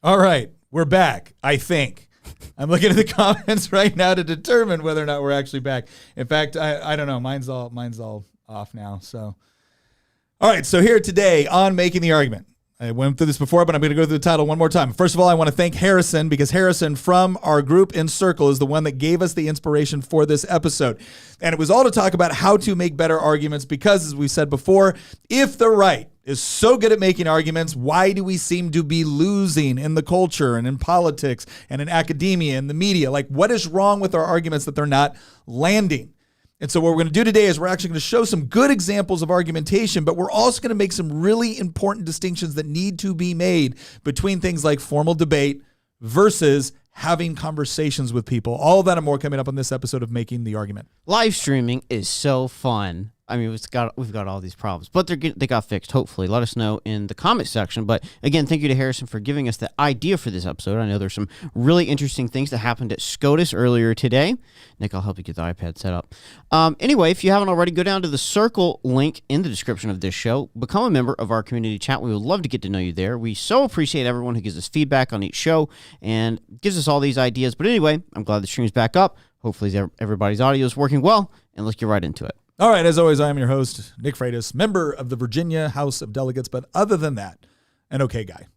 All right, we're back, I think. I'm looking at the comments right now to determine whether or not we're actually back. In fact, I don't know. Mine's all off now. So, all right. So here today on Making the Argument. I went through this before, but I'm going to go through the title one more time. First of all, I want to thank Harrison, because Harrison from our group in Circle is the one that gave us the inspiration for this episode. And it was all to talk about how to make better arguments because, as we said before, if the right is so good at making arguments, why do we seem to be losing in the culture and in politics and in academia and the media? Like, what is wrong with our arguments that they're not landing? And so what we're going to do today is we're actually going to show some good examples of argumentation, but we're also going to make some really important distinctions that need to be made between things like formal debate versus having conversations with people. All of that and more coming up on this episode of Making the Argument. Live streaming is so fun. I mean, we've got all these problems, but they got fixed, hopefully. Let us know in the comment section. But again, thank you to Harrison for giving us the idea for this episode. I know there's some really interesting things that happened at SCOTUS earlier today. Nick, I'll help you get the iPad set up. Anyway, if you haven't already, go down to the Circle link in the description of this show. Become a member of our community chat. We would love to get to know you there. We so appreciate everyone who gives us feedback on each show and gives us all these ideas. But anyway, I'm glad the stream's back up. Hopefully everybody's audio is working well, and let's get right into it. All right, as always, I am your host, Nick Freitas, member of the Virginia House of Delegates, but other than that, an okay guy.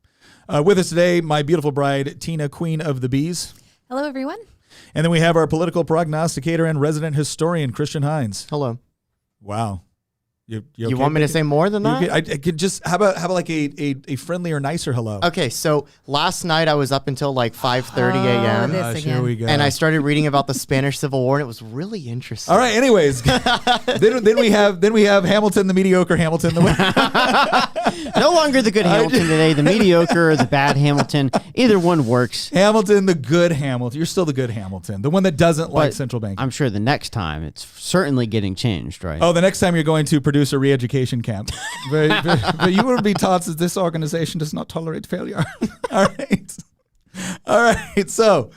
With us today, my beautiful bride, Tina, Queen of the Bees. Hello, everyone. And then we have our political prognosticator and resident historian, Christian Hines. Hello. Wow. You okay, want me to say more than that? I could just, how about like a friendlier, nicer hello? Okay, so last night I was up until like 5:30 a.m. Here we go. And I stared reading about the Spanish Civil War, and it was really interesting. All right, anyways. then we have Hamilton, the mediocre Hamilton. No longer the good Hamilton today, the mediocre or the bad Hamilton. Either one works. Hamilton, the good Hamilton. You're still the good Hamilton, the one that doesn't like central banking. I'm sure the next time it's certainly getting changed, right? Oh, the next time you're going to produce a re-education camp. But you will be taught that this organization does not tolerate failure. All right. So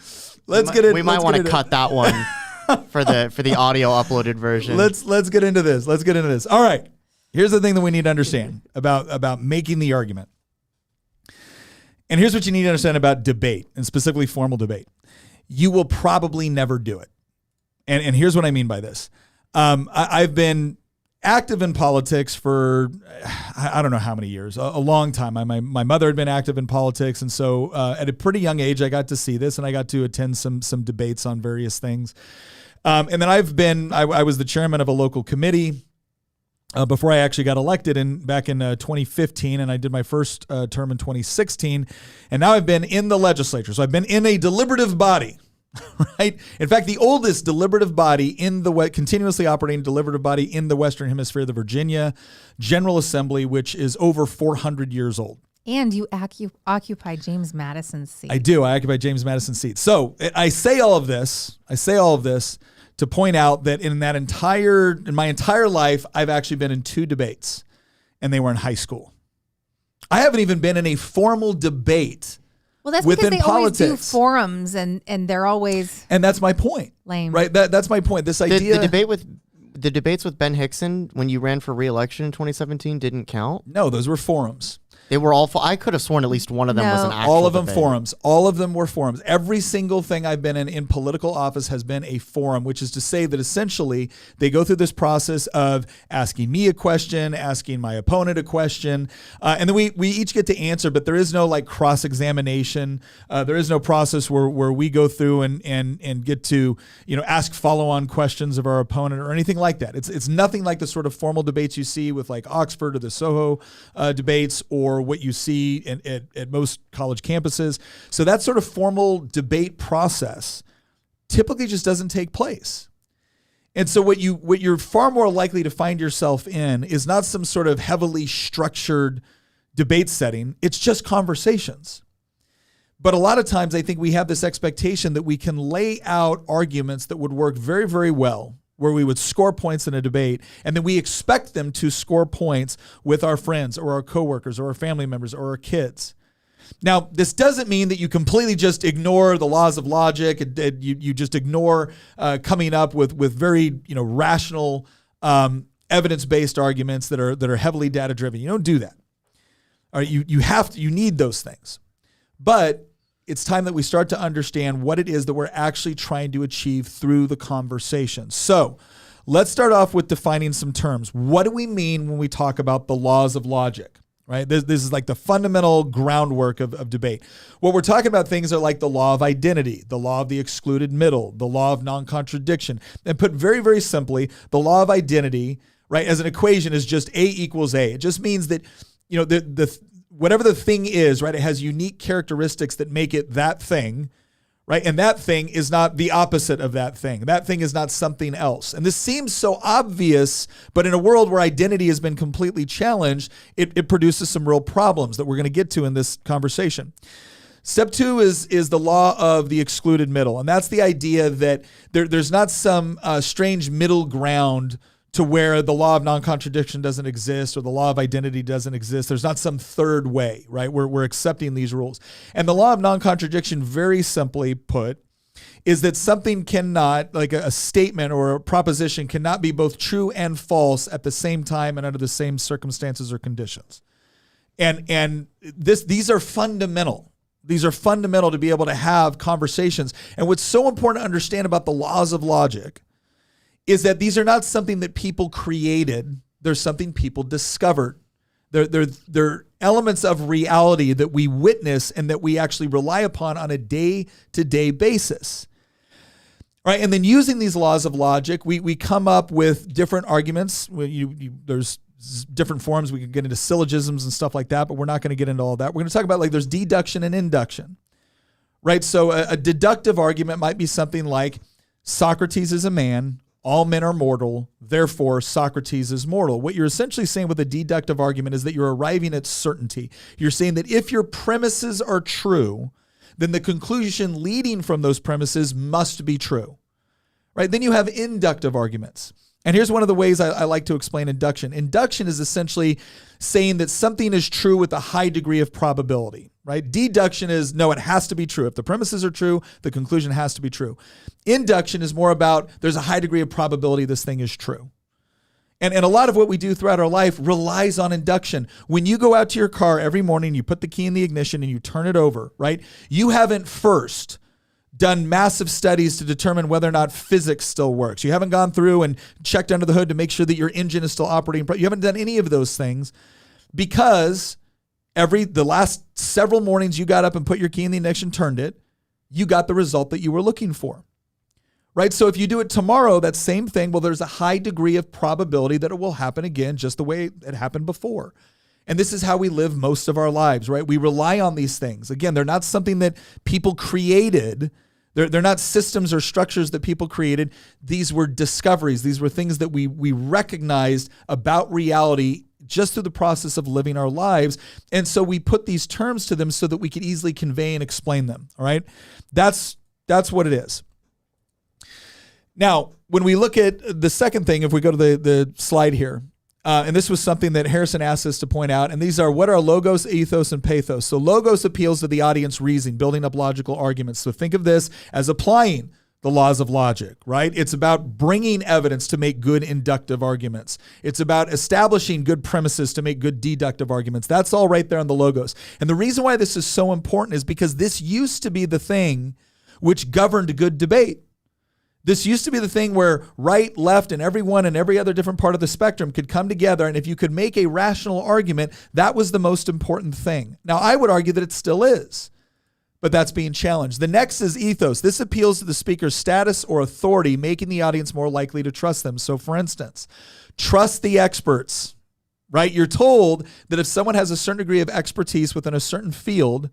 let's get into. We might want to cut that one for the audio uploaded version. Let's get into this. All right. Here's the thing that we need to understand about making the argument. And here's what you need to understand about debate, and specifically formal debate. You will probably never do it. And here's what I mean by this. I've been active in politics for, I don't know how many years, a long time. My mother had been active in politics. And so at a pretty young age, I got to see this and I got to attend some debates on various things. And then I was the chairman of a local committee before I actually got elected back in 2015. And I did my first term in 2016. And now I've been in the legislature. So I've been in a deliberative body. Right. In fact, the oldest deliberative body continuously operating deliberative body in the Western Hemisphere, the Virginia General Assembly, which is over 400 years old. And you occupy James Madison's seat. I do. I occupy James Madison's seat. So I say all of this to point out that in my entire life, I've actually been in 2 debates, and they were in high school. I haven't even been in a formal debate. Well, that's because they always do forums, and they're always that's my point. Lame, right? That's my point. This idea, the debates with Ben Hickson when you ran for re-election in 2017 didn't count. No, those were forums. They were all. I could have sworn at least one of them was an actual all of them debate. Forums. All of them were forums. Every single thing I've been in political office has been a forum, which is to say that essentially they go through this process of asking me a question, asking my opponent a question, and then we each get to answer. But there is no like cross-examination. There is no process where we go through and get to ask follow-on questions of our opponent or anything like that. It's nothing like the sort of formal debates you see with like Oxford or the Soho debates or what you see at most college campuses. So that sort of formal debate process typically just doesn't take place. And so what you're far more likely to find yourself in is not some sort of heavily structured debate setting. It's just conversations. But a lot of times I think we have this expectation that we can lay out arguments that would work very, very well, where we would score points in a debate, and then we expect them to score points with our friends or our coworkers or our family members or our kids. Now, this doesn't mean that you completely just ignore the laws of logic and you just ignore coming up with very rational evidence-based arguments that are heavily data-driven. You don't do that. All right, you need those things. But it's time that we start to understand what it is that we're actually trying to achieve through the conversation. So let's start off with defining some terms. What do we mean when we talk about the laws of logic? Right? This is like the fundamental groundwork of debate. What we're talking about things are like the law of identity, the law of the excluded middle, the law of non-contradiction. And put very, very simply, the law of identity, right, as an equation is just A equals A. It just means that, you know, the whatever the thing is, right, it has unique characteristics that make it that thing, right? And that thing is not the opposite of that thing. That thing is not something else. And this seems so obvious, but in a world where identity has been completely challenged, it produces some real problems that we're going to get to in this conversation. Step 2 is the law of the excluded middle. And that's the idea that there's not some strange middle ground to where the law of non-contradiction doesn't exist or the law of identity doesn't exist. There's not some third way, right? We're accepting these rules. And the law of non-contradiction, very simply put, is that something cannot, like a statement or a proposition cannot be both true and false at the same time and under the same circumstances or conditions. And these are fundamental. These are fundamental to be able to have conversations. And what's so important to understand about the laws of logic is that these are not something that people created. They're something people discovered. They're elements of reality that we witness and that we actually rely upon on a day-to-day basis. Right? And then using these laws of logic, we come up with different arguments. There's different forms. We can get into syllogisms and stuff like that, but we're not going to get into all that. We're going to talk about, like, there's deduction and induction. Right? So a deductive argument might be something like, Socrates is a man, all men are mortal, therefore Socrates is mortal. What you're essentially saying with a deductive argument is that you're arriving at certainty. You're saying that if your premises are true, then the conclusion leading from those premises must be true. Right? Then you have inductive arguments. And here's one of the ways I like to explain induction. Induction is essentially saying that something is true with a high degree of probability, right? Deduction is, no, it has to be true. If the premises are true, the conclusion has to be true. Induction is more about there's a high degree of probability this thing is true. And a lot of what we do throughout our life relies on induction. When you go out to your car every morning, you put the key in the ignition and you turn it over, right? You haven't first done massive studies to determine whether or not physics still works. You haven't gone through and checked under the hood to make sure that your engine is still operating. You haven't done any of those things because the last several mornings you got up and put your key in the ignition, turned it, you got the result that you were looking for. Right? So if you do it tomorrow, that same thing, well, there's a high degree of probability that it will happen again just the way it happened before. And this is how we live most of our lives, right? We rely on these things. Again, they're not something that people created. They're not systems or structures that people created. These were discoveries. These were things that we recognized about reality just through the process of living our lives. And so we put these terms to them so that we could easily convey and explain them, all right? That's what it is. Now, when we look at the second thing, if we go to the slide here, and this was something that Harrison asked us to point out, and these are what are logos, ethos, and pathos. So logos appeals to the audience reasoning, building up logical arguments. So think of this as applying the laws of logic, right? It's about bringing evidence to make good inductive arguments. It's about establishing good premises to make good deductive arguments. That's all right there on the logos. And the reason why this is so important is because this used to be the thing which governed good debate. This used to be the thing where right, left, and everyone in every other different part of the spectrum could come together, and if you could make a rational argument, that was the most important thing. Now, I would argue that it still is, but that's being challenged. The next is ethos. This appeals to the speaker's status or authority, making the audience more likely to trust them. So, for instance, trust the experts, right? You're told that if someone has a certain degree of expertise within a certain field,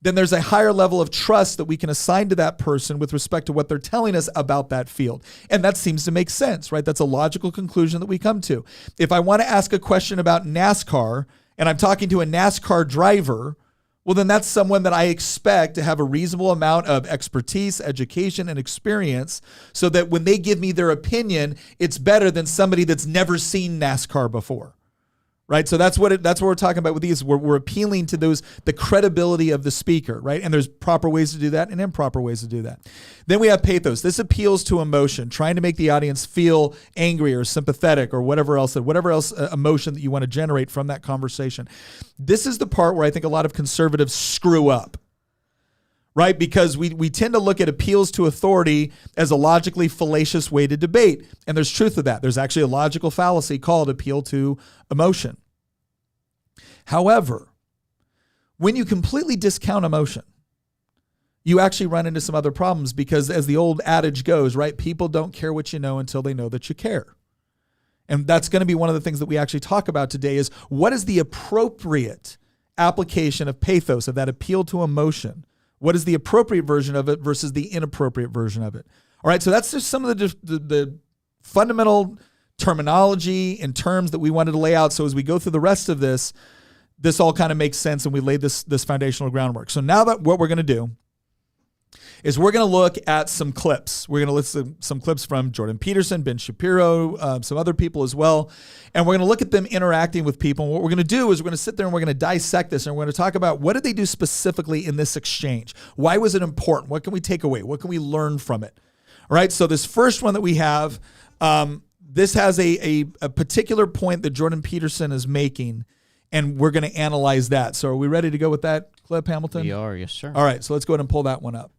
then there's a higher level of trust that we can assign to that person with respect to what they're telling us about that field. And that seems to make sense, right? That's a logical conclusion that we come to. If I want to ask a question about NASCAR and I'm talking to a NASCAR driver, well, then that's someone that I expect to have a reasonable amount of expertise, education, and experience so that when they give me their opinion, it's better than somebody that's never seen NASCAR before. Right, so that's what we're talking about with these. We're appealing to the credibility of the speaker, right? And there's proper ways to do that and improper ways to do that. Then we have pathos. This appeals to emotion, trying to make the audience feel angry or sympathetic or whatever else emotion that you want to generate from that conversation. This is the part where I think a lot of conservatives screw up. right? Because we tend to look at appeals to authority as a logically fallacious way to debate. And there's truth to that. There's actually a logical fallacy called appeal to emotion. However, when you completely discount emotion, you actually run into some other problems because, as the old adage goes, right, people don't care what you know until they know that you care. And that's going to be one of the things that we actually talk about today is what is the appropriate application of pathos, of that appeal to emotion? What is the appropriate version of it versus the inappropriate version of it? All right, so that's just some of the fundamental terminology and terms that we wanted to lay out. So as we go through the rest of this all kind of makes sense, and we laid this foundational groundwork. So now that what we're going to do is we're going to look at some clips. We're going to listen to some clips from Jordan Peterson, Ben Shapiro, some other people as well. And we're going to look at them interacting with people. And what we're going to do is we're going to sit there and we're going to dissect this. And we're going to talk about what did they do specifically in this exchange? Why was it important? What can we take away? What can we learn from it? All right, so this first one that we have, this has a particular point that Jordan Peterson is making, and we're going to analyze that. So are we ready to go with that clip, Hamilton? We are, yes, sir. All right, so let's go ahead and pull that one up.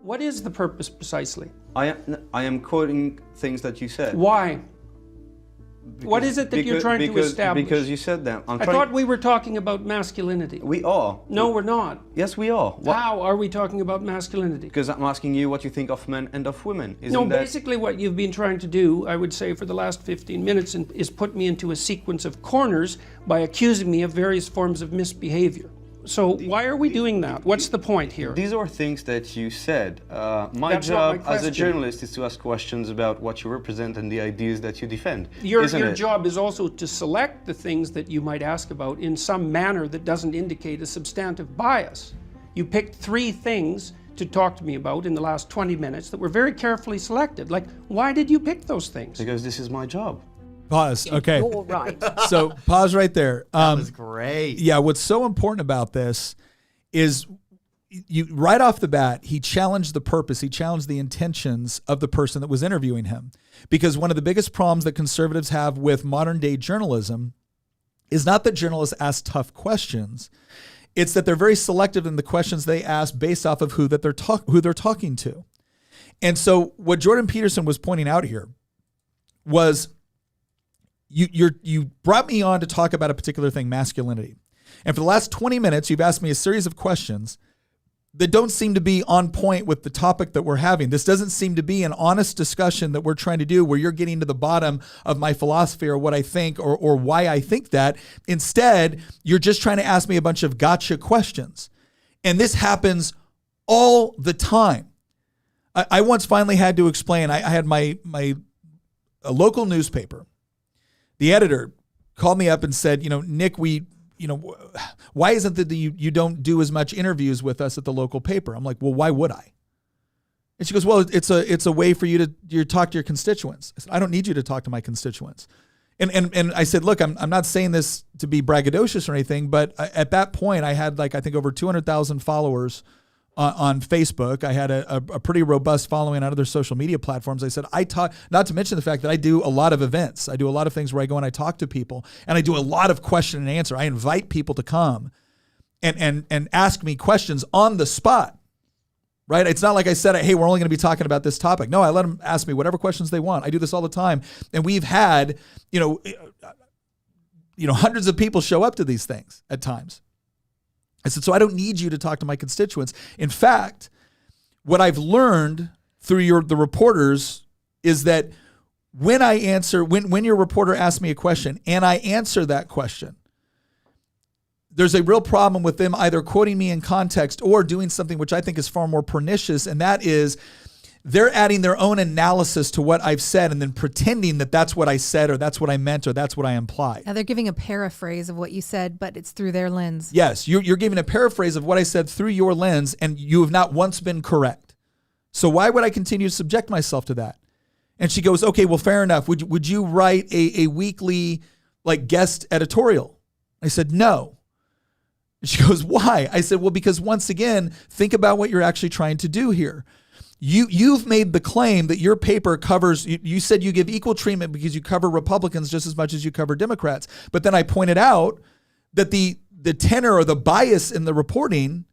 What is the purpose precisely? I am quoting things that you said. Why? What is it that you're trying to establish? Because you said them. I thought we were talking about masculinity. We are. No, we're not. Yes, we are. How are we talking about masculinity? Because I'm asking you what you think of men and of women. Basically what you've been trying to do, I would say, for the last 15 minutes is put me into a sequence of corners by accusing me of various forms of misbehavior. So why are we doing that? What's the point here? These are things that you said. My That's job not my as a question. journalist is to ask questions about what you represent and the ideas that you defend. Your isn't it? job is also to select the things that you might ask about in some manner that doesn't indicate a substantive bias. You picked 3 things to talk to me about in the last 20 minutes that were very carefully selected. Like, why did you pick those things? Because this is my job. Pause. Okay. You're right. So pause right there. That was great. Yeah, what's so important about this is you right off the bat, he challenged the purpose, he challenged the intentions of the person that was interviewing him. Because one of the biggest problems that conservatives have with modern day journalism is not that journalists ask tough questions. It's that they're very selective in the questions they ask based off of who they're talking to. And so what Jordan Peterson was pointing out here was you brought me on to talk about a particular thing, masculinity. And for the last 20 minutes, you've asked me a series of questions that don't seem to be on point with the topic that we're having. This doesn't seem to be an honest discussion that we're trying to do where you're getting to the bottom of my philosophy or what I think or why I think that. Instead, you're just trying to ask me a bunch of gotcha questions. And this happens all the time. I once finally had to explain, I had a local newspaper. The editor called me up and said, Nick, why isn't it that you don't do as much interviews with us at the local paper? I'm like, well, why would I? And she goes, well, it's a way for you to talk to your constituents. I said, I don't need you to talk to my constituents. And I said, look, I'm not saying this to be braggadocious or anything, but at that point I had I think over 200,000 followers on Facebook. I had a pretty robust following on other social media platforms. I said, I talk, not to mention the fact that I do a lot of events. I do a lot of things where I go and I talk to people, and I do a lot of question and answer. I invite people to come and ask me questions on the spot, right? It's not like I said, hey, we're only going to be talking about this topic. No, I let them ask me whatever questions they want. I do this all the time. And we've had, hundreds of people show up to these things at times. I said, so I don't need you to talk to my constituents. In fact, what I've learned through the reporters is that when your reporter asks me a question and I answer that question, there's a real problem with them either quoting me in context or doing something which I think is far more pernicious, and that is they're adding their own analysis to what I've said and then pretending that that's what I said or that's what I meant or that's what I implied. Now they're giving a paraphrase of what you said, but it's through their lens. Yes, you're giving a paraphrase of what I said through your lens, and you have not once been correct. So why would I continue to subject myself to that? And she goes, okay, well, fair enough. Would you write a weekly guest editorial? I said, no. And she goes, why? I said, well, because once again, think about what you're actually trying to do here. You've made the claim that your paper covers, you said you give equal treatment because you cover Republicans just as much as you cover Democrats. But then I pointed out that the tenor or the bias in the reporting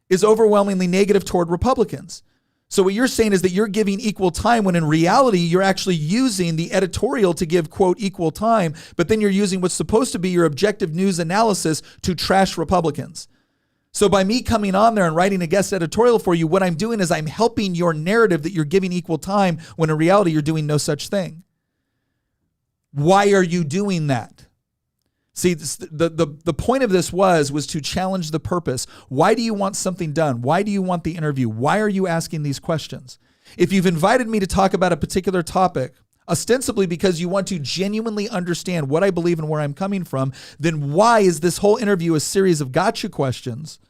is overwhelmingly negative toward Republicans. So what you're saying is that you're giving equal time when in reality, you're actually using the editorial to give, quote, equal time, but then you're using what's supposed to be your objective news analysis to trash Republicans. So by me coming on there and writing a guest editorial for you, what I'm doing is I'm helping your narrative that you're giving equal time when in reality, you're doing no such thing. Why are you doing that? See, the point of this was to challenge the purpose. Why do you want something done? Why do you want the interview? Why are you asking these questions? If you've invited me to talk about a particular topic, ostensibly because you want to genuinely understand what I believe and where I'm coming from, then why is this whole interview a series of gotcha questions?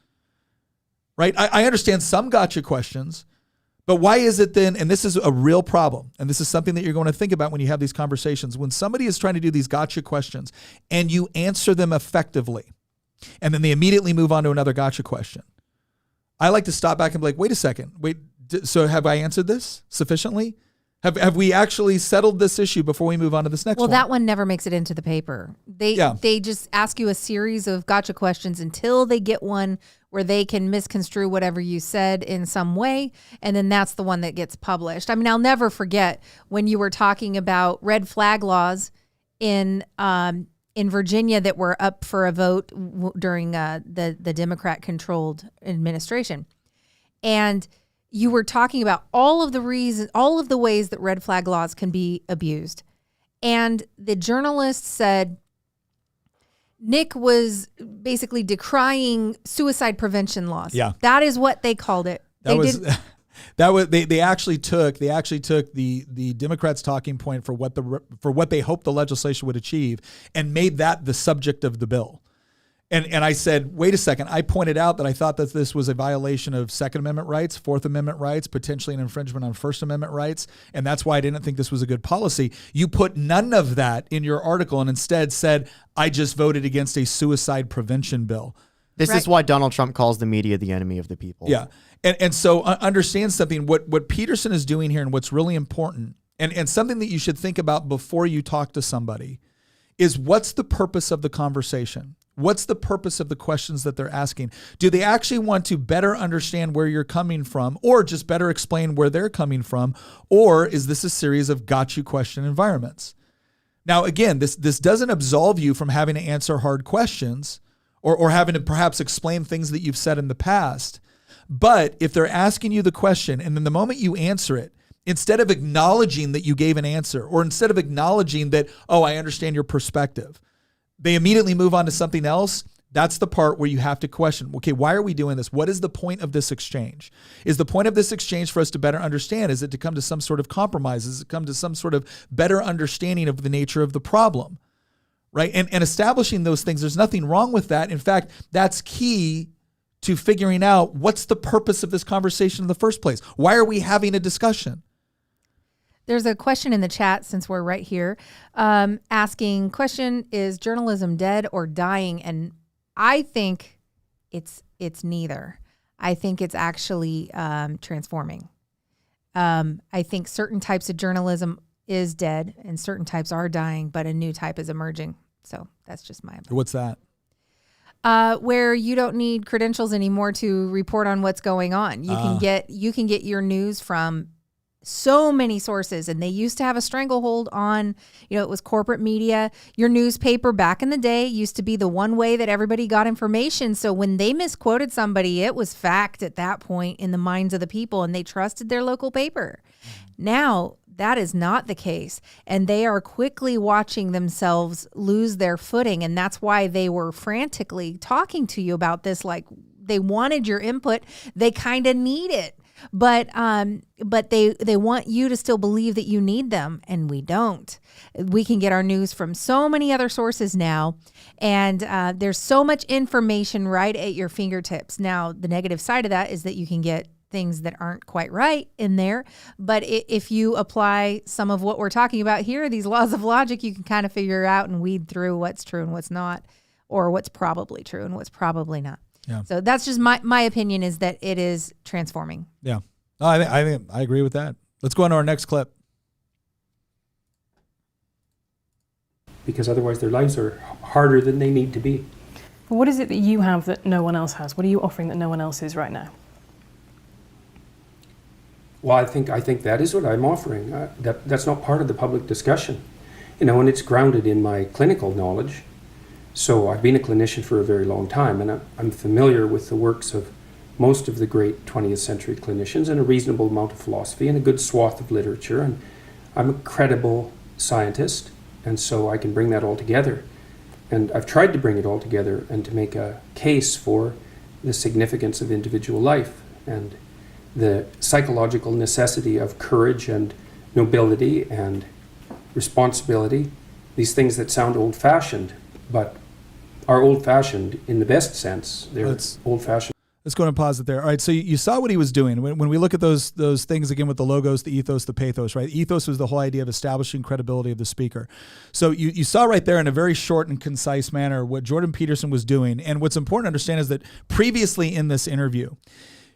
Right? I understand some gotcha questions, but why is it then, and this is a real problem, and this is something that you're going to think about when you have these conversations, when somebody is trying to do these gotcha questions and you answer them effectively, and then they immediately move on to another gotcha question. I like to stop back and be like, wait a second, so have I answered this sufficiently? Have we actually settled this issue before we move on to this next one? Well, that one never makes it into the paper. They just ask you a series of gotcha questions until they get one where they can misconstrue whatever you said in some way, and then that's the one that gets published. I mean, I'll never forget when you were talking about red flag laws in Virginia that were up for a vote during the Democrat-controlled administration, and you were talking about all of the ways that red flag laws can be abused. And the journalist said Nick was basically decrying suicide prevention laws. Yeah. That is what they called it. They actually took the Democrats' talking point for what they hoped the legislation would achieve and made that the subject of the bill. And I said, wait a second. I pointed out that I thought that this was a violation of Second Amendment rights, Fourth Amendment rights, potentially an infringement on First Amendment rights. And that's why I didn't think this was a good policy. You put none of that in your article and instead said, I just voted against a suicide prevention bill. This is why Donald Trump calls the media the enemy of the people. Yeah. And so understand something. What Peterson is doing here and what's really important and something that you should think about before you talk to somebody is what's the purpose of the conversation? What's the purpose of the questions that they're asking? Do they actually want to better understand where you're coming from or just better explain where they're coming from? Or is this a series of got you question environments? Now, again, this doesn't absolve you from having to answer hard questions or having to perhaps explain things that you've said in the past. But if they're asking you the question and then the moment you answer it, instead of acknowledging that you gave an answer or instead of acknowledging that, oh, I understand your perspective, they immediately move on to something else. That's the part where you have to question, okay, why are we doing this? What is the point of this exchange? Is the point of this exchange for us to better understand? Is it to come to some sort of compromise? Is it come to some sort of better understanding of the nature of the problem? Right? And establishing those things, there's nothing wrong with that. In fact, that's key to figuring out what's the purpose of this conversation in the first place. Why are we having a discussion? There's a question in the chat since we're right here asking, question, is journalism dead or dying? And I think it's neither. I think it's actually transforming. I think certain types of journalism is dead and certain types are dying, but a new type is emerging. So that's just my opinion. What's that? Where you don't need credentials anymore to report on what's going on. You can get your news from so many sources, and they used to have a stranglehold on, it was corporate media. Your newspaper back in the day used to be the one way that everybody got information. So when they misquoted somebody, it was fact at that point in the minds of the people, and they trusted their local paper. Now that is not the case, and they are quickly watching themselves lose their footing, and that's why they were frantically talking to you about this. Like, they wanted your input. They kind of need it. But they want you to still believe that you need them, and we don't. We can get our news from so many other sources now, and there's so much information right at your fingertips. Now, the negative side of that is that you can get things that aren't quite right in there. But if you apply some of what we're talking about here, these laws of logic, you can kind of figure out and weed through what's true and what's not, or what's probably true and what's probably not. Yeah. So that's just my opinion, is that it is transforming. Yeah. No, I think I agree with that. Let's go on to our next clip. Because otherwise their lives are harder than they need to be. But what is it that you have that no one else has? What are you offering that no one else is right now? Well, I think that is what I'm offering. That's not part of the public discussion, and it's grounded in my clinical knowledge. So I've been a clinician for a very long time, and I'm familiar with the works of most of the great 20th century clinicians and a reasonable amount of philosophy and a good swath of literature. And I'm a credible scientist, and so I can bring that all together. And I've tried to bring it all together and to make a case for the significance of individual life and the psychological necessity of courage and nobility and responsibility, these things that sound old-fashioned, but are old-fashioned in the best sense. They're old-fashioned. Let's go and pause it there. All right, so you saw what he was doing. When we look at those things again with the logos, the ethos, the pathos, right? Ethos was the whole idea of establishing credibility of the speaker. So you saw right there in a very short and concise manner what Jordan Peterson was doing. And what's important to understand is that previously in this interview,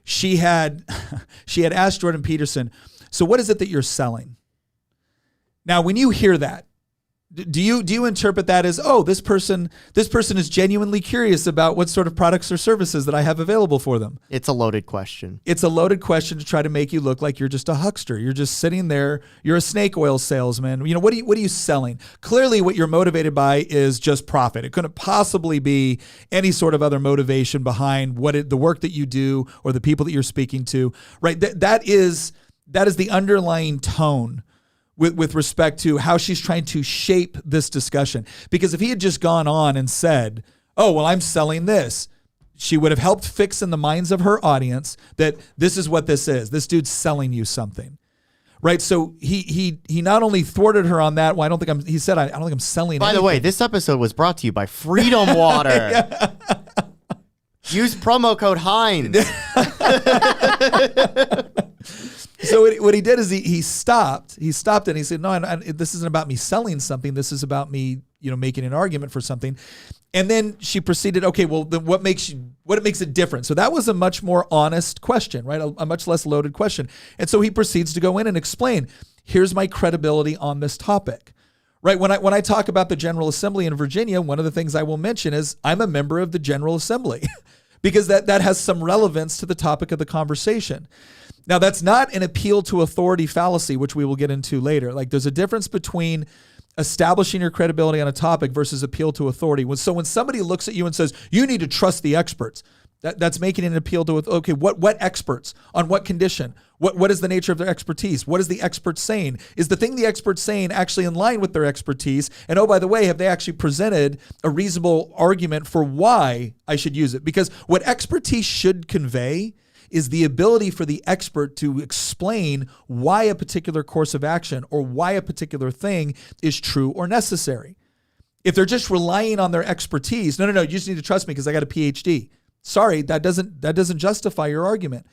she had asked Jordan Peterson, so what is it that you're selling? Now, when you hear that, do you interpret that as, oh, this person is genuinely curious about what sort of products or services that I have available for them? It's a loaded question. It's a loaded question to try to make you look like you're just a huckster. You're just sitting there. You're a snake oil salesman. What are you selling? Clearly, what you're motivated by is just profit. It couldn't possibly be any sort of other motivation behind the work that you do or the people that you're speaking to, right? That is the underlying tone with respect to how she's trying to shape this discussion. Because if he had just gone on and said, oh, well, I'm selling this, she would have helped fix in the minds of her audience that this is what this is. This dude's selling you something, right? So he not only thwarted her on that. Well, I don't think I'm selling. By the way, this episode was brought to you by Freedom Water. Use promo code Heinz. So what he did is he stopped and he said, no, this isn't about me selling something. This is about me, making an argument for something. And then she proceeded, okay, well, then what makes it different? So that was a much more honest question, right? A much less loaded question. And so he proceeds to go in and explain, here's my credibility on this topic, right? When I talk about the General Assembly in Virginia, one of the things I will mention is I'm a member of the General Assembly because that has some relevance to the topic of the conversation. Now, that's not an appeal to authority fallacy, which we will get into later. Like, there's a difference between establishing your credibility on a topic versus appeal to authority. So when somebody looks at you and says, you need to trust the experts, that's making an appeal to, okay, what experts? On what condition? What is the nature of their expertise? What is the expert saying? Is the thing the expert's saying actually in line with their expertise? And oh, by the way, have they actually presented a reasonable argument for why I should use it? Because what expertise should convey is the ability for the expert to explain why a particular course of action or why a particular thing is true or necessary. If they're just relying on their expertise, no, you just need to trust me because I got a PhD. Sorry, that doesn't justify your argument.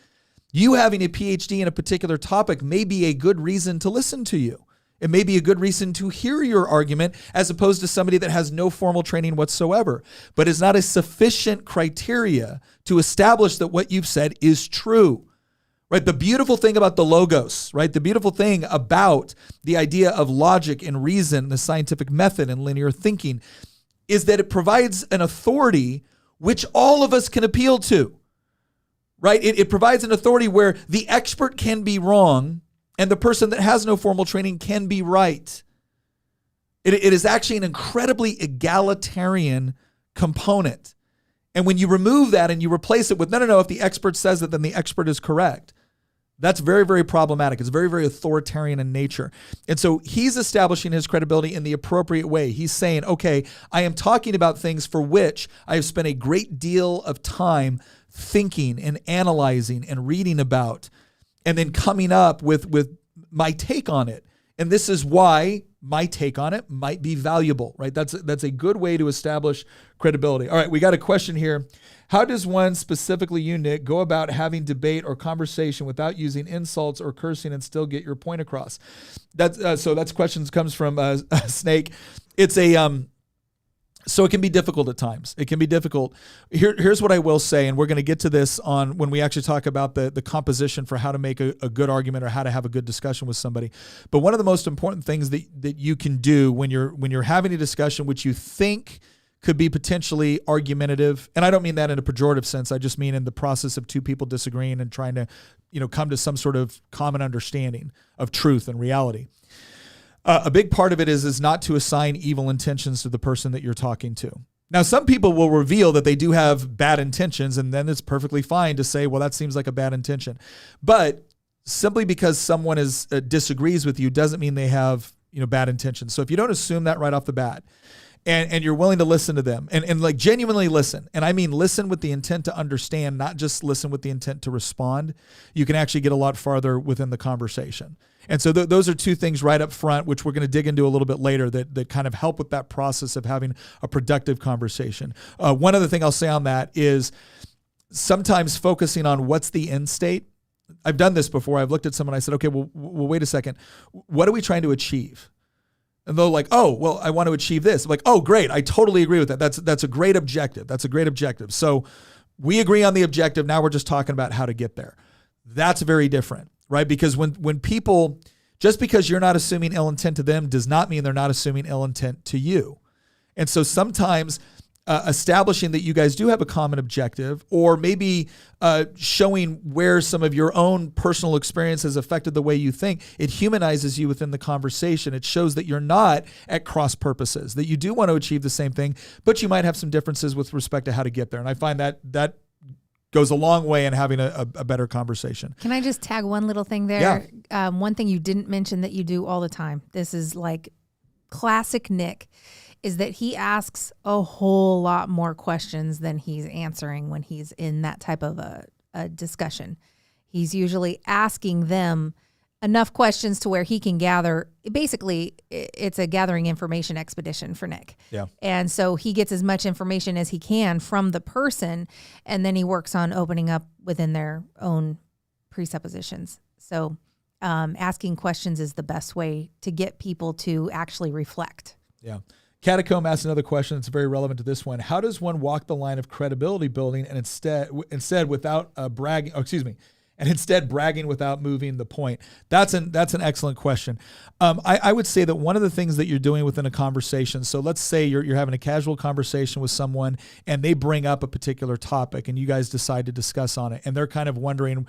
You having a PhD in a particular topic may be a good reason to listen to you. It may be a good reason to hear your argument as opposed to somebody that has no formal training whatsoever, but is not a sufficient criteria to establish that what you've said is true, right? The beautiful thing about the logos, right? The beautiful thing about the idea of logic and reason, the scientific method and linear thinking is that it provides an authority which all of us can appeal to, right? It provides an authority where the expert can be wrong and the person that has no formal training can be right. It is actually an incredibly egalitarian component. And when you remove that and you replace it with, no, if the expert says it, then the expert is correct. That's very, very problematic. It's very, very authoritarian in nature. And so he's establishing his credibility in the appropriate way. He's saying, okay, I am talking about things for which I have spent a great deal of time thinking and analyzing and reading about, and then coming up with my take on it. And this is why my take on it might be valuable, right? That's a good way to establish credibility. All right, we got a question here. How does one, specifically you, Nick, go about having debate or conversation without using insults or cursing and still get your point across? That's questions comes from Snake. It's so it can be difficult at times. It can be difficult. Here's what I will say, and we're going to get to this on when we actually talk about the composition for how to make a good argument or how to have a good discussion with somebody. But one of the most important things that you can do when you're having a discussion which you think could be potentially argumentative. And I don't mean that in a pejorative sense. I just mean in the process of two people disagreeing and trying to, come to some sort of common understanding of truth and reality. A big part of it is not to assign evil intentions to the person that you're talking to. Now, some people will reveal that they do have bad intentions, and then it's perfectly fine to say, well, that seems like a bad intention. But simply because someone disagrees with you doesn't mean they have bad intentions. So if you don't assume that right off the bat, and you're willing to listen to them and like genuinely listen, and I mean listen with the intent to understand, not just listen with the intent to respond, you can actually get a lot farther within the conversation. And so those are two things right up front, which we're going to dig into a little bit later, that kind of help with that process of having a productive conversation. One other thing I'll say on that is sometimes focusing on what's the end state. I've done this before. I've looked at someone, I said, okay, well, wait a second. What are we trying to achieve? And they're like, oh, well, I want to achieve this. I'm like, oh, great. I totally agree with that. That's a great objective. That's a great objective. So we agree on the objective. Now we're just talking about how to get there. That's very different, right? Because when people, just because you're not assuming ill intent to them does not mean they're not assuming ill intent to you. And so sometimes establishing that you guys do have a common objective, or maybe showing where some of your own personal experience has affected the way you think, it humanizes you within the conversation. It shows that you're not at cross purposes, that you do want to achieve the same thing, but you might have some differences with respect to how to get there. And I find that goes a long way in having a better conversation. Can I just tag one little thing there? Yeah. One thing you didn't mention that you do all the time, this is like classic Nick, is that he asks a whole lot more questions than he's answering when he's in that type of a discussion. He's usually asking them enough questions to where he can gather. Basically, it's a gathering information expedition for Nick. Yeah. And so he gets as much information as he can from the person, and then he works on opening up within their own presuppositions. So asking questions is the best way to get people to actually reflect. Yeah. Catacomb asked another question that's very relevant to this one. How does one walk the line of credibility building and instead without bragging? Oh, excuse me. And instead bragging without moving the point? That's an excellent question. I would say that one of the things that you're doing within a conversation, so let's say you're having a casual conversation with someone and they bring up a particular topic and you guys decide to discuss on it, and they're kind of wondering,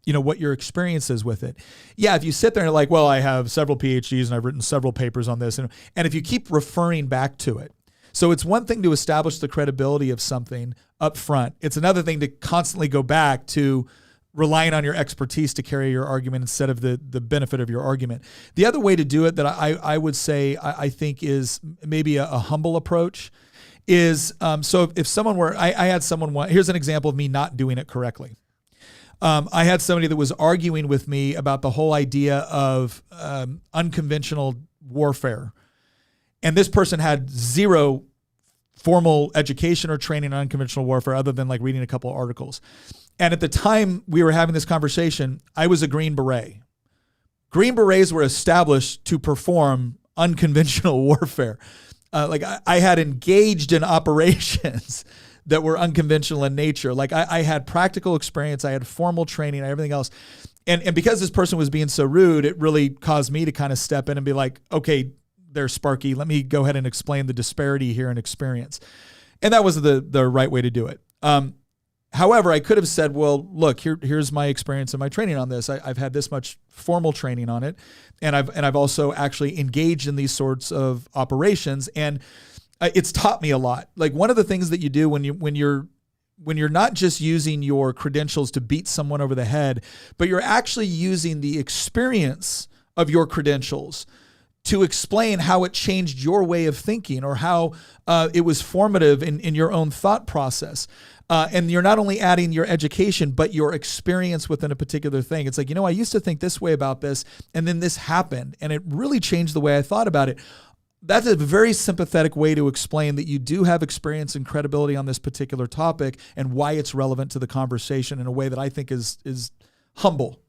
what your experience is with it. Yeah, if you sit there and you're like, well, I have several PhDs and I've written several papers on this, and if you keep referring back to it. So it's one thing to establish the credibility of something up front. It's another thing to constantly go back to relying on your expertise to carry your argument instead of the benefit of your argument. The other way to do it that I would say I think is maybe a humble approach is, so if someone were, I had someone, here's an example of me not doing it correctly. I had somebody that was arguing with me about the whole idea of unconventional warfare. And this person had zero formal education or training on unconventional warfare other than like reading a couple of articles. And at the time we were having this conversation, I was a Green Beret. Green Berets were established to perform unconventional warfare. I had engaged in operations that were unconventional in nature. Like I had practical experience, I had formal training, and everything else. And because this person was being so rude, it really caused me to kind of step in and be like, okay, there, Sparky, let me go ahead and explain the disparity here in experience. And that was the right way to do it. However, I could have said, well, look, here's my experience and my training on this. I've had this much formal training on it, and I've also actually engaged in these sorts of operations, and it's taught me a lot. Like one of the things that you do when you're not just using your credentials to beat someone over the head, but you're actually using the experience of your credentials to explain how it changed your way of thinking, or how it was formative in your own thought process. And you're not only adding your education, but your experience within a particular thing. It's like, I used to think this way about this, and then this happened, and it really changed the way I thought about it. That's a very sympathetic way to explain that you do have experience and credibility on this particular topic and why it's relevant to the conversation in a way that I think is humble.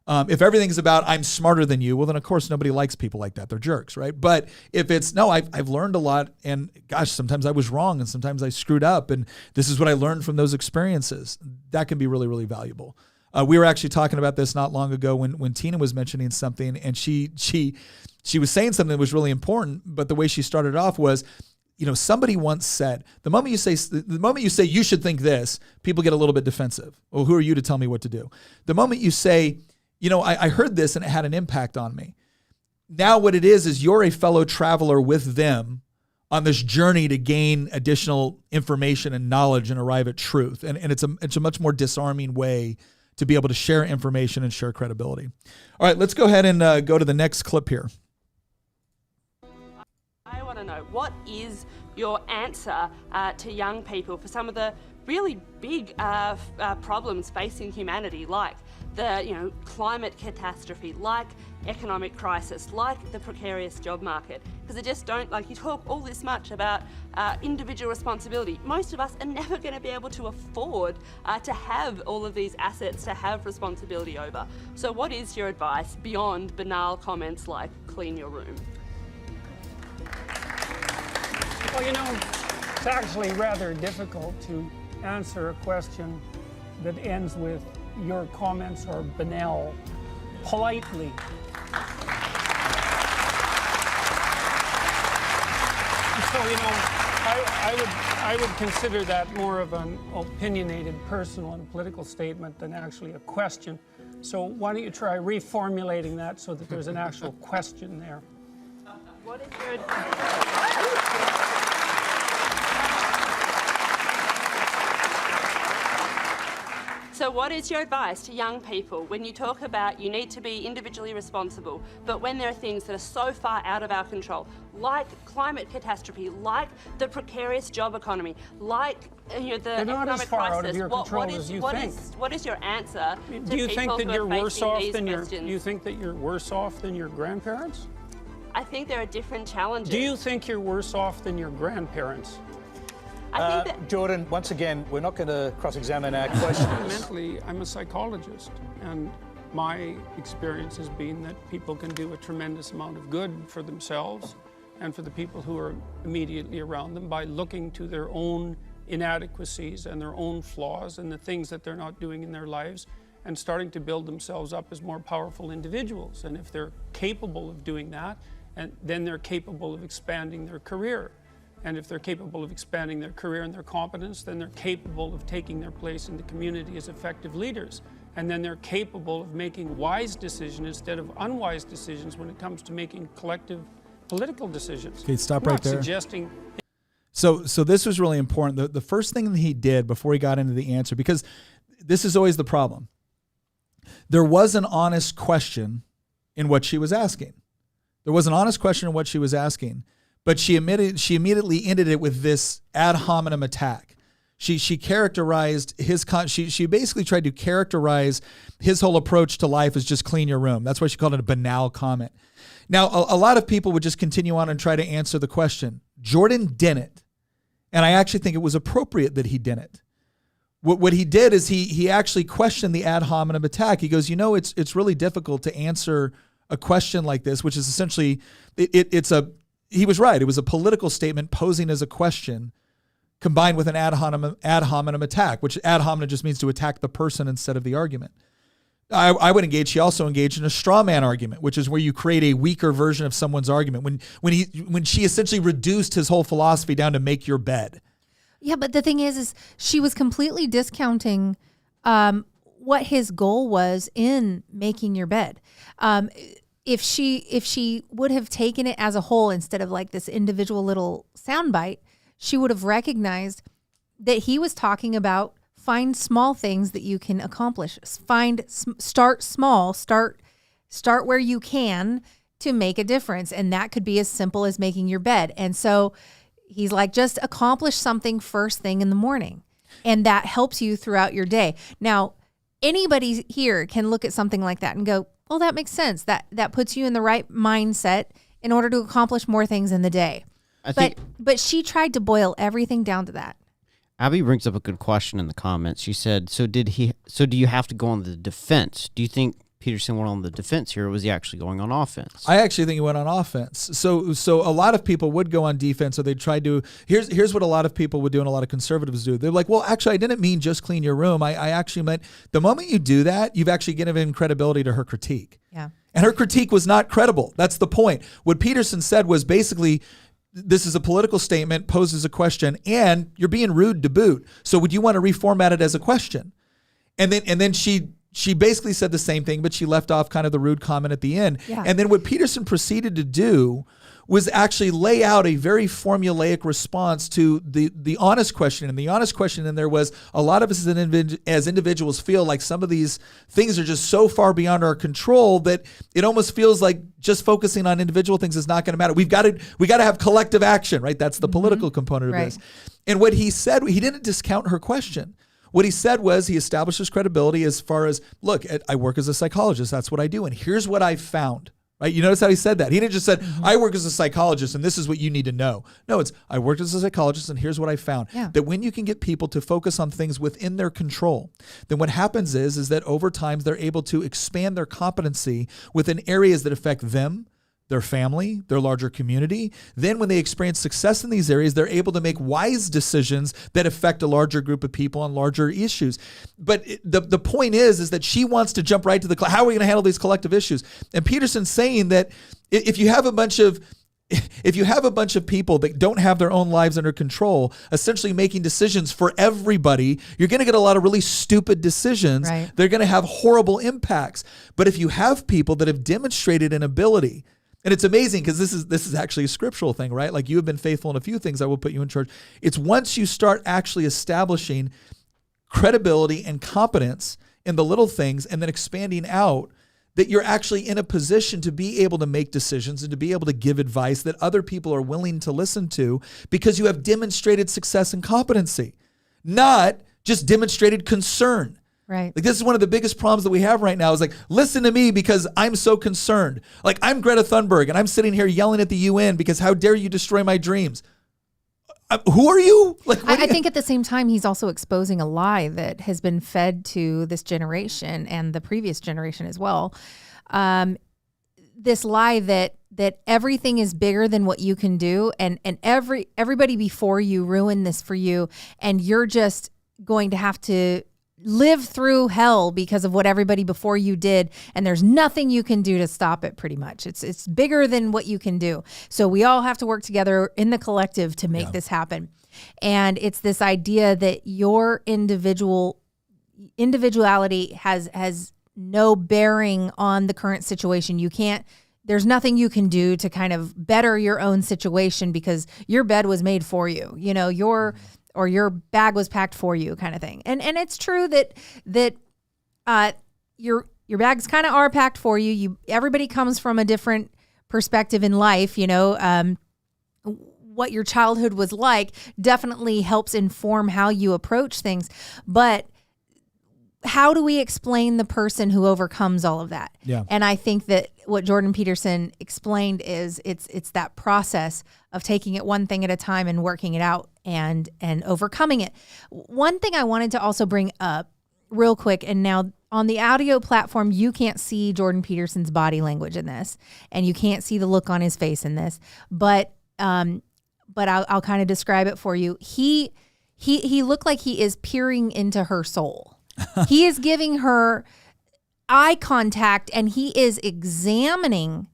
If everything's about I'm smarter than you, well, then of course nobody likes people like that. They're jerks, right? But if it's no, I've learned a lot, and gosh, sometimes I was wrong and sometimes I screwed up, and this is what I learned from those experiences, that can be really, really valuable. We were actually talking about this not long ago when Tina was mentioning something, and she was saying something that was really important, but the way she started off was, somebody once said, the moment you say you should think this, people get a little bit defensive. Well, who are you to tell me what to do? The moment you say, I heard this and it had an impact on me. Now what it is you're a fellow traveler with them on this journey to gain additional information and knowledge and arrive at truth. And it's a much more disarming way to be able to share information and share credibility. All right, let's go ahead and go to the next clip here. I want to know, what is your answer to young people for some of the really big problems facing humanity, like the climate catastrophe, like economic crisis, like the precarious job market? Because they just don't, you talk all this much about individual responsibility. Most of us are never going to be able to afford to have all of these assets to have responsibility over. So what is your advice beyond banal comments like clean your room? Well, it's actually rather difficult to answer a question that ends with your comments are banal politely. So, I would consider that more of an opinionated, personal and political statement than actually a question. So why don't you try reformulating that so that there's an actual question there? What is your So what is your advice to young people when you talk about you need to be individually responsible, but when there are things that are so far out of our control, like climate catastrophe, like the precarious job economy, like the economic crisis, what is your answer to Do you think that you're worse off than you think that you're worse off than your grandparents? I think there are different challenges. Do you think you're worse off than your grandparents? I think that Jordan, once again, we're not going to cross-examine our questions. Fundamentally, I'm a psychologist, and my experience has been that people can do a tremendous amount of good for themselves and for the people who are immediately around them by looking to their own inadequacies and their own flaws and the things that they're not doing in their lives and starting to build themselves up as more powerful individuals. And if they're capable of doing that, then they're capable of expanding their career. And if they're capable of expanding their career and their competence, then they're capable of taking their place in the community as effective leaders. And then they're capable of making wise decisions instead of unwise decisions when it comes to making collective political decisions. Okay, stop right there. I'm not suggesting. So this was really important. The first thing that he did before he got into the answer, because this is always the problem. There was an honest question in what she was asking. But she immediately ended it with this ad hominem attack. She characterized she basically tried to characterize his whole approach to life as just clean your room. That's why she called it a banal comment. Now, a lot of people would just continue on and try to answer the question. Jordan didn't. And I actually think it was appropriate that he didn't. What he did is he actually questioned the ad hominem attack. He goes, it's really difficult to answer a question like this, which is essentially, he was right. It was a political statement posing as a question combined with an ad hominem attack, which ad hominem just means to attack the person instead of the argument. She also engaged in a straw man argument, which is where you create a weaker version of someone's argument. When she essentially reduced his whole philosophy down to make your bed. Yeah, but the thing is she was completely discounting what his goal was in making your bed. If she would have taken it as a whole instead of like this individual little soundbite, she would have recognized that he was talking about find small things that you can accomplish. Start small, start where you can to make a difference. And that could be as simple as making your bed. And so he's like, just accomplish something first thing in the morning. And that helps you throughout your day. Now, anybody here can look at something like that and go, well, that makes sense. That puts you in the right mindset in order to accomplish more things in the day. But she tried to boil everything down to that. Abby brings up a good question in the comments. She said, so do you have to go on the defense? Do you think Peterson went on the defense here, or was he actually going on offense? I actually think he went on offense. So a lot of people would go on defense, or they tried to. Here's what a lot of people would do, and a lot of conservatives do. They're like, well, actually, I didn't mean just clean your room. I actually meant the moment you do that, you've actually given credibility to her critique. Yeah. And her critique was not credible. That's the point. What Peterson said was basically, this is a political statement, poses a question, and you're being rude to boot. So would you want to reformat it as a question? And then she basically said the same thing, but she left off kind of the rude comment at the end. Yeah. And then what Peterson proceeded to do was actually lay out a very formulaic response to the honest question. And the honest question in there was, a lot of us as individuals feel like some of these things are just so far beyond our control that it almost feels like just focusing on individual things is not going to matter. We got to have collective action, right? That's the political component of this. And what he said, he didn't discount her question. What he said was he established his credibility as far as, look, I work as a psychologist. That's what I do. And here's what I found. Right? You notice how he said that? He didn't just said, I work as a psychologist and this is what you need to know. No, it's I worked as a psychologist and here's what I found. Yeah. That when you can get people to focus on things within their control, then what happens is that over time they're able to expand their competency within areas that affect them, their family, their larger community. Then when they experience success in these areas, they're able to make wise decisions that affect a larger group of people on larger issues. But the point is that she wants to jump right to how are we going to handle these collective issues? And Peterson's saying that if you have a bunch of people that don't have their own lives under control, essentially making decisions for everybody, you're going to get a lot of really stupid decisions. Right. They're going to have horrible impacts. But if you have people that have demonstrated an ability, and it's amazing because this is actually a scriptural thing, right? Like, you have been faithful in a few things, I will put you in charge. It's once you start actually establishing credibility and competence in the little things and then expanding out, that you're actually in a position to be able to make decisions and to be able to give advice that other people are willing to listen to because you have demonstrated success and competency, not just demonstrated concern. Right. Like, this is one of the biggest problems that we have right now is like, listen to me because I'm so concerned. Like, I'm Greta Thunberg and I'm sitting here yelling at the UN because how dare you destroy my dreams? Who are you? Like, I think at the same time, he's also exposing a lie that has been fed to this generation and the previous generation as well. This lie that everything is bigger than what you can do, and everybody before you ruined this for you, and you're just going to have to live through hell because of what everybody before you did, and there's nothing you can do to stop it. Pretty much, it's bigger than what you can do. So we all have to work together in the collective to make this happen. And it's this idea that your individuality has no bearing on the current situation. There's nothing you can do to kind of better your own situation because your bed was made for you. You know, your bag was packed for you, kind of thing. And it's true that your bags kind of are packed for you. Everybody comes from a different perspective in life. You know, what your childhood was like definitely helps inform how you approach things. But how do we explain the person who overcomes all of that? Yeah. And I think that what Jordan Peterson explained is it's that process of taking it one thing at a time and working it out and overcoming it. One thing I wanted to also bring up real quick, and now on the audio platform, you can't see Jordan Peterson's body language in this, and you can't see the look on his face in this, but I'll kind of describe it for you. He looked like he is peering into her soul. He is giving her eye contact, and he is examining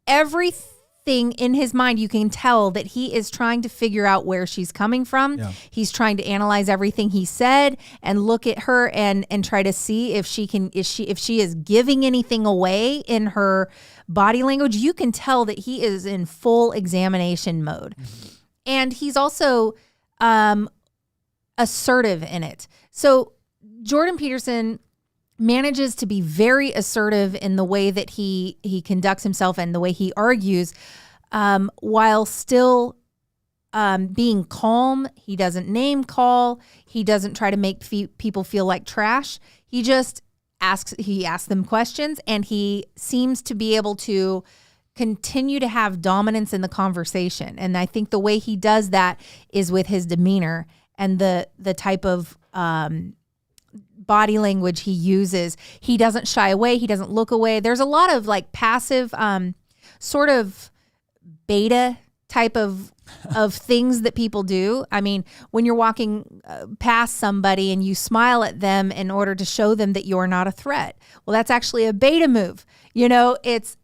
everything in his mind. You can tell that he is trying to figure out where she's coming from. Yeah. He's trying to analyze everything he said and look at her and try to see if she is giving anything away in her body language. You can tell that he is in full examination mode. Mm-hmm. And he's also assertive in it. So Jordan Peterson manages to be very assertive in the way that he conducts himself and the way he argues, while still being calm. He doesn't name call. He doesn't try to make people feel like trash. He just asks them questions, and he seems to be able to continue to have dominance in the conversation. And I think the way he does that is with his demeanor and the type of body language he uses. He doesn't shy away. He doesn't look away. There's a lot of like passive, sort of beta type of things that people do. I mean, when you're walking past somebody and you smile at them in order to show them that you're not a threat. Well, that's actually a beta move. You know, it's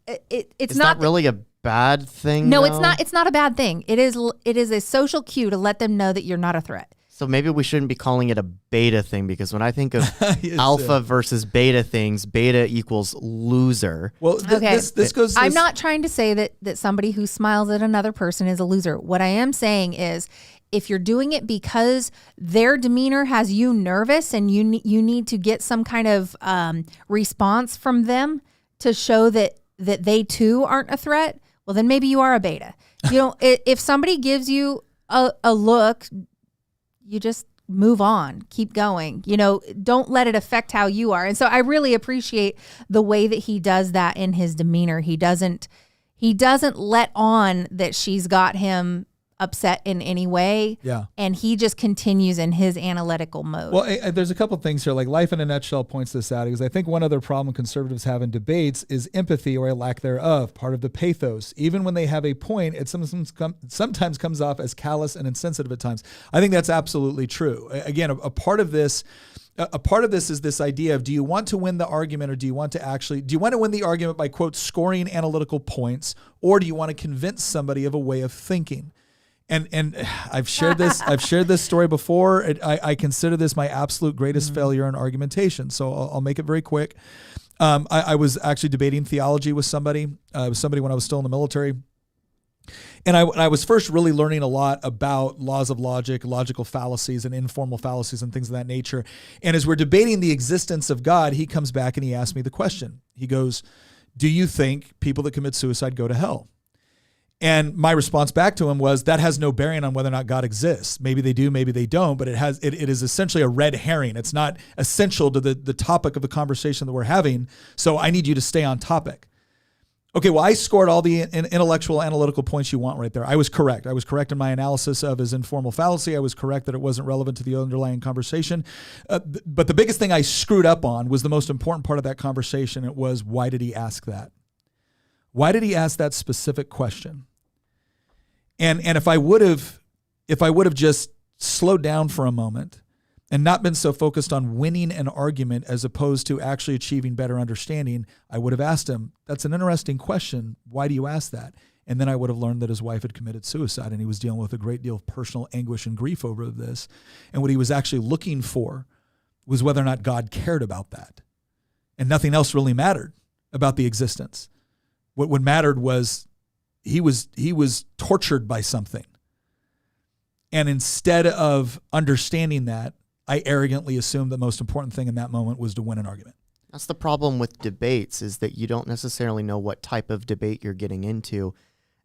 not really a bad thing? No, though? it's not. It's not a bad thing. It is a social cue to let them know that you're not a threat. So maybe we shouldn't be calling it a beta thing, because when I think of alpha versus beta things, beta equals loser. Well, this goes. I'm not trying to say that somebody who smiles at another person is a loser. What I am saying is, if you're doing it because their demeanor has you nervous and you need to get some kind of response from them to show that they too aren't a threat, well, then maybe you are a beta. You know, if somebody gives you a look, you just move on, keep going. You know, don't let it affect how you are. And so I really appreciate the way that he does that in his demeanor. He doesn't let on that she's got him upset in any way. Yeah. And he just continues in his analytical mode. Well, there's a couple things here. Like Life in a Nutshell points this out, because I think one other problem conservatives have in debates is empathy, or a lack thereof, part of the pathos. Even when they have a point, it sometimes comes off as callous and insensitive at times. I think that's absolutely true. Again, a part of this is this idea of, do you want to win the argument, or do you want to win the argument by, quote, scoring analytical points, or do you want to convince somebody of a way of thinking? And I've shared this story before. I consider this my absolute greatest failure in argumentation. So I'll make it very quick. I was actually debating theology with somebody. When I was still in the military. And I was first really learning a lot about laws of logic, logical fallacies, and informal fallacies and things of that nature. And as we're debating the existence of God, he comes back and he asks me the question. He goes, "Do you think people that commit suicide go to hell?" And my response back to him was, that has no bearing on whether or not God exists. Maybe they do, maybe they don't, but it is essentially a red herring. It's not essential to the topic of the conversation that we're having. So I need you to stay on topic. Okay, well, I scored all the intellectual, analytical points you want right there. I was correct. I was correct in my analysis of his informal fallacy. I was correct that it wasn't relevant to the underlying conversation. But the biggest thing I screwed up on was the most important part of that conversation. It was, why did he ask that? Why did he ask that specific question? And if I would have just slowed down for a moment and not been so focused on winning an argument as opposed to actually achieving better understanding, I would have asked him, that's an interesting question. Why do you ask that? And then I would have learned that his wife had committed suicide and he was dealing with a great deal of personal anguish and grief over this. And what he was actually looking for was whether or not God cared about that. And nothing else really mattered about the existence. What mattered was he was tortured by something. And instead of understanding that, I arrogantly assumed the most important thing in that moment was to win an argument. That's the problem with debates, is that you don't necessarily know what type of debate you're getting into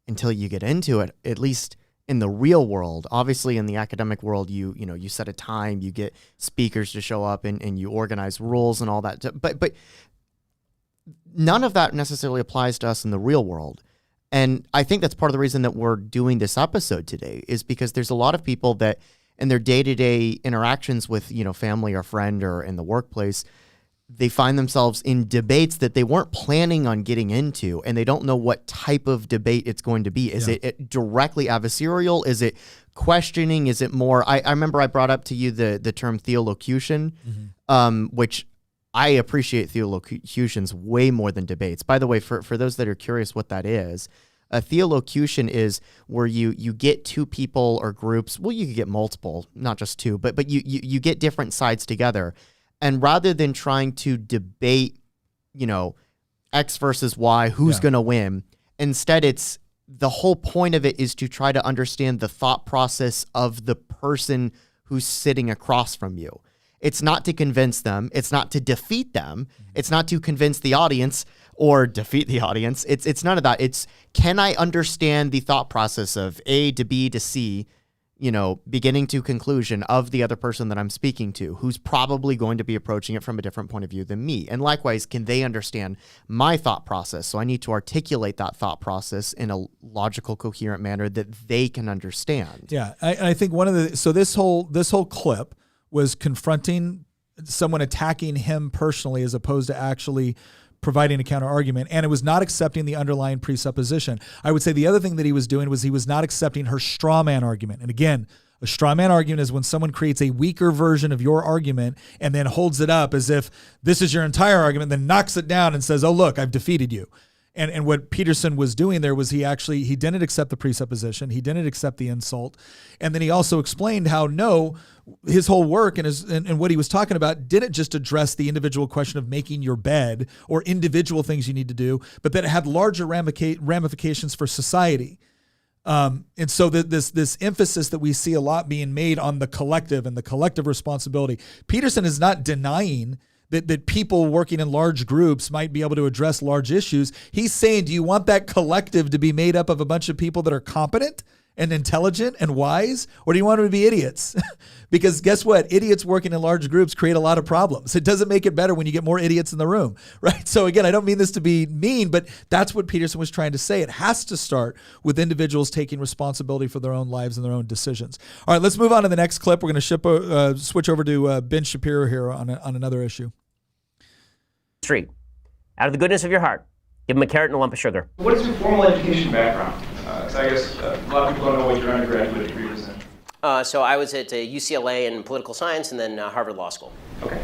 until you get into it, at least in the real world. Obviously, in the academic world, you set a time, you get speakers to show up, and you organize rules and all that. But none of that necessarily applies to us in the real world. And I think that's part of the reason that we're doing this episode today, is because there's a lot of people that in their day-to-day interactions with, family or friend or in the workplace, they find themselves in debates that they weren't planning on getting into, and they don't know what type of debate it's going to be. Is it directly adversarial? Is it questioning? Is it more, I remember I brought up to you the term theolocution, which I appreciate theolocutions way more than debates. By the way, for those that are curious what that is, a theolocution is where you get two people or groups. Well, you could get multiple, not just two, but you get different sides together. And rather than trying to debate, X versus Y, who's going to win, instead it's the whole point of it is to try to understand the thought process of the person who's sitting across from you. It's not to convince them. It's not to defeat them. It's not to convince the audience or defeat the audience. It's none of that. It's, can I understand the thought process of A to B to C, beginning to conclusion of the other person that I'm speaking to, who's probably going to be approaching it from a different point of view than me. And likewise, can they understand my thought process? So I need to articulate that thought process in a logical, coherent manner that they can understand. Yeah, I think this whole clip was confronting someone attacking him personally as opposed to actually providing a counter argument, and it was not accepting the underlying presupposition. I would say the other thing that he was doing was he was not accepting her straw man argument. And again, a straw man argument is when someone creates a weaker version of your argument and then holds it up as if this is your entire argument, then knocks it down and says, oh, look, I've defeated you. And what Peterson was doing there was he didn't accept the presupposition. He didn't accept the insult. And then he also explained how his whole work and what he was talking about didn't just address the individual question of making your bed or individual things you need to do, but that it had larger ramifications for society. And so this emphasis that we see a lot being made on the collective and the collective responsibility. Peterson is not denying that people working in large groups might be able to address large issues. He's saying, do you want that collective to be made up of a bunch of people that are competent and intelligent and wise, or do you want them to be idiots? Because guess what? Idiots working in large groups create a lot of problems. It doesn't make it better when you get more idiots in the room, right? So again, I don't mean this to be mean, but that's what Peterson was trying to say. It has to start with individuals taking responsibility for their own lives and their own decisions. All right, let's move on to the next clip. We're going to switch over to Ben Shapiro here on another issue. Street. Out of the goodness of your heart, give them a carrot and a lump of sugar. What is your formal education background? Because I guess a lot of people don't know what your undergraduate degree was in. So I was at UCLA in political science and then Harvard Law School. Okay.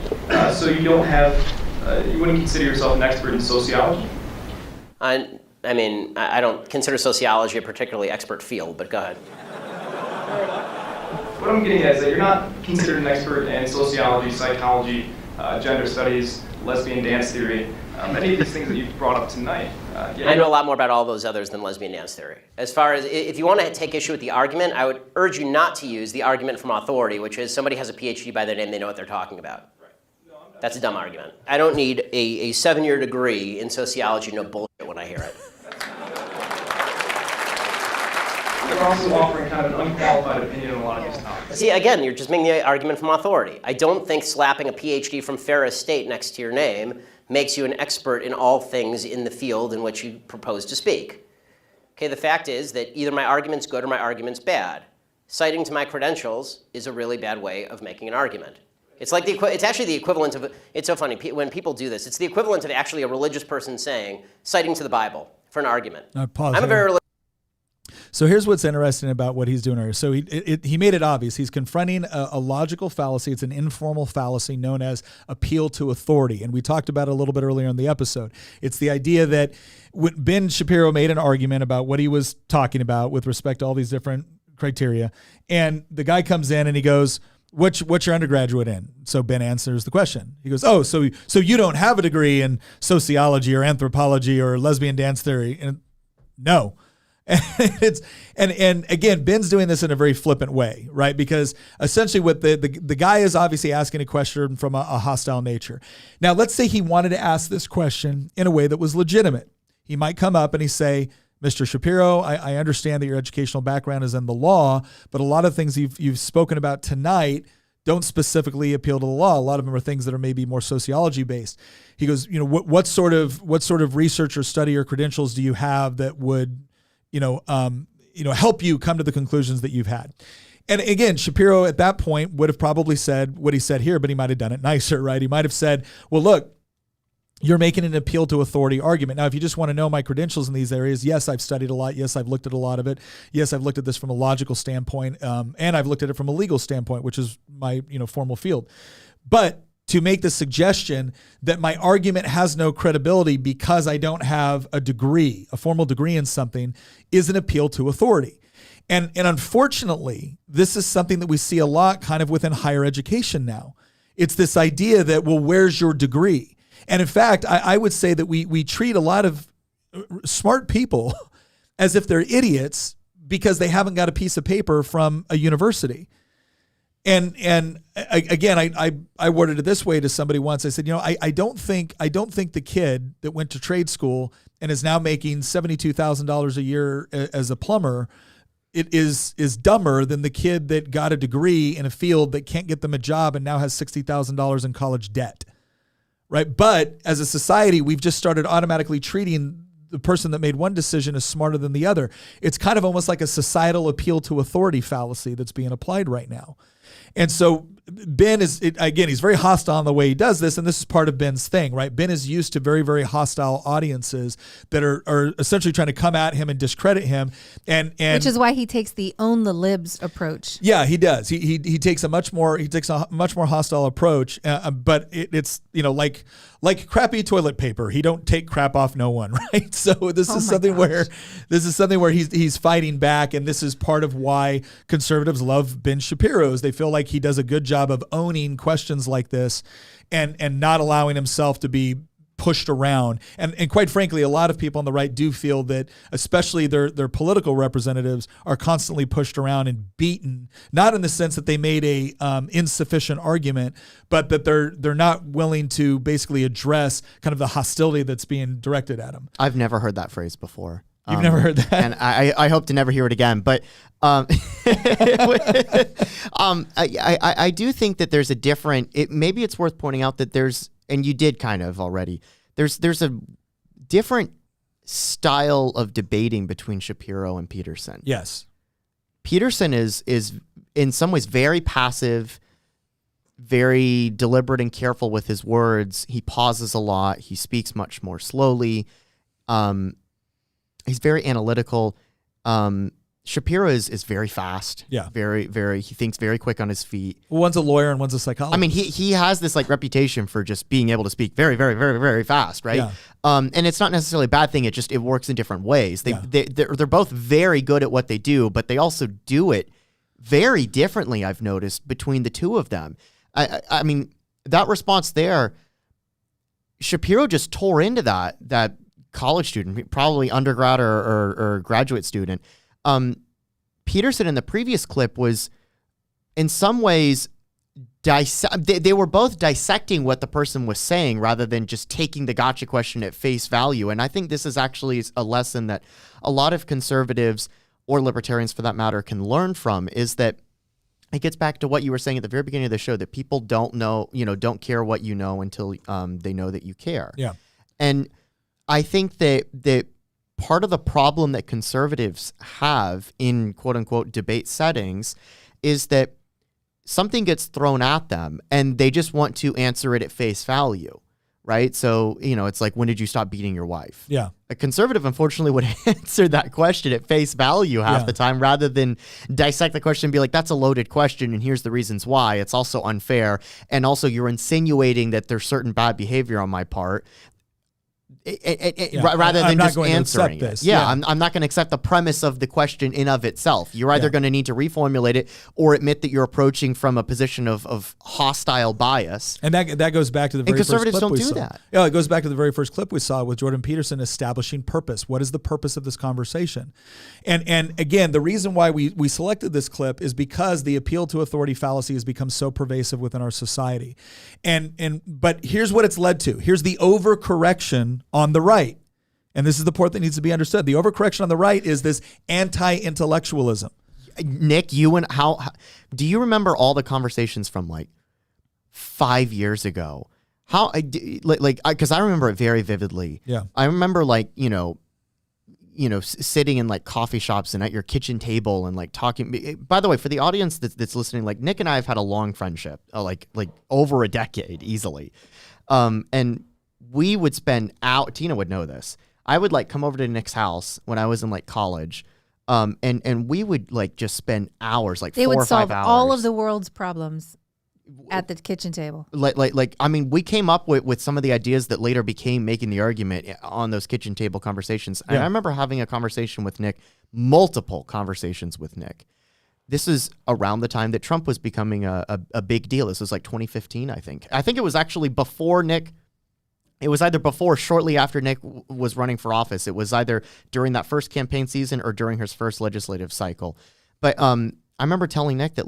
So you don't have, you wouldn't consider yourself an expert in sociology? I don't consider sociology a particularly expert field, but go ahead. What I'm getting at is that you're not considered an expert in sociology, psychology, gender studies, lesbian dance theory, many of these things that you've brought up tonight. I know a lot more about all those others than lesbian dance theory. As far as, if you want to take issue with the argument, I would urge you not to use the argument from authority, which is somebody has a PhD by their name, they know what they're talking about. That's a dumb argument. I don't need a 7-year degree in sociology, no bullshit when I hear it. You're also offering kind of an unqualified opinion on a lot of these topics. See, again, you're just making the argument from authority. I don't think slapping a PhD from Ferris State next to your name makes you an expert in all things in the field in which you propose to speak. Okay, the fact is that either my argument's good or my argument's bad. Citing to my credentials is a really bad way of making an argument. It's like it's actually the equivalent of, it's so funny, when people do this, it's the equivalent of actually a religious person saying, citing to the Bible for an argument. I'm a very religious. So here's what's interesting about what he's doing here. So he made it obvious. He's confronting a logical fallacy. It's an informal fallacy known as appeal to authority. And we talked about it a little bit earlier in the episode. It's the idea that Ben Shapiro made an argument about what he was talking about with respect to all these different criteria. And the guy comes in and he goes, what's your undergraduate in? So Ben answers the question. He goes, oh, so you don't have a degree in sociology or anthropology or lesbian dance theory? And no. And again, Ben's doing this in a very flippant way, right? Because essentially what the guy is obviously asking a question from a hostile nature. Now, let's say he wanted to ask this question in a way that was legitimate. He might come up and he say, Mr. Shapiro, I understand that your educational background is in the law, but a lot of things you've spoken about tonight don't specifically appeal to the law. A lot of them are things that are maybe more sociology based. He goes, what sort of research or study or credentials do you have that would help you come to the conclusions that you've had? And again, Shapiro at that point would have probably said what he said here, but he might have done it nicer, right? He might have said, well, look, you're making an appeal to authority argument. Now, if you just want to know my credentials in these areas, yes, I've studied a lot. Yes, I've looked at a lot of it. Yes, I've looked at this from a logical standpoint, and I've looked at it from a legal standpoint, which is my formal field. But to make the suggestion that my argument has no credibility because I don't have a degree, a formal degree in something, is an appeal to authority. And unfortunately, this is something that we see a lot kind of within higher education now. It's this idea that, well, where's your degree? And in fact, I would say that we treat a lot of smart people as if they're idiots because they haven't got a piece of paper from a university. And again, I worded it this way to somebody once. I said, I don't think the kid that went to trade school and is now making $72,000 a year as a plumber, it is dumber than the kid that got a degree in a field that can't get them a job and now has $60,000 in college debt. Right. But as a society, we've just started automatically treating the person that made one decision as smarter than the other. It's kind of almost like a societal appeal to authority fallacy that's being applied right now. And so Ben again, he's very hostile in the way he does this, and this is part of Ben's thing, right? Ben is used to very, very hostile audiences that are essentially trying to come at him and discredit him, and which is why he takes the own the libs approach. Yeah, he does. He takes a much more hostile approach, but it's like crappy toilet paper. He don't take crap off no one, right? So this is something where he's fighting back, and this is part of why conservatives love Ben Shapiro's. They feel like he does a good job of owning questions like this and not allowing himself to be pushed around. And quite frankly, a lot of people on the right do feel that especially their political representatives are constantly pushed around and beaten, not in the sense that they made a insufficient argument, but that they're not willing to basically address kind of the hostility that's being directed at them. I've never heard that phrase before. You've never heard that? And I hope to never hear it again. But I do think that there's a different, maybe it's worth pointing out that there's, and you did kind of already, there's a different style of debating between Shapiro and Peterson. Yes. Peterson is in some ways very passive, very deliberate and careful with his words. He pauses a lot. He speaks much more slowly. He's very analytical. Shapiro is very fast. Yeah. He thinks very quick on his feet. Well, one's a lawyer and one's a psychologist. I mean, he has this like reputation for just being able to speak very, very, very, very fast, right? Yeah. And it's not necessarily a bad thing. It works in different ways. They're both very good at what they do, but they also do it very differently, I've noticed, between the two of them. I mean, that response there, Shapiro just tore into that college student, probably undergrad or graduate student. Peterson in the previous clip was in some ways they were both dissecting what the person was saying rather than just taking the gotcha question at face value. And I think this is actually a lesson that a lot of conservatives or libertarians for that matter can learn from, is that it gets back to what you were saying at the very beginning of the show, that people don't care what you know until they know that you care. Yeah. And I think that part of the problem that conservatives have in quote unquote debate settings is that something gets thrown at them and they just want to answer it at face value, right? So, it's like, when did you stop beating your wife? Yeah. A conservative, unfortunately, would answer that question at face value half the time rather than dissect the question and be like, that's a loaded question and here's the reasons why. It's also unfair. And also you're insinuating that there's certain bad behavior on my part. Rather than just answering it. I'm not going to accept the premise of the question in of itself. You're either going to need to reformulate it or admit that you're approaching from a position of hostile bias. And that goes back to the very first clip we saw. Conservatives don't do that. Yeah, it goes back to the very first clip we saw with Jordan Peterson establishing purpose. What is the purpose of this conversation? And again, the reason why we selected this clip is because the appeal to authority fallacy has become so pervasive within our society. But here's what it's led to. Here's the overcorrection on the right. And this is the part that needs to be understood. The overcorrection on the right is this anti-intellectualism. Nick, how do you remember all the conversations from like 5 years ago? Because I remember it very vividly. Yeah. I remember sitting in like coffee shops and at your kitchen table and like talking. By the way, for the audience that's listening, like Nick and I have had a long friendship, like over a decade easily. And we would spend out. Tina would know this. I would like come over to Nick's house when I was in like college, and we would like just spend hours, like 4 or 5 hours. They would solve all of the world's problems at the kitchen table. I mean, we came up with some of the ideas that later became making the argument on those kitchen table conversations. And I remember having a conversation with Nick, multiple conversations with Nick. This is around the time that Trump was becoming a big deal. This was like 2015, I think. I think it was actually before Nick. It was either before or shortly after Nick was running for office. It was either during that first campaign season or during his first legislative cycle. But I remember telling Nick that,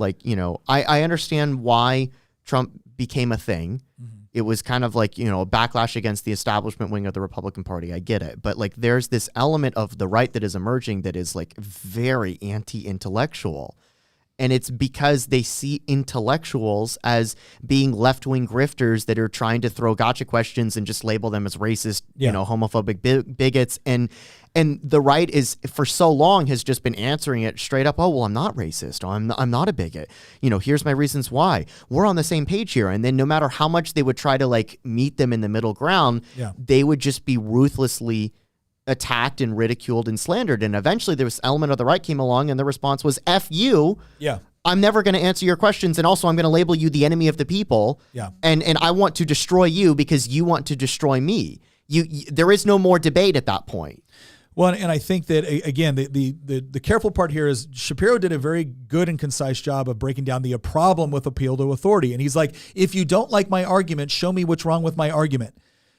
I understand why Trump became a thing. Mm-hmm. It was kind of like, a backlash against the establishment wing of the Republican Party. I get it. But there's this element of the right that is emerging that is very anti-intellectual. And it's because they see intellectuals as being left-wing grifters that are trying to throw gotcha questions and just label them as racist, homophobic bigots. And the right is, for so long, has just been answering it straight up. Oh, well, I'm not racist. I'm not a bigot. Here's my reasons why. We're on the same page here. And then no matter how much they would try to like meet them in the middle ground, they would just be ruthlessly attacked and ridiculed and slandered. And eventually there was an element of the right came along and the response was, F you. Yeah. I'm never going to answer your questions. And also I'm going to label you the enemy of the people. Yeah. And I want to destroy you because you want to destroy me. There is no more debate at that point. Well, and I think that, again, the careful part here is Shapiro did a very good and concise job of breaking down the problem with appeal to authority. And he's like, if you don't like my argument, show me what's wrong with my argument.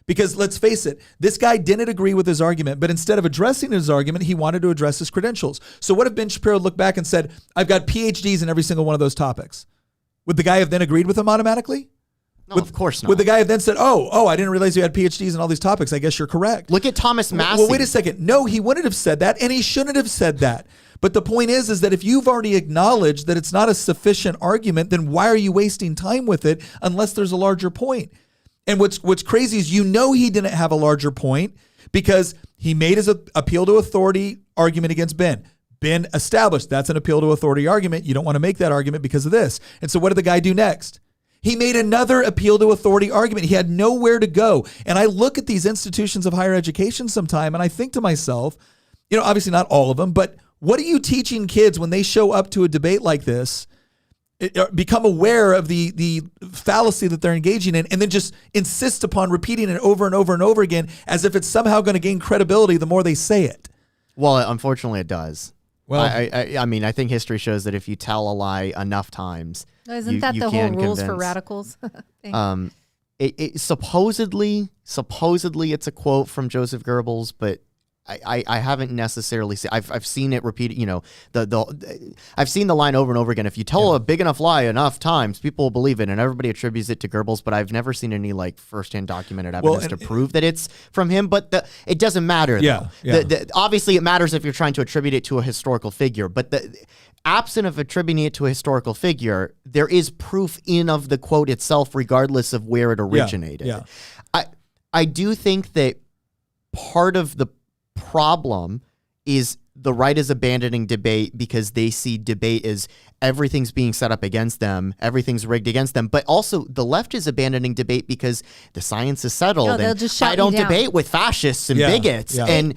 Because let's face it, this guy didn't agree with his argument, but instead of addressing his argument, he wanted to address his credentials. So what if Ben Shapiro looked back and said, I've got PhDs in every single one of those topics? Would the guy have then agreed with him automatically? No, of course not. Would the guy have then said, oh, I didn't realize you had PhDs in all these topics. I guess you're correct. Look at Thomas Massey. Well, wait a second. No, he wouldn't have said that, and he shouldn't have said that. But the point is that if you've already acknowledged that it's not a sufficient argument, then why are you wasting time with it unless there's a larger point? And what's crazy is he didn't have a larger point because he made his appeal to authority argument against Ben. Ben established that's an appeal to authority argument. You don't want to make that argument because of this. And so what did the guy do next? He made another appeal to authority argument. He had nowhere to go. And I look at these institutions of higher education sometime and I think to myself, obviously not all of them, but what are you teaching kids when they show up to a debate like this? Become aware of the fallacy that they're engaging in and then just insist upon repeating it over and over and over again as if it's somehow going to gain credibility the more they say it. Well, unfortunately it does. Well, I mean, I think history shows that if you tell a lie enough times, isn't that the whole rules for radicals thing? Supposedly it's a quote from Joseph Goebbels, but I haven't necessarily seen. I've seen it repeated. I've seen the line over and over again. If you tell a big enough lie enough times, people will believe it, and everybody attributes it to Goebbels. But I've never seen any like firsthand documented evidence to prove that it's from him. But it doesn't matter. Though. Obviously, it matters if you're trying to attribute it to a historical figure. But absent of attributing it to a historical figure, there is proof in of the quote itself, regardless of where it originated. I do think that part of the problem is the right is abandoning debate because they see debate as everything's being set up against them, everything's rigged against them. But also the left is abandoning debate because the science is settled. They'll just shut I don't you down. debate with fascists and bigots. And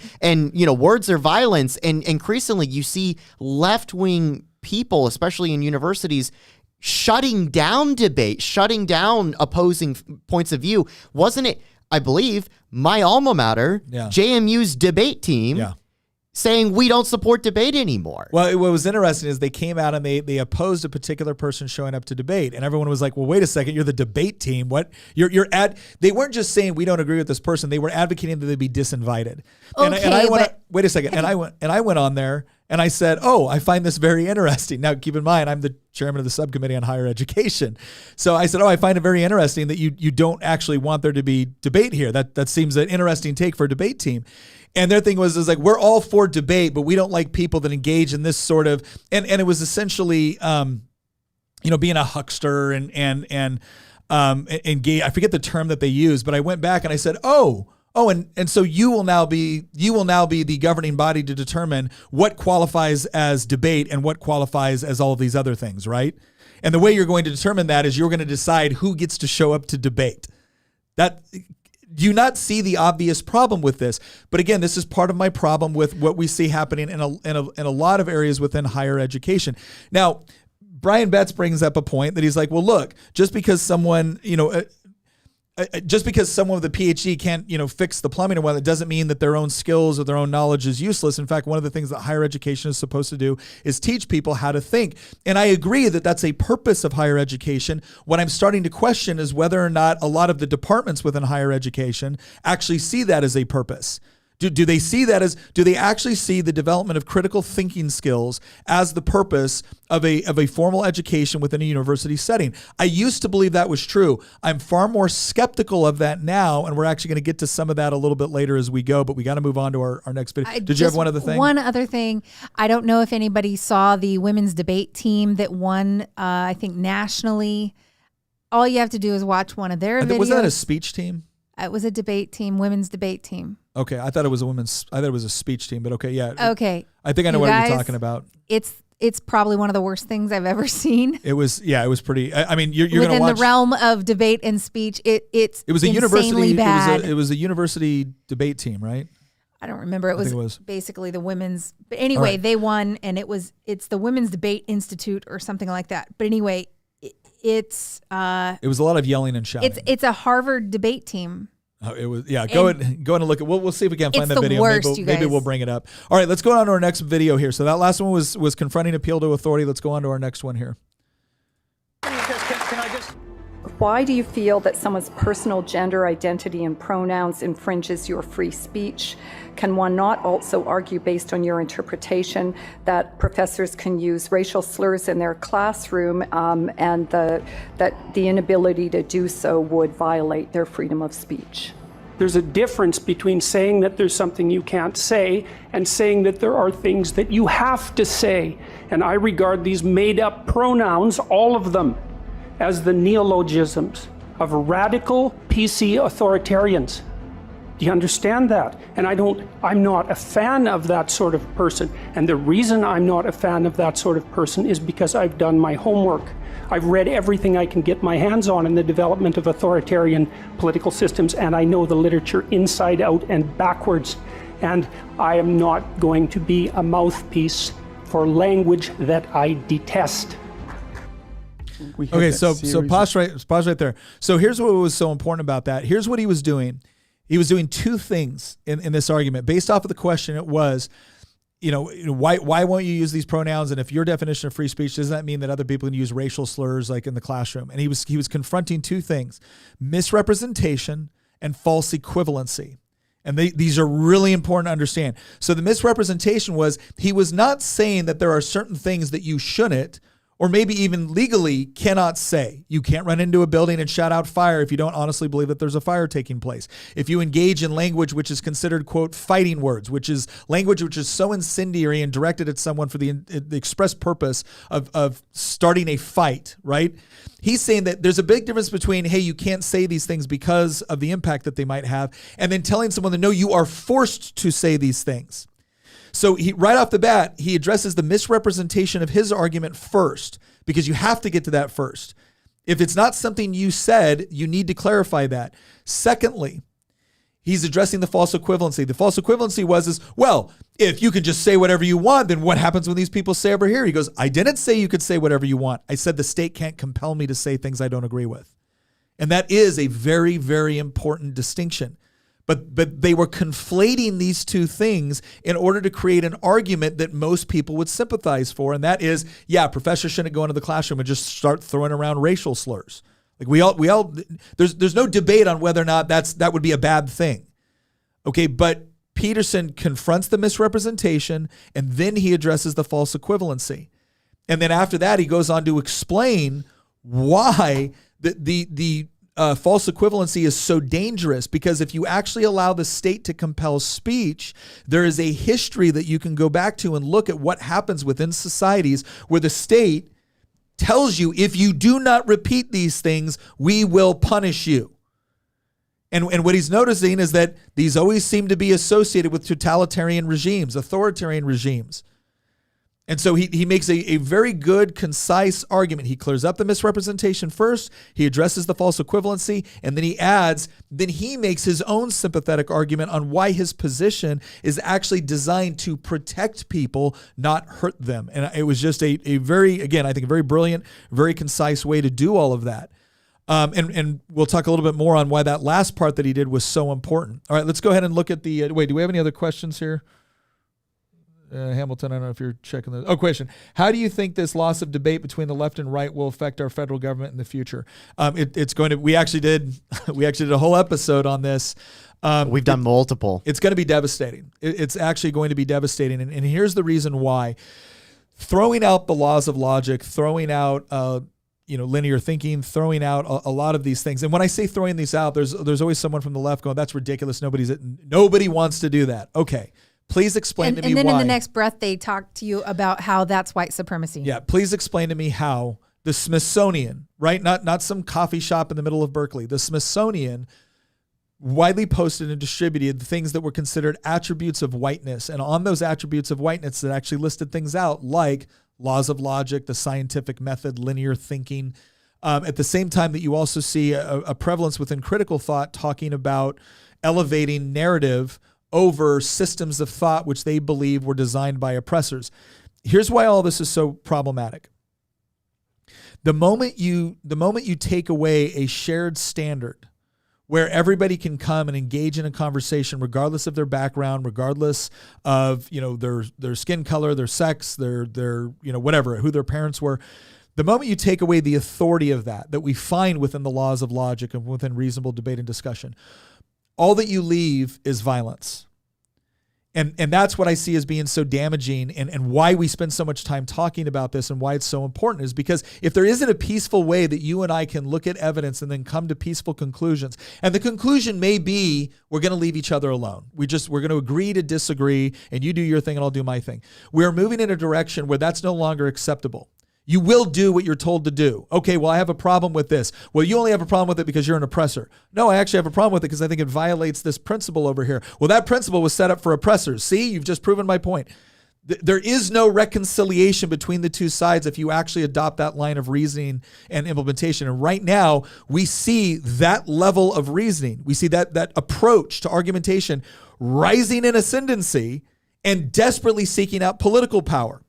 words are violence. And increasingly you see left-wing people, especially in universities, shutting down debate, shutting down opposing points of view. Wasn't it, I believe, my alma mater, JMU's debate team, saying we don't support debate anymore? Well, what was interesting is they came out and they opposed a particular person showing up to debate, and everyone was like, "Well, wait a second, you're the debate team. What? They weren't just saying we don't agree with this person; they were advocating that they be disinvited." And I went, wait a second, and I went on there and I said, "Oh, I find this very interesting." Now, keep in mind, I'm the chairman of the subcommittee on higher education, so I said, "Oh, I find it very interesting that you don't actually want there to be debate here. That seems an interesting take for a debate team." And their thing was like, we're all for debate, but we don't like people that engage in this sort of, and it was essentially, being a huckster and engage. I forget the term that they used, but I went back and I said, and so you will now be the governing body to determine what qualifies as debate and what qualifies as all of these other things, right? And the way you're going to determine that is you're going to decide who gets to show up to debate. Do you not see the obvious problem with this? But again, this is part of my problem with what we see happening in a lot of areas within higher education. Now, Brian Betts brings up a point that he's like, well, look, just because someone with a PhD can't, fix the plumbing or whatnot, it doesn't mean that their own skills or their own knowledge is useless. In fact, one of the things that higher education is supposed to do is teach people how to think. And I agree that that's a purpose of higher education. What I'm starting to question is whether or not a lot of the departments within higher education actually see that as a purpose. Do they see that as, do they actually see the development of critical thinking skills as the purpose of a formal education within a university setting? I used to believe that was true. I'm far more skeptical of that now, and we're actually going to get to some of that a little bit later as we go, but we got to move on to our next video. Did you have one other thing? One other thing. I don't know if anybody saw the women's debate team that won, I think, nationally. All you have to do is watch one of their videos. Was that a speech team? It was a debate team, women's debate team. Okay, I thought it was a speech team, but okay, yeah. Okay. I think I know what you're talking about. It's probably one of the worst things I've ever seen. It was pretty. I mean, you're going to watch within the realm of debate and speech. It was a insanely university bad. It was a university debate team, right? I don't remember. It was basically the women's. But anyway, right. They won, and it's the Women's Debate Institute or something like that. But anyway, it was a lot of yelling and shouting. It's a Harvard debate team. Oh, it was, yeah. Go and look at. We'll see if we can find that video. Worst, maybe we'll bring it up. All right, let's go on to our next video here. So that last one was confronting appeal to authority. Let's go on to our next one here. Why do you feel that someone's personal gender identity and pronouns infringes your free speech? Can one not also argue, based on your interpretation, that professors can use racial slurs in their classroom and that the inability to do so would violate their freedom of speech? There's a difference between saying that there's something you can't say and saying that there are things that you have to say. And I regard these made-up pronouns, all of them, as the neologisms of radical PC authoritarians. Do you understand that? And I'm not a fan of that sort of person. And the reason I'm not a fan of that sort of person is because I've done my homework. I've read everything I can get my hands on in the development of authoritarian political systems, and I know the literature inside out and backwards. And I am not going to be a mouthpiece for language that I detest. Okay, so pause right there. So here's what was so important about that. Here's what he was doing. He was doing two things in this argument. Based off of the question, it was, why won't you use these pronouns? And if your definition of free speech, doesn't that mean that other people can use racial slurs like in the classroom? And he was confronting two things: misrepresentation and false equivalency. And these are really important to understand. So the misrepresentation was, he was not saying that there are certain things that you shouldn't, or maybe even legally cannot say. You can't run into a building and shout out fire if you don't honestly believe that there's a fire taking place. If you engage in language which is considered, quote, fighting words, which is language which is so incendiary and directed at someone for the express purpose of starting a fight, right? He's saying that there's a big difference between, hey, you can't say these things because of the impact that they might have, and then telling someone that, no, you are forced to say these things. So right off the bat, he addresses the misrepresentation of his argument first, because you have to get to that first. If it's not something you said, you need to clarify that. Secondly, he's addressing the false equivalency. The false equivalency was, well, if you can just say whatever you want, then what happens when these people say over here? He goes, I didn't say you could say whatever you want. I said the state can't compel me to say things I don't agree with. And that is a very, very important distinction. But they were conflating these two things in order to create an argument that most people would sympathize for. And that is, yeah, professors shouldn't go into the classroom and just start throwing around racial slurs. Like we all there's no debate on whether or not that would be a bad thing. Okay, but Peterson confronts the misrepresentation, and then he addresses the false equivalency. And then after that, he goes on to explain why the false equivalency is so dangerous, because if you actually allow the state to compel speech, there is a history that you can go back to and look at what happens within societies where the state tells you, if you do not repeat these things, we will punish you. And what he's noticing is that these always seem to be associated with totalitarian regimes, authoritarian regimes. And so he makes a very good, concise argument. He clears up the misrepresentation first, he addresses the false equivalency, and then he makes his own sympathetic argument on why his position is actually designed to protect people, not hurt them. And it was just a very, again, I think a very brilliant, very concise way to do all of that. And we'll talk a little bit more on why that last part that he did was so important. All right, let's go ahead and look at the, wait, do we have any other questions here? Hamilton, I don't know if you're checking those. Oh, question. How do you think this loss of debate between the left and right will affect our federal government in the future? It's going to, we actually did a whole episode on this. We've done multiple. It's going to be devastating. It's actually going to be devastating. And here's the reason why. Throwing out the laws of logic, throwing out linear thinking, throwing out a lot of these things. And when I say throwing these out, there's always someone from the left going, that's ridiculous. Nobody wants to do that. Okay. Please explain to me why. And then in the next breath, they talk to you about how that's white supremacy. Yeah. Please explain to me how the Smithsonian, right? Not some coffee shop in the middle of Berkeley. The Smithsonian widely posted and distributed things that were considered attributes of whiteness. And on those attributes of whiteness, that actually listed things out like laws of logic, the scientific method, linear thinking. At the same time that you also see a prevalence within critical thought talking about elevating narrative over systems of thought which they believe were designed by oppressors. Here's why all this is so problematic. The moment you take away a shared standard where everybody can come and engage in a conversation regardless of their background, regardless of, their skin color, their sex, their whatever, who their parents were. The moment you take away the authority of that we find within the laws of logic and within reasonable debate and discussion, all that you leave is violence. And that's what I see as being so damaging and why we spend so much time talking about this and why it's so important is because if there isn't a peaceful way that you and I can look at evidence and then come to peaceful conclusions, and the conclusion may be we're going to leave each other alone. We're going to agree to disagree, and you do your thing and I'll do my thing. We're moving in a direction where that's no longer acceptable. You will do what you're told to do. Okay, well, I have a problem with this. Well, you only have a problem with it because you're an oppressor. No, I actually have a problem with it because I think it violates this principle over here. Well, that principle was set up for oppressors. See, you've just proven my point. There is no reconciliation between the two sides if you actually adopt that line of reasoning and implementation. And right now, we see that level of reasoning. We see that approach to argumentation rising in ascendancy and desperately seeking out political power.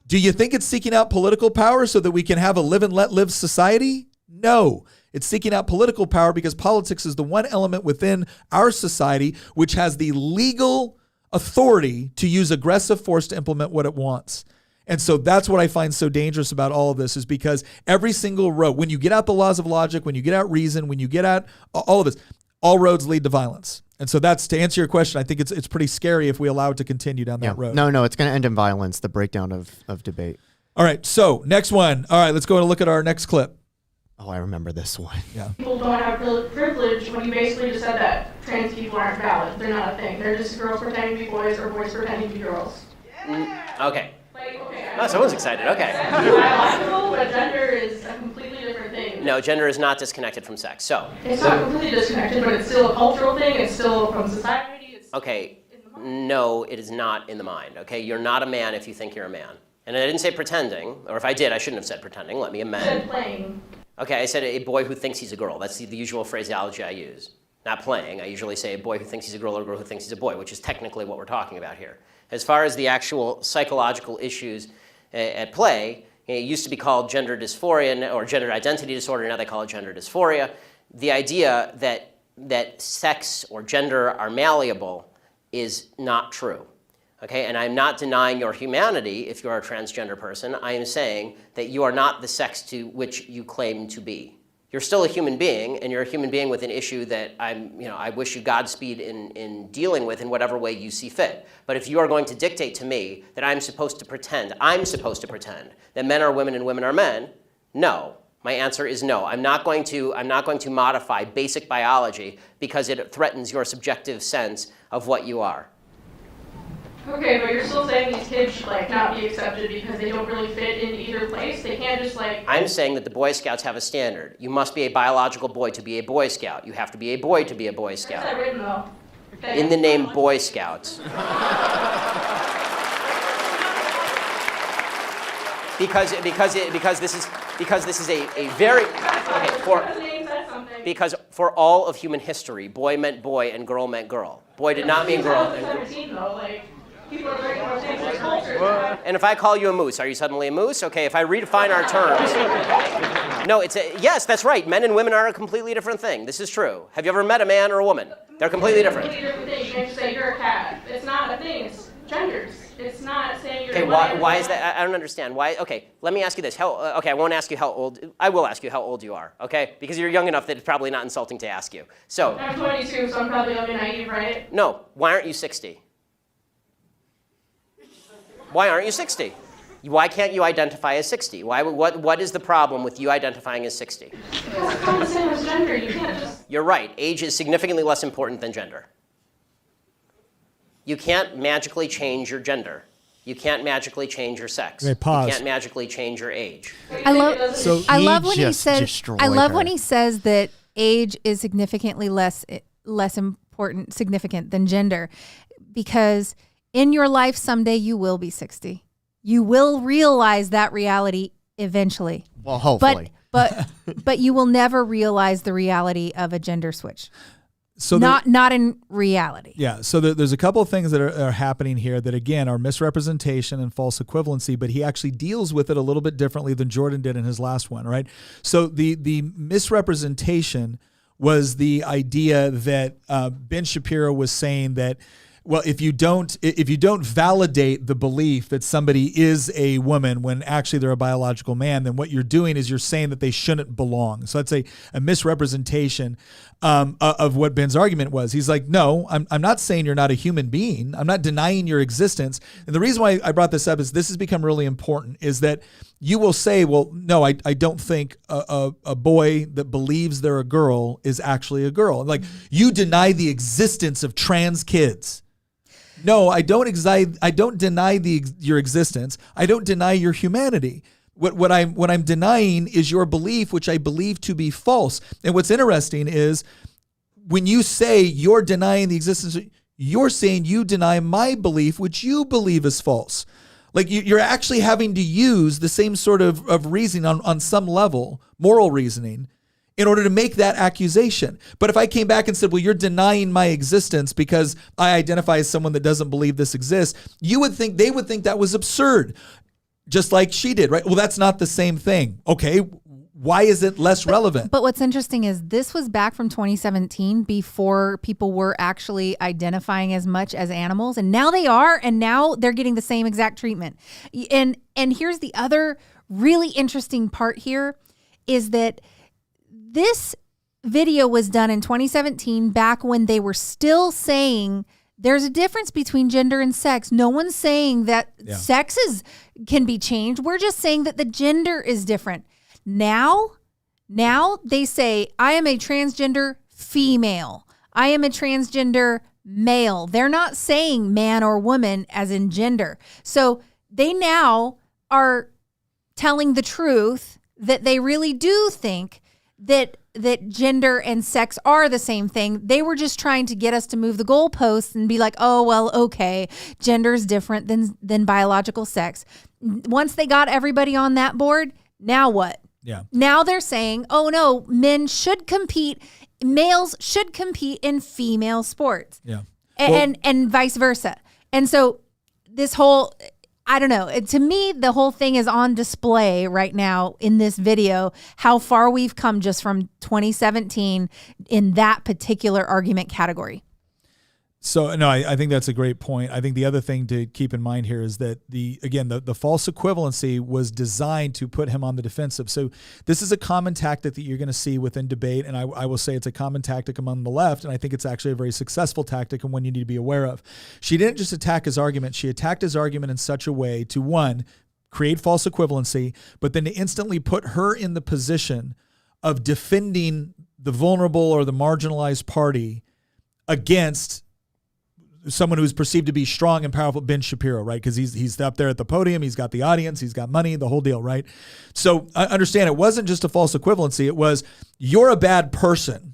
Do you think it's seeking out political power so that we can have a live and let live society? No. It's seeking out political power because politics is the one element within our society which has the legal authority to use aggressive force to implement what it wants. And so that's what I find so dangerous about all of this is because every single road, when you get out the laws of logic, when you get out reason, when you get out all of this, all roads lead to violence. And so that's, to answer your question, I think it's pretty scary if we allow it to continue down that road. No, it's going to end in violence, the breakdown of debate. All right, so next one. All right, let's go and look at our next clip. Oh, I remember this one. Yeah. People don't have privilege when you basically just said that trans people aren't valid. They're not a thing. They're just girls pretending to be boys or boys pretending to be girls. Okay. Oh, someone's excited. Okay. Biological, but gender is a completely different thing. No, gender is not disconnected from sex. So. It's not completely disconnected, but it's still a cultural thing. It's still from society. Okay. No, it is not in the mind. Okay, you're not a man if you think you're a man. And I didn't say pretending, or if I did, I shouldn't have said pretending. Let me amend. You said playing. Okay, I said a boy who thinks he's a girl. That's the usual phraseology I use. Not playing. I usually say a boy who thinks he's a girl or a girl who thinks he's a boy, which is technically what we're talking about here. As far as the actual psychological issues at play, it used to be called gender dysphoria or gender identity disorder. Now they call it gender dysphoria. The idea that sex or gender are malleable is not true. Okay, and I'm not denying your humanity if you're a transgender person. I am saying that you are not the sex to which you claim to be. You're still a human being, and you're a human being with an issue that I wish you Godspeed in dealing with in whatever way you see fit. But if you are going to dictate to me that I'm supposed to pretend that men are women and women are men, no. My answer is no. I'm not going to modify basic biology because it threatens your subjective sense of what you are. Okay, but you're still saying these kids should not be accepted because they don't really fit into either place? They can't just I'm saying that the Boy Scouts have a standard. You must be a biological boy to be a Boy Scout. You have to be a boy to be a Boy Scout. Where's that written though? Okay. In the name Boy Scouts. because this is a very because for all of human history, boy meant boy and girl meant girl. Boy did not mean girl. People are very much into this culture. And if I call you a moose, are you suddenly a moose? Okay, if I redefine our terms. No, yes, that's right. Men and women are a completely different thing. This is true. Have you ever met a man or a woman? They're completely different. Completely different thing. You can't just say you're a cat. It's not a thing. It's genders. It's not saying you're. Okay, why is that? I don't understand. Why? Okay, let me ask you this. Okay, I won't ask you how old. I will ask you how old you are. Okay, because you're young enough that it's probably not insulting to ask you. So. I'm 22, so I'm probably a bit naive, right? No. Why aren't you 60? Why aren't you 60? Why can't you identify as 60? What is the problem with you identifying as 60? It's not the same as gender. You can't just. You're right. Age is significantly less important than gender. You can't magically change your gender. You can't magically change your sex. Okay, pause. You can't magically change your age. I love when he says that age is significantly less significant than gender, because in your life someday you will be 60. You will realize that reality eventually. Well, hopefully. But you will never realize the reality of a gender switch. So not in reality. Yeah. So there's a couple of things that are happening here that, again, are misrepresentation and false equivalency, but he actually deals with it a little bit differently than Jordan did in his last one, right? So the misrepresentation was the idea that Ben Shapiro was saying that, well, if you don't validate the belief that somebody is a woman when actually they're a biological man, then what you're doing is you're saying that they shouldn't belong. So that's a misrepresentation of what Ben's argument was. He's like, no, I'm not saying you're not a human being. I'm not denying your existence. And the reason why I brought this up is this has become really important, is that you will say, well, no, I don't think a boy that believes they're a girl is actually a girl. Like, you deny the existence of trans kids. No, I don't deny your existence. I don't deny your humanity. What I'm denying is your belief, which I believe to be false. And what's interesting is when you say you're denying the existence, you're saying you deny my belief, which you believe is false. Like, you're actually having to use the same sort of reasoning on some level, moral reasoning, in order to make that accusation. But if I came back and said, well, you're denying my existence because I identify as someone that doesn't believe this exists, they would think that was absurd, just like she did, right? Well, that's not the same thing. Okay, why is it less relevant? But what's interesting is this was back from 2017, before people were actually identifying as much as animals, and now they are, and now they're getting the same exact treatment. And here's the other really interesting part here, is that this video was done in 2017, back when they were still saying there's a difference between gender and sex. No one's saying that sexes can be changed. We're just saying that the gender is different. Now they say, I am a transgender female. I am a transgender male. They're not saying man or woman as in gender. So they now are telling the truth that they really do think that gender and sex are the same thing. They were just trying to get us to move the goalposts and be like, oh, well, okay, gender is different than biological sex. Once they got everybody on that board, now what? Yeah. Now they're saying, oh no, males should compete in female sports. Yeah. And vice versa. And so this whole, I don't know. To me, the whole thing is on display right now in this video, how far we've come just from 2017 in that particular argument category. So, no, I think that's a great point. I think the other thing to keep in mind here is that the false equivalency was designed to put him on the defensive. So this is a common tactic that you're going to see within debate, and I will say it's a common tactic among the left, and I think it's actually a very successful tactic and one you need to be aware of. She didn't just attack his argument. She attacked his argument in such a way to, one, create false equivalency, but then to instantly put her in the position of defending the vulnerable or the marginalized party against someone who's perceived to be strong and powerful, Ben Shapiro, right? Because he's up there at the podium, he's got the audience, he's got money, the whole deal, right? So I understand it wasn't just a false equivalency. It was, you're a bad person,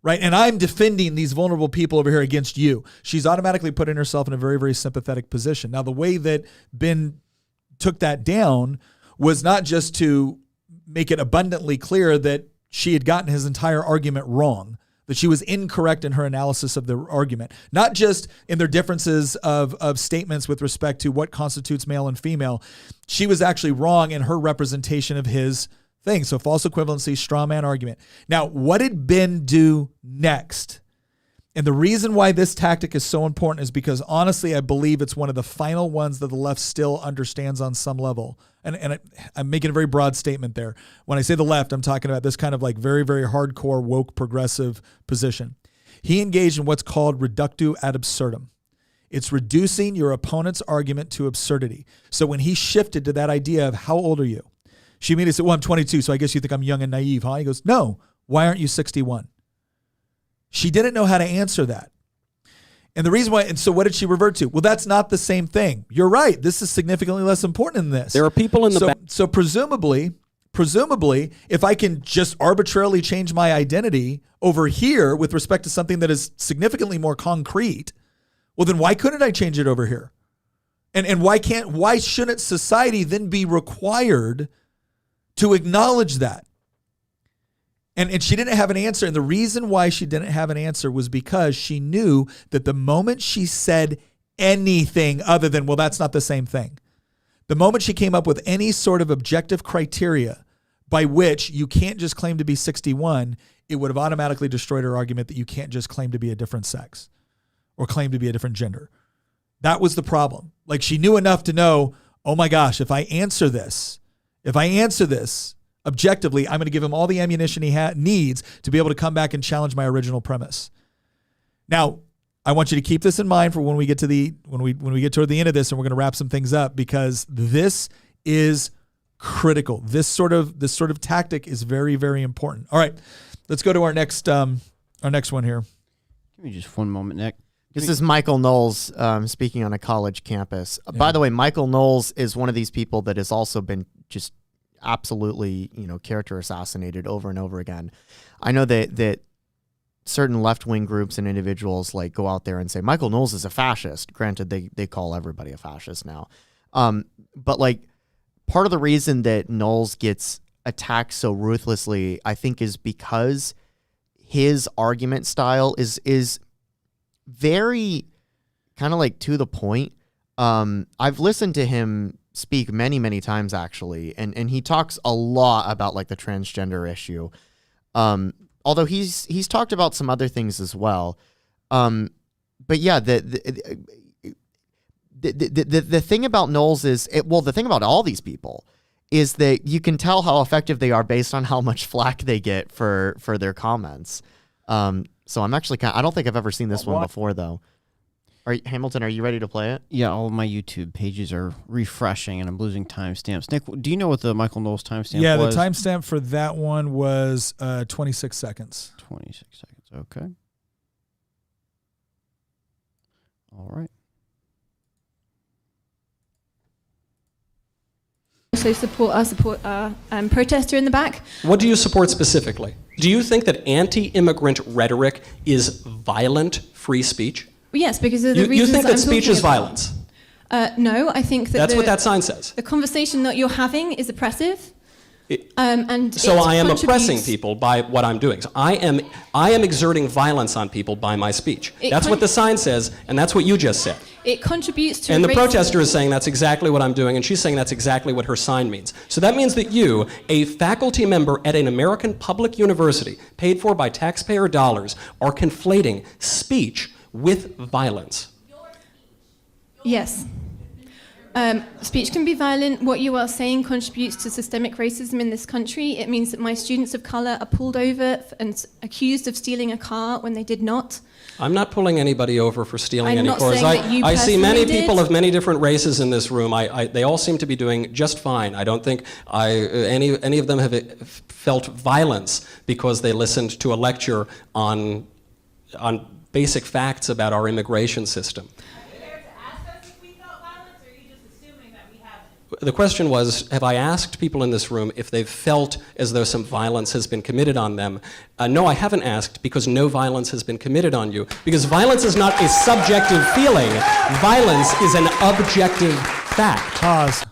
right? And I'm defending these vulnerable people over here against you. She's automatically putting herself in a very, very sympathetic position. Now, the way that Ben took that down was not just to make it abundantly clear that she had gotten his entire argument wrong, that she was incorrect in her analysis of the argument, not just in their differences of statements with respect to what constitutes male and female. She was actually wrong in her representation of his thing. So false equivalency, straw man argument. Now, what did Ben do next? And the reason why this tactic is so important is because honestly, I believe it's one of the final ones that the left still understands on some level. And I'm making a very broad statement there. When I say the left, I'm talking about this kind of like very, very hardcore, woke, progressive position. He engaged in what's called reductio ad absurdum. It's reducing your opponent's argument to absurdity. So when he shifted to that idea of how old are you? She immediately said, well, I'm 22, so I guess you think I'm young and naive, huh? He goes, no, why aren't you 61? She didn't know how to answer that. And the reason why, and so what did she revert to? Well, that's not the same thing. You're right. This is significantly less important than this. There are people in the back. So presumably, if I can just arbitrarily change my identity over here with respect to something that is significantly more concrete, well, then why couldn't I change it over here? And why shouldn't society then be required to acknowledge that? And she didn't have an answer. And the reason why she didn't have an answer was because she knew that the moment she said anything other than, well, that's not the same thing, the moment she came up with any sort of objective criteria by which you can't just claim to be 61, it would have automatically destroyed her argument that you can't just claim to be a different sex or claim to be a different gender. That was the problem. Like, she knew enough to know, oh my gosh, if I answer this objectively, I'm going to give him all the ammunition he needs to be able to come back and challenge my original premise. Now, I want you to keep this in mind for when we get to when we get toward the end of this, and we're going to wrap some things up, because this is critical. This sort of tactic is very, very important. All right, let's go to our next one here. Give me just one moment, Nick. This is Michael Knowles speaking on a college campus. Yeah. By the way, Michael Knowles is one of these people that has also been just absolutely, character assassinated over and over again. I know that certain left-wing groups and individuals like go out there and say Michael Knowles is a fascist. Granted, they call everybody a fascist now. But like, part of the reason that Knowles gets attacked so ruthlessly, I think, is because his argument style is very kind of like to the point. I've listened to him speak many, many times actually, and he talks a lot about like the transgender issue. Although he's talked about some other things as well. But yeah, the thing about Knowles is, the thing about all these people is that you can tell how effective they are based on how much flack they get for their comments. So I'm actually I don't think I've ever seen this one before though. Hamilton, are you ready to play it? Yeah, all of my YouTube pages are refreshing, and I'm losing timestamps. Nick, do you know what the Michael Knowles timestamp was? Yeah, the timestamp for that one was 26 seconds. 26 seconds, okay. All right. Also support our protester in the back. What do you support specifically? Do you think that anti-immigrant rhetoric is violent free speech? Yes, because of the reasons you think that speech is about. violence? No, I think that that's what that sign says. The conversation that you're having is oppressive. So I am oppressing people by what I'm doing. So I am exerting violence on people by my speech. That's what the sign says, and that's what you just said. It contributes to. And the protester is saying that's exactly what I'm doing, and she's saying that's exactly what her sign means. So that means that you, a faculty member at an American public university, paid for by taxpayer dollars, are conflating speech with violence. Yes. Speech can be violent. What you are saying contributes to systemic racism in this country. It means that my students of color are pulled over and accused of stealing a car when they did not. I'm not pulling anybody over for stealing any not cars. saying that you I see many personally people did. of many different races in this room. They all seem to be doing just fine. I don't think any of them have felt violence because they listened to a lecture on basic facts about our immigration system. The question was, have I asked people in this room if they've felt as though some violence has been committed on them? No, I haven't asked, because no violence has been committed on you. Because violence is not a subjective feeling. Violence is an objective fact. Pause.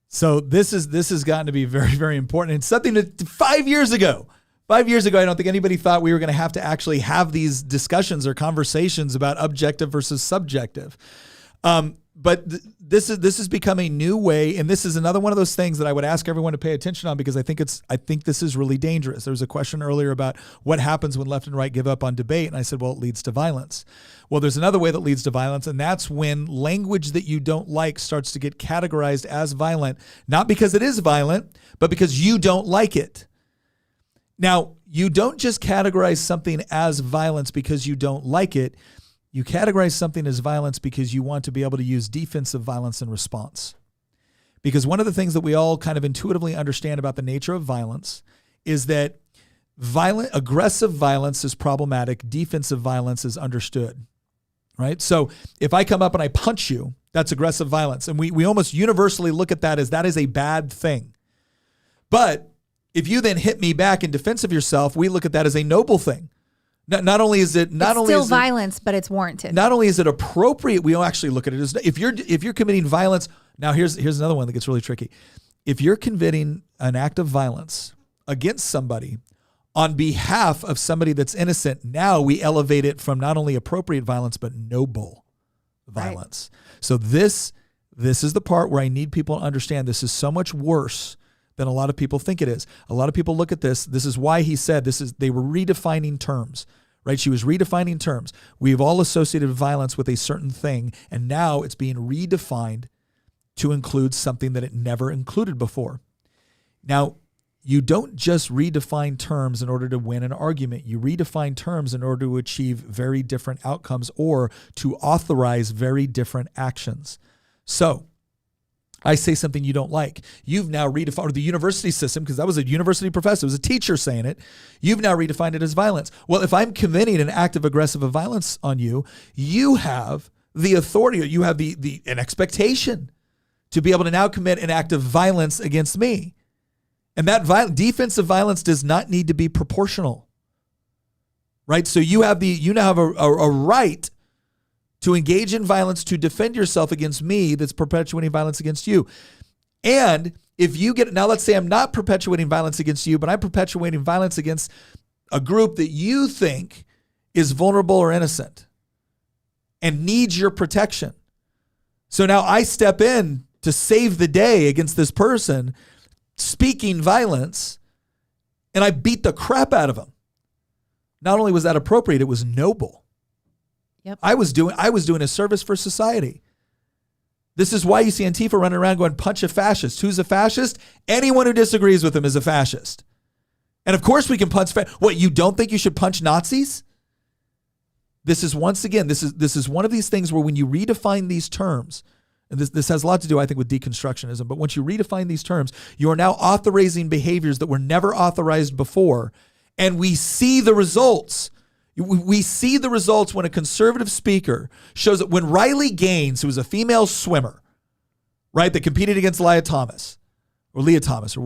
So this has gotten to be very, very important. It's something that 5 years ago, I don't think anybody thought we were going to actually have these discussions or conversations about objective versus subjective. this is become a new way, and this is another one of those things that I would ask everyone to pay attention on, because I think this is really dangerous. There was a question earlier about what happens when left and right give up on debate, and I said, well, it leads to violence. Well, there's another way that leads to violence, and that's when language that you don't like starts to get categorized as violent, not because it is violent, but because you don't like it. Now, you don't just categorize something as violence because you don't like it. You categorize something as violence because you want to be able to use defensive violence in response. Because one of the things that we all kind of intuitively understand about the nature of violence is that aggressive violence is problematic, defensive violence is understood, right? So if I come up and I punch you, that's aggressive violence. And we almost universally look at that as a bad thing. But if you then hit me back in defense of yourself, we look at that as a noble thing. Not only is it still violence, but it's warranted. Not only is it appropriate, we actually look at it as if you're committing violence. Now here's another one that gets really tricky. If you're committing an act of violence against somebody on behalf of somebody that's innocent, now we elevate it from not only appropriate violence but noble violence. Right. So this is the part where I need people to understand this is so much worse than a lot of people think it is. A lot of people look at this. This is why he said they were redefining terms, right? She was redefining terms. We've all associated violence with a certain thing, and now it's being redefined to include something that it never included before. Now, you don't just redefine terms in order to win an argument. You redefine terms in order to achieve very different outcomes or to authorize very different actions. So, I say something you don't like. You've now redefined the university system, because that was a university professor, it was a teacher saying it. You've now redefined it as violence. Well, if I'm committing an act of aggressive violence on you, you have the authority, or you have an expectation to be able to now commit an act of violence against me. And that defensive violence does not need to be proportional, right? So you now have a right to engage in violence, to defend yourself against me that's perpetuating violence against you. And if you now let's say I'm not perpetuating violence against you, but I'm perpetuating violence against a group that you think is vulnerable or innocent and needs your protection. So now I step in to save the day against this person speaking violence, and I beat the crap out of him. Not only was that appropriate, it was noble. Yep. I was doing a service for society. This is why you see Antifa running around going, punch a fascist. Who's a fascist? Anyone who disagrees with him is a fascist. And of course we can punch. What, you don't think you should punch Nazis? This is once again, this is one of these things where when you redefine these terms, and this has a lot to do, I think, with deconstructionism, but once you redefine these terms, you are now authorizing behaviors that were never authorized before. And we see the results. We see the results when a conservative speaker shows that when Riley Gaines, who was a female swimmer, right, that competed against Leah Thomas, or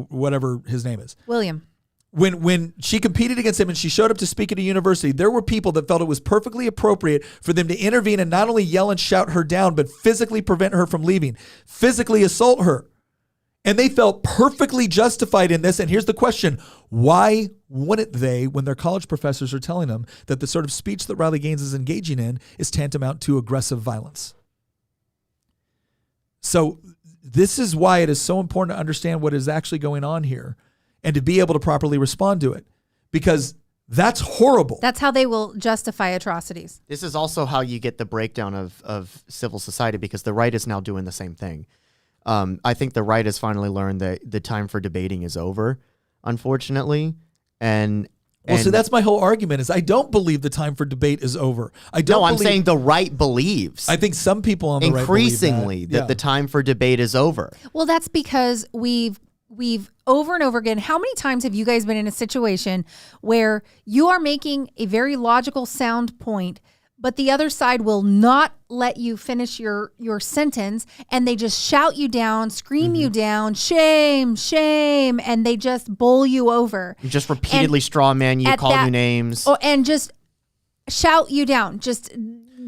whatever his name is. William. When she competed against him and she showed up to speak at a university, there were people that felt it was perfectly appropriate for them to intervene and not only yell and shout her down, but physically prevent her from leaving, physically assault her. And they felt perfectly justified in this. And here's the question. Why wouldn't they, when their college professors are telling them that the sort of speech that Riley Gaines is engaging in is tantamount to aggressive violence? So this is why it is so important to understand what is actually going on here and to be able to properly respond to it, because that's horrible. That's how they will justify atrocities. This is also how you get the breakdown of civil society, because the right is now doing the same thing. I think the right has finally learned that the time for debating is over, unfortunately. So that's my whole argument is I don't believe the time for debate is over. I'm saying the right believes. I think some people on the right increasingly that the time for debate is over. Well, that's because we've over and over again, how many times have you guys been in a situation where you are making a very logical, sound point, but the other side will not let you finish your sentence, and they just shout you down, scream you down, shame, shame, and they just bowl you over. You just repeatedly straw man you, call you names. And just shout you down, just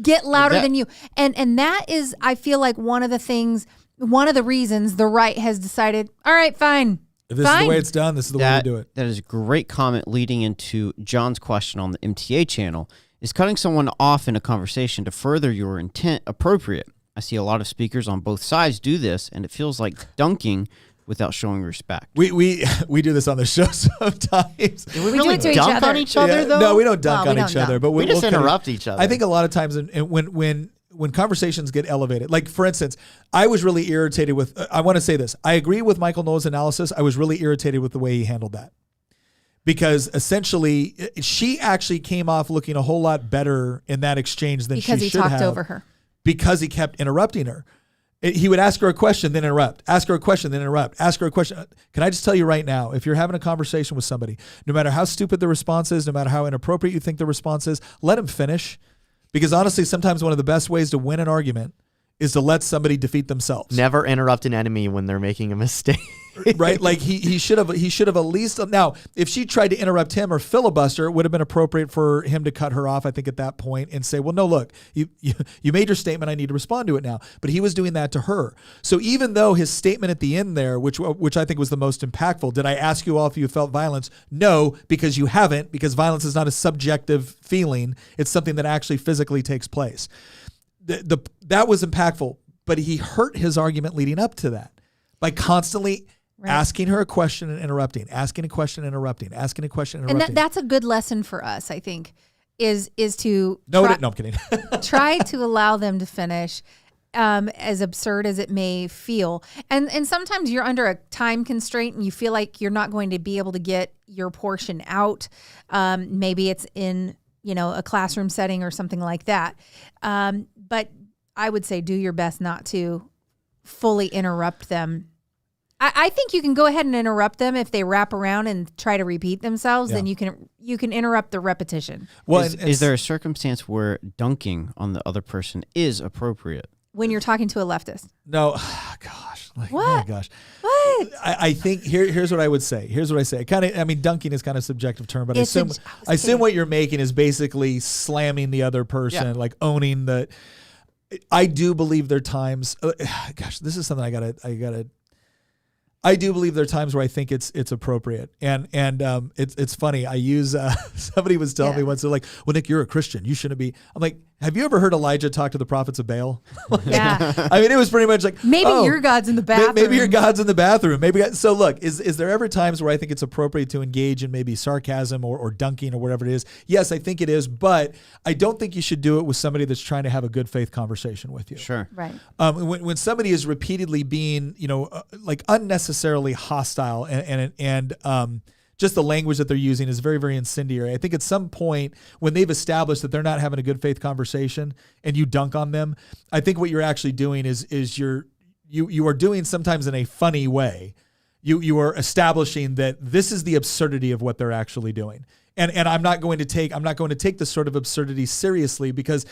get louder than you. And that is, I feel like, one of the reasons the right has decided, all right, fine. If this is the way it's done, this is the way we do it. That is a great comment leading into John's question on the MTA channel. Is cutting someone off in a conversation to further your intent appropriate? I see a lot of speakers on both sides do this, and it feels like dunking without showing respect. We do this on the show sometimes. Do we really do it to dunk each other. on each other, though? No, we don't dunk Well, on we each don't other, dunk. but We just we'll interrupt each other. I think a lot of times when conversations get elevated, like for instance, I was really irritated with, I want to say this. I agree with Michael Noll's analysis. I was really irritated with the way he handled that. Because essentially, she actually came off looking a whole lot better in that exchange than Because she he should have. talked over her. Because he kept interrupting her. He would ask her a question, then interrupt. Ask her a question, then interrupt. Ask her a question. Can I just tell you right now, if you're having a conversation with somebody, no matter how stupid the response is, no matter how inappropriate you think the response is, let them finish. Because honestly, sometimes one of the best ways to win an argument is to let somebody defeat themselves. Never interrupt an enemy when they're making a mistake. Right? Like he should have at least, now, if she tried to interrupt him or filibuster, it would have been appropriate for him to cut her off, I think, at that point and say, well, no, look, you made your statement. I need to respond to it now. But he was doing that to her. So even though his statement at the end there, which I think was the most impactful, did I ask you all if you felt violence? No, because you haven't, because violence is not a subjective feeling. It's something that actually physically takes place. That was impactful, but he hurt his argument leading up to that by constantly asking her a question and interrupting, asking a question and interrupting, asking a question and interrupting. And that's a good lesson for us, I think, is to no, I'm kidding. try to allow them to finish, as absurd as it may feel. And sometimes you're under a time constraint and you feel like you're not going to be able to get your portion out. Maybe it's in a classroom setting or something like that. But I would say do your best not to fully interrupt them. I think you can go ahead and interrupt them if they wrap around and try to repeat themselves. Then you can interrupt the repetition. Well, is there a circumstance where dunking on the other person is appropriate? When you're talking to a leftist. No, gosh. What? Oh my gosh. What? I think here's what I would say. Here's what I say. Dunking is kind of a subjective term, but I assume what you're making is basically slamming the other person, like owning the. I do believe there are times. Gosh, this is something I do believe there are times where I think it's appropriate, and it's funny. I use somebody was telling me once, they're like, "Well, Nick, you're a Christian. You shouldn't be." I'm like, "Have you ever heard Elijah talk to the prophets of Baal?" Yeah. I mean, it was pretty much like, maybe your God's in the bathroom. Maybe your God's in the bathroom. So look, is there ever times where I think it's appropriate to engage in maybe sarcasm or dunking or whatever it is? Yes, I think it is, but I don't think you should do it with somebody that's trying to have a good faith conversation with you. Sure. Right. When somebody is repeatedly being, like unnecessarily hostile and just the language that they're using is very, very incendiary. I think at some point when they've established that they're not having a good faith conversation and you dunk on them, I think what you're actually doing is you are doing sometimes in a funny way. You are establishing that this is the absurdity of what they're actually doing. And I'm not going to take this sort of absurdity seriously, because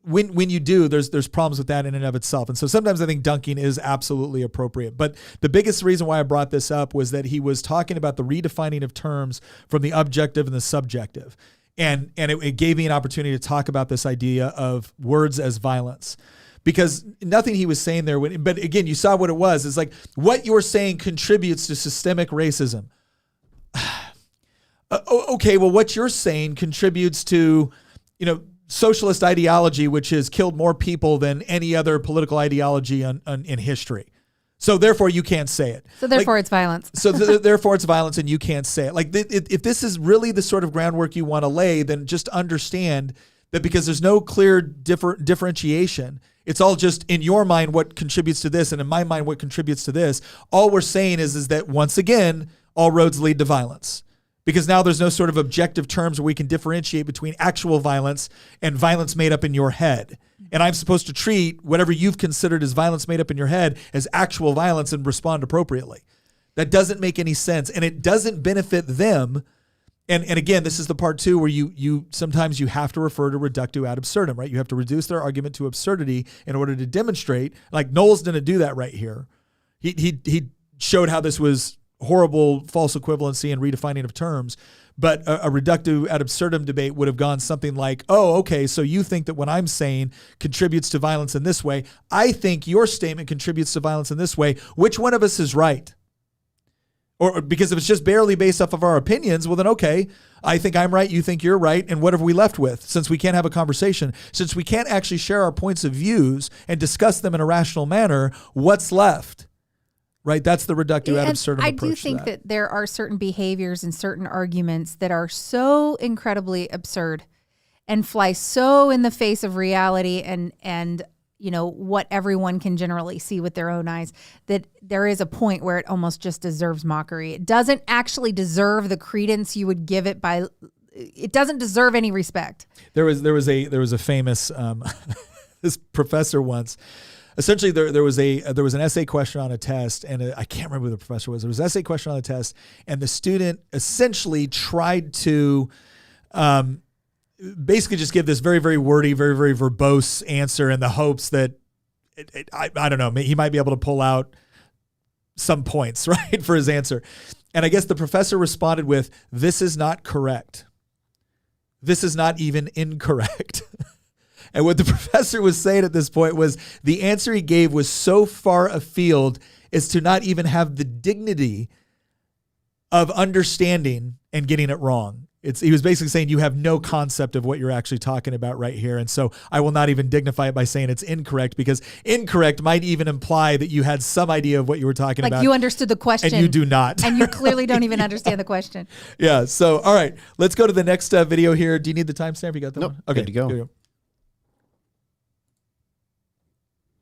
when you do, there's problems with that in and of itself. And so sometimes I think dunking is absolutely appropriate. But the biggest reason why I brought this up was that he was talking about the redefining of terms from the objective and the subjective. And it gave me an opportunity to talk about this idea of words as violence. Because nothing he was saying there, but again, you saw what it was. It's like, what you're saying contributes to systemic racism. Okay, well, what you're saying contributes to, socialist ideology, which has killed more people than any other political ideology in history. So therefore, you can't say it. So therefore, it's violence. Therefore, it's violence, and you can't say it. Like, if this is really the sort of groundwork you want to lay, then just understand that because there's no clear differentiation, it's all just in your mind what contributes to this, and in my mind what contributes to this. All we're saying is that once again, all roads lead to violence. Because now there's no sort of objective terms where we can differentiate between actual violence and violence made up in your head. And I'm supposed to treat whatever you've considered as violence made up in your head as actual violence and respond appropriately. That doesn't make any sense, and it doesn't benefit them. And again, this is the part too where you sometimes you have to refer to reductio ad absurdum, right? You have to reduce their argument to absurdity in order to demonstrate. Like, Knowles didn't do that right here. He showed how this was horrible false equivalency and redefining of terms, but a reductio ad absurdum debate would have gone something like, oh, okay, so you think that what I'm saying contributes to violence in this way. I think your statement contributes to violence in this way. Which one of us is right? Or because if it's just barely based off of our opinions, well then okay, I think I'm right, you think you're right, and what have we left with? Since we can't have a conversation, since we can't actually share our points of views and discuss them in a rational manner, what's left? Right? That's the reductio ad absurdum approach. I do think that there are certain behaviors and certain arguments that are so incredibly absurd and fly so in the face of reality and what everyone can generally see with their own eyes, that there is a point where it almost just deserves mockery. It doesn't actually deserve the credence you would give it it doesn't deserve any respect. There was a famous this professor once. Essentially, there was an essay question on a test, and I can't remember who the professor was. There was an essay question on a test, and the student essentially tried to basically just give this very, very wordy, very, very verbose answer in the hopes that I don't know, he might be able to pull out some points, right, for his answer. And I guess the professor responded with, "This is not correct. This is not even incorrect." And what the professor was saying at this point was the answer he gave was so far afield as to not even have the dignity of understanding and getting it wrong. He was basically saying you have no concept of what you're actually talking about right here. And so I will not even dignify it by saying it's incorrect, because incorrect might even imply that you had some idea of what you were talking about. Like you understood the question. And you do not. And you clearly don't even understand the question. Yeah. So, all right, let's go to the next video here. Do you need the timestamp? You got that Nope, one? Okay, good to go. Here you go.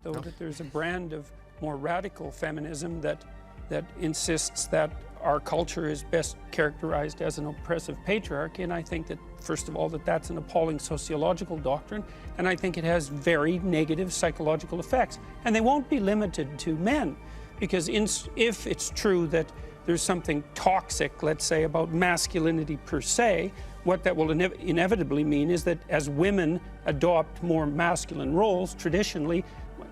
Though that there's a brand of more radical feminism that insists that our culture is best characterized as an oppressive patriarchy, and I think that, first of all, that's an appalling sociological doctrine, and I think it has very negative psychological effects. And they won't be limited to men, because if it's true that there's something toxic, let's say, about masculinity per se, what that will inevitably mean is that as women adopt more masculine roles, traditionally,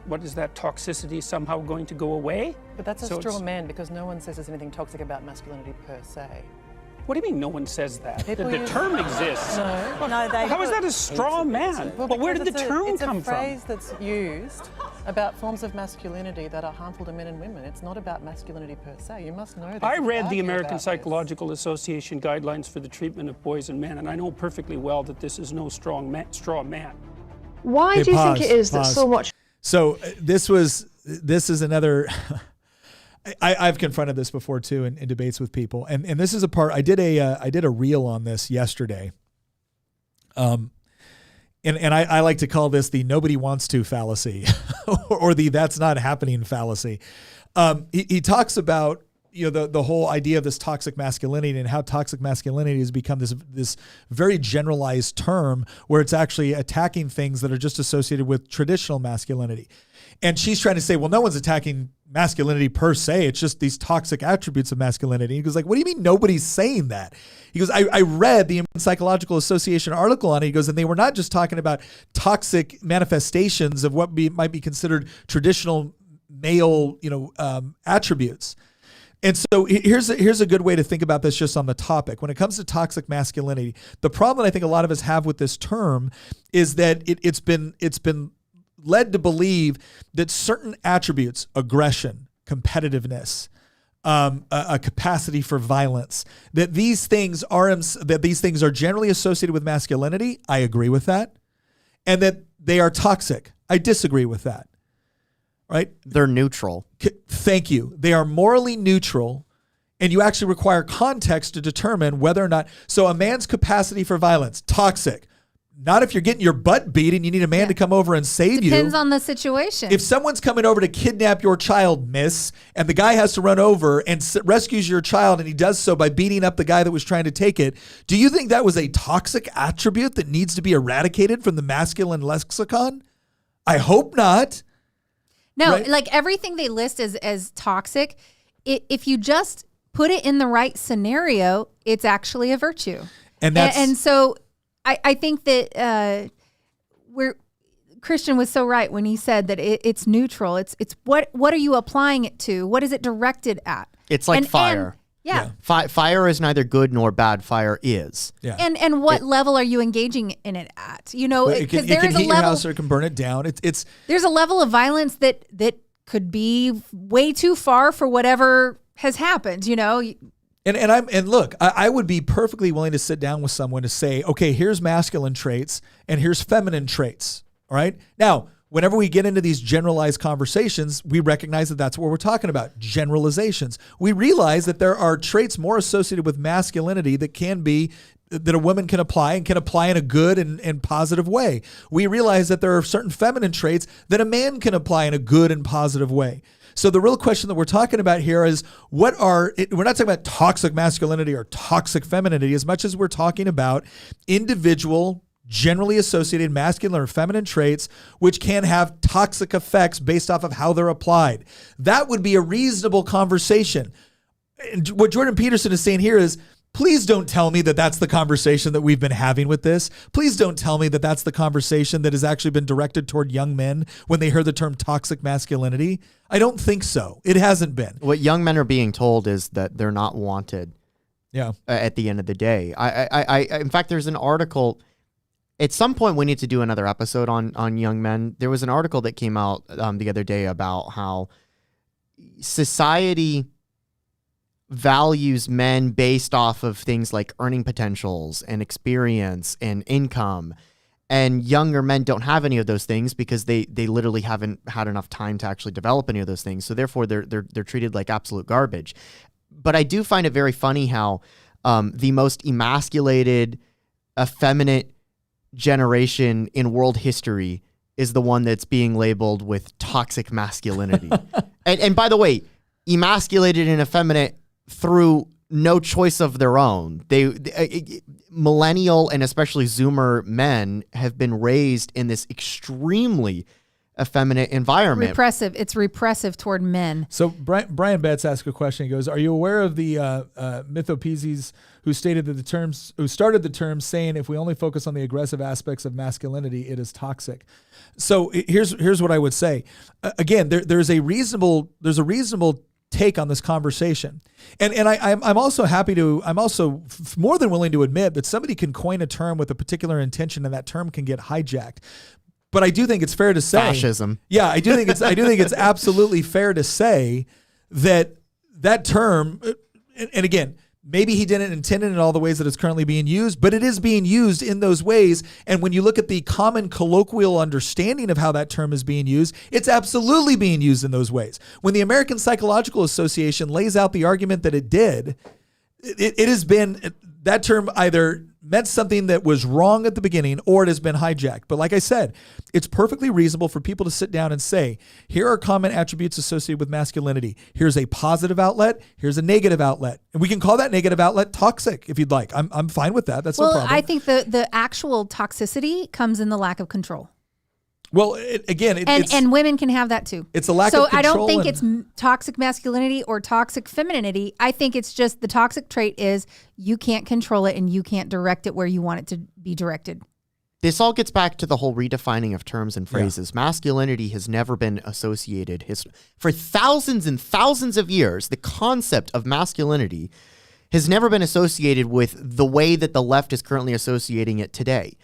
what is that toxicity somehow going to go away? But that's a straw man, because no one says there's anything toxic about masculinity per se. What do you mean no one says that? The term exists. No, they How is that a straw man? Well, but where did the term come from? It's a phrase that's used about forms of masculinity that are harmful to men and women. It's not about masculinity per se. You must know that. I read the American Psychological Association guidelines for the treatment of boys and men, and I know perfectly well that this is no straw man. Why do you think it is that so much? So this is another. I've confronted this before too in debates with people, and this is a part. I did a reel on this yesterday. And I like to call this the nobody wants to fallacy, or the that's not happening fallacy. He talks about the whole idea of this toxic masculinity and how toxic masculinity has become this very generalized term where it's actually attacking things that are just associated with traditional masculinity. And she's trying to say, well, no one's attacking masculinity per se. It's just these toxic attributes of masculinity. He goes like, what do you mean nobody's saying that? He goes, I read the American Psychological Association article on it. He goes, and they were not just talking about toxic manifestations of what might be considered traditional male, attributes. And so here's a good way to think about this just on the topic. When it comes to toxic masculinity, the problem I think a lot of us have with this term is that it's been led to believe that certain attributes, aggression, competitiveness, a capacity for violence, that these things are generally associated with masculinity. I agree with that. And that they are toxic. I disagree with that. Right? They're neutral. Thank you. They are morally neutral, and you actually require context to determine whether or not. So a man's capacity for violence, toxic. Not if you're getting your butt beat and you need a man to come over and save you. Depends on the situation. If someone's coming over to kidnap your child, miss, and the guy has to run over and rescues your child, and he does so by beating up the guy that was trying to take it, do you think that was a toxic attribute that needs to be eradicated from the masculine lexicon? I hope not. No, right? Like everything they list as toxic, if you just put it in the right scenario, it's actually a virtue. And so I think that Christian was so right when he said that it's neutral. It's what are you applying it to? What is it directed at? It's like fire. Yeah. Fire is neither good nor bad. Fire is. Yeah. And what level are you engaging in it at? Because there is a level. It can heat your house or it can burn it down. There's a level of violence that could be way too far for whatever has happened, you know. And look, I would be perfectly willing to sit down with someone to say, okay, here's masculine traits and here's feminine traits. All right. Now, whenever we get into these generalized conversations, we recognize that that's what we're talking about, generalizations. We realize that there are traits more associated with masculinity that a woman can apply in a good and positive way. We realize that there are certain feminine traits that a man can apply in a good and positive way. So the real question that we're talking about here is we're not talking about toxic masculinity or toxic femininity as much as we're talking about individual, generally associated masculine or feminine traits, which can have toxic effects based off of how they're applied. That would be a reasonable conversation. And what Jordan Peterson is saying here is, please don't tell me that that's the conversation that we've been having with this. Please don't tell me that that's the conversation that has actually been directed toward young men when they hear the term toxic masculinity. I don't think so. It hasn't been. What young men are being told is that they're not wanted. Yeah. At the end of the day, I in fact, there's an article. At some point, we need to do another episode on young men. There was an article that came out the other day about how society values men based off of things like earning potentials and experience and income, and younger men don't have any of those things because they literally haven't had enough time to actually develop any of those things. So therefore, they're treated like absolute garbage. But I do find it very funny how the most emasculated, effeminate generation in world history is the one that's being labeled with toxic masculinity. and by the way, emasculated and effeminate through no choice of their own. They millennial and especially Zoomer men have been raised in this extremely effeminate environment. Repressive. It's repressive toward men. So Brian Betts asked a question. He goes, "Are you aware of the Mythopieses who started the term saying if we only focus on the aggressive aspects of masculinity, it is toxic?" So here's what I would say. Again, there's a reasonable take on this conversation. And I'm also more than willing to admit that somebody can coin a term with a particular intention and that term can get hijacked. But I do think it's fair to say fascism. Yeah, I do think it's absolutely fair to say that term, and again, maybe he didn't intend it in all the ways that it's currently being used, but it is being used in those ways. And when you look at the common colloquial understanding of how that term is being used, it's absolutely being used in those ways. When the American Psychological Association lays out the argument that it did, it has been, that term either meant something that was wrong at the beginning or it has been hijacked. But like I said, it's perfectly reasonable for people to sit down and say, here are common attributes associated with masculinity. Here's a positive outlet. Here's a negative outlet. And we can call that negative outlet toxic if you'd like. I'm fine with that. That's no problem. I think the actual toxicity comes in the lack of control. Well, and women can have that too. It's a lack of control. So I don't think it's toxic masculinity or toxic femininity. I think it's just the toxic trait is you can't control it and you can't direct it where you want it to be directed. This all gets back to the whole redefining of terms and phrases. Yeah. Masculinity has never been associated. For thousands and thousands of years, the concept of masculinity has never been associated with the way that the left is currently associating it today.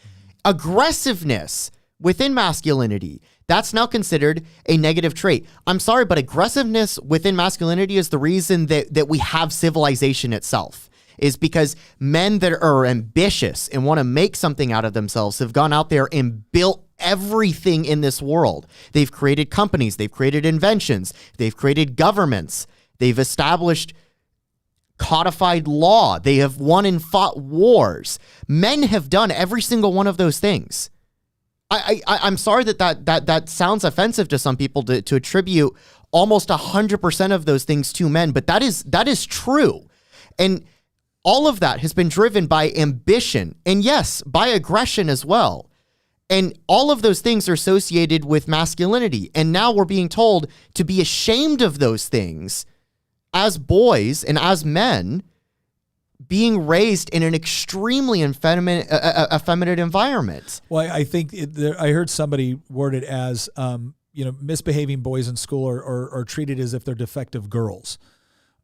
Aggressiveness within masculinity, that's now considered a negative trait. I'm sorry, but aggressiveness within masculinity is the reason that we have civilization itself, is because men that are ambitious and want to make something out of themselves have gone out there and built everything in this world. They've created companies, they've created inventions, they've created governments, they've established codified law, they have won and fought wars. Men have done every single one of those things. I'm sorry that sounds offensive to some people to attribute almost 100% of those things to men, but that is true. And all of that has been driven by ambition and yes, by aggression as well. And all of those things are associated with masculinity. And now we're being told to be ashamed of those things as boys and as men being raised in an extremely effeminate environment. Well, I think I heard somebody word it as, misbehaving boys in school are treated as if they're defective girls.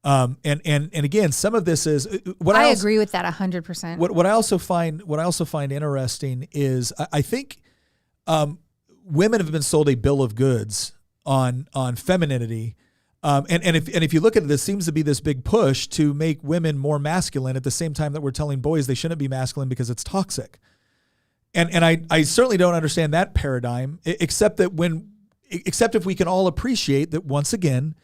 And again, some of this is what I agree with that 100%. What I also find interesting is I think women have been sold a bill of goods on femininity And if you look at it, this seems to be this big push to make women more masculine at the same time that we're telling boys they shouldn't be masculine because it's toxic. And I certainly don't understand that paradigm, except if we can all appreciate that, once again,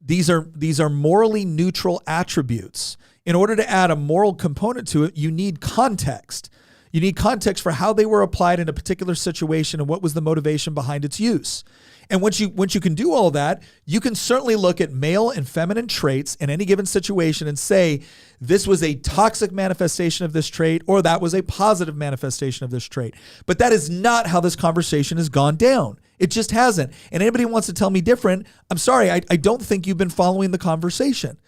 these are morally neutral attributes. In order to add a moral component to it, you need context. You need context for how they were applied in a particular situation and what was the motivation behind its use. And once you can do all that, you can certainly look at male and feminine traits in any given situation and say, this was a toxic manifestation of this trait, or that was a positive manifestation of this trait. But that is not how this conversation has gone down. It just hasn't. And anybody who wants to tell me different, I'm sorry, I don't think you've been following the conversation.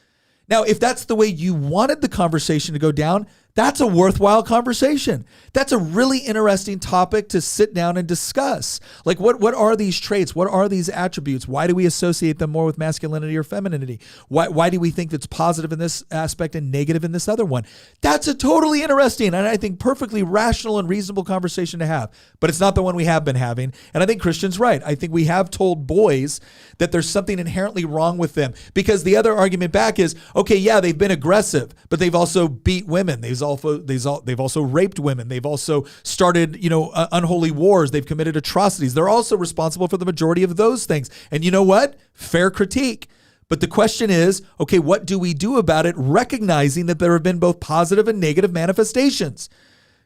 Now, if that's the way you wanted the conversation to go down, that's a worthwhile conversation. That's a really interesting topic to sit down and discuss. Like, what are these traits? What are these attributes? Why do we associate them more with masculinity or femininity? Why do we think that's positive in this aspect and negative in this other one? That's a totally interesting and I think perfectly rational and reasonable conversation to have. But it's not the one we have been having. And I think Christian's right. I think we have told boys that there's something inherently wrong with them, because the other argument back is, okay, yeah, they've been aggressive, but they've also beat women. They've also raped women. They've also started, unholy wars. They've committed atrocities. They're also responsible for the majority of those things. And you know what? Fair critique. But the question is, okay, what do we do about it, recognizing that there have been both positive and negative manifestations?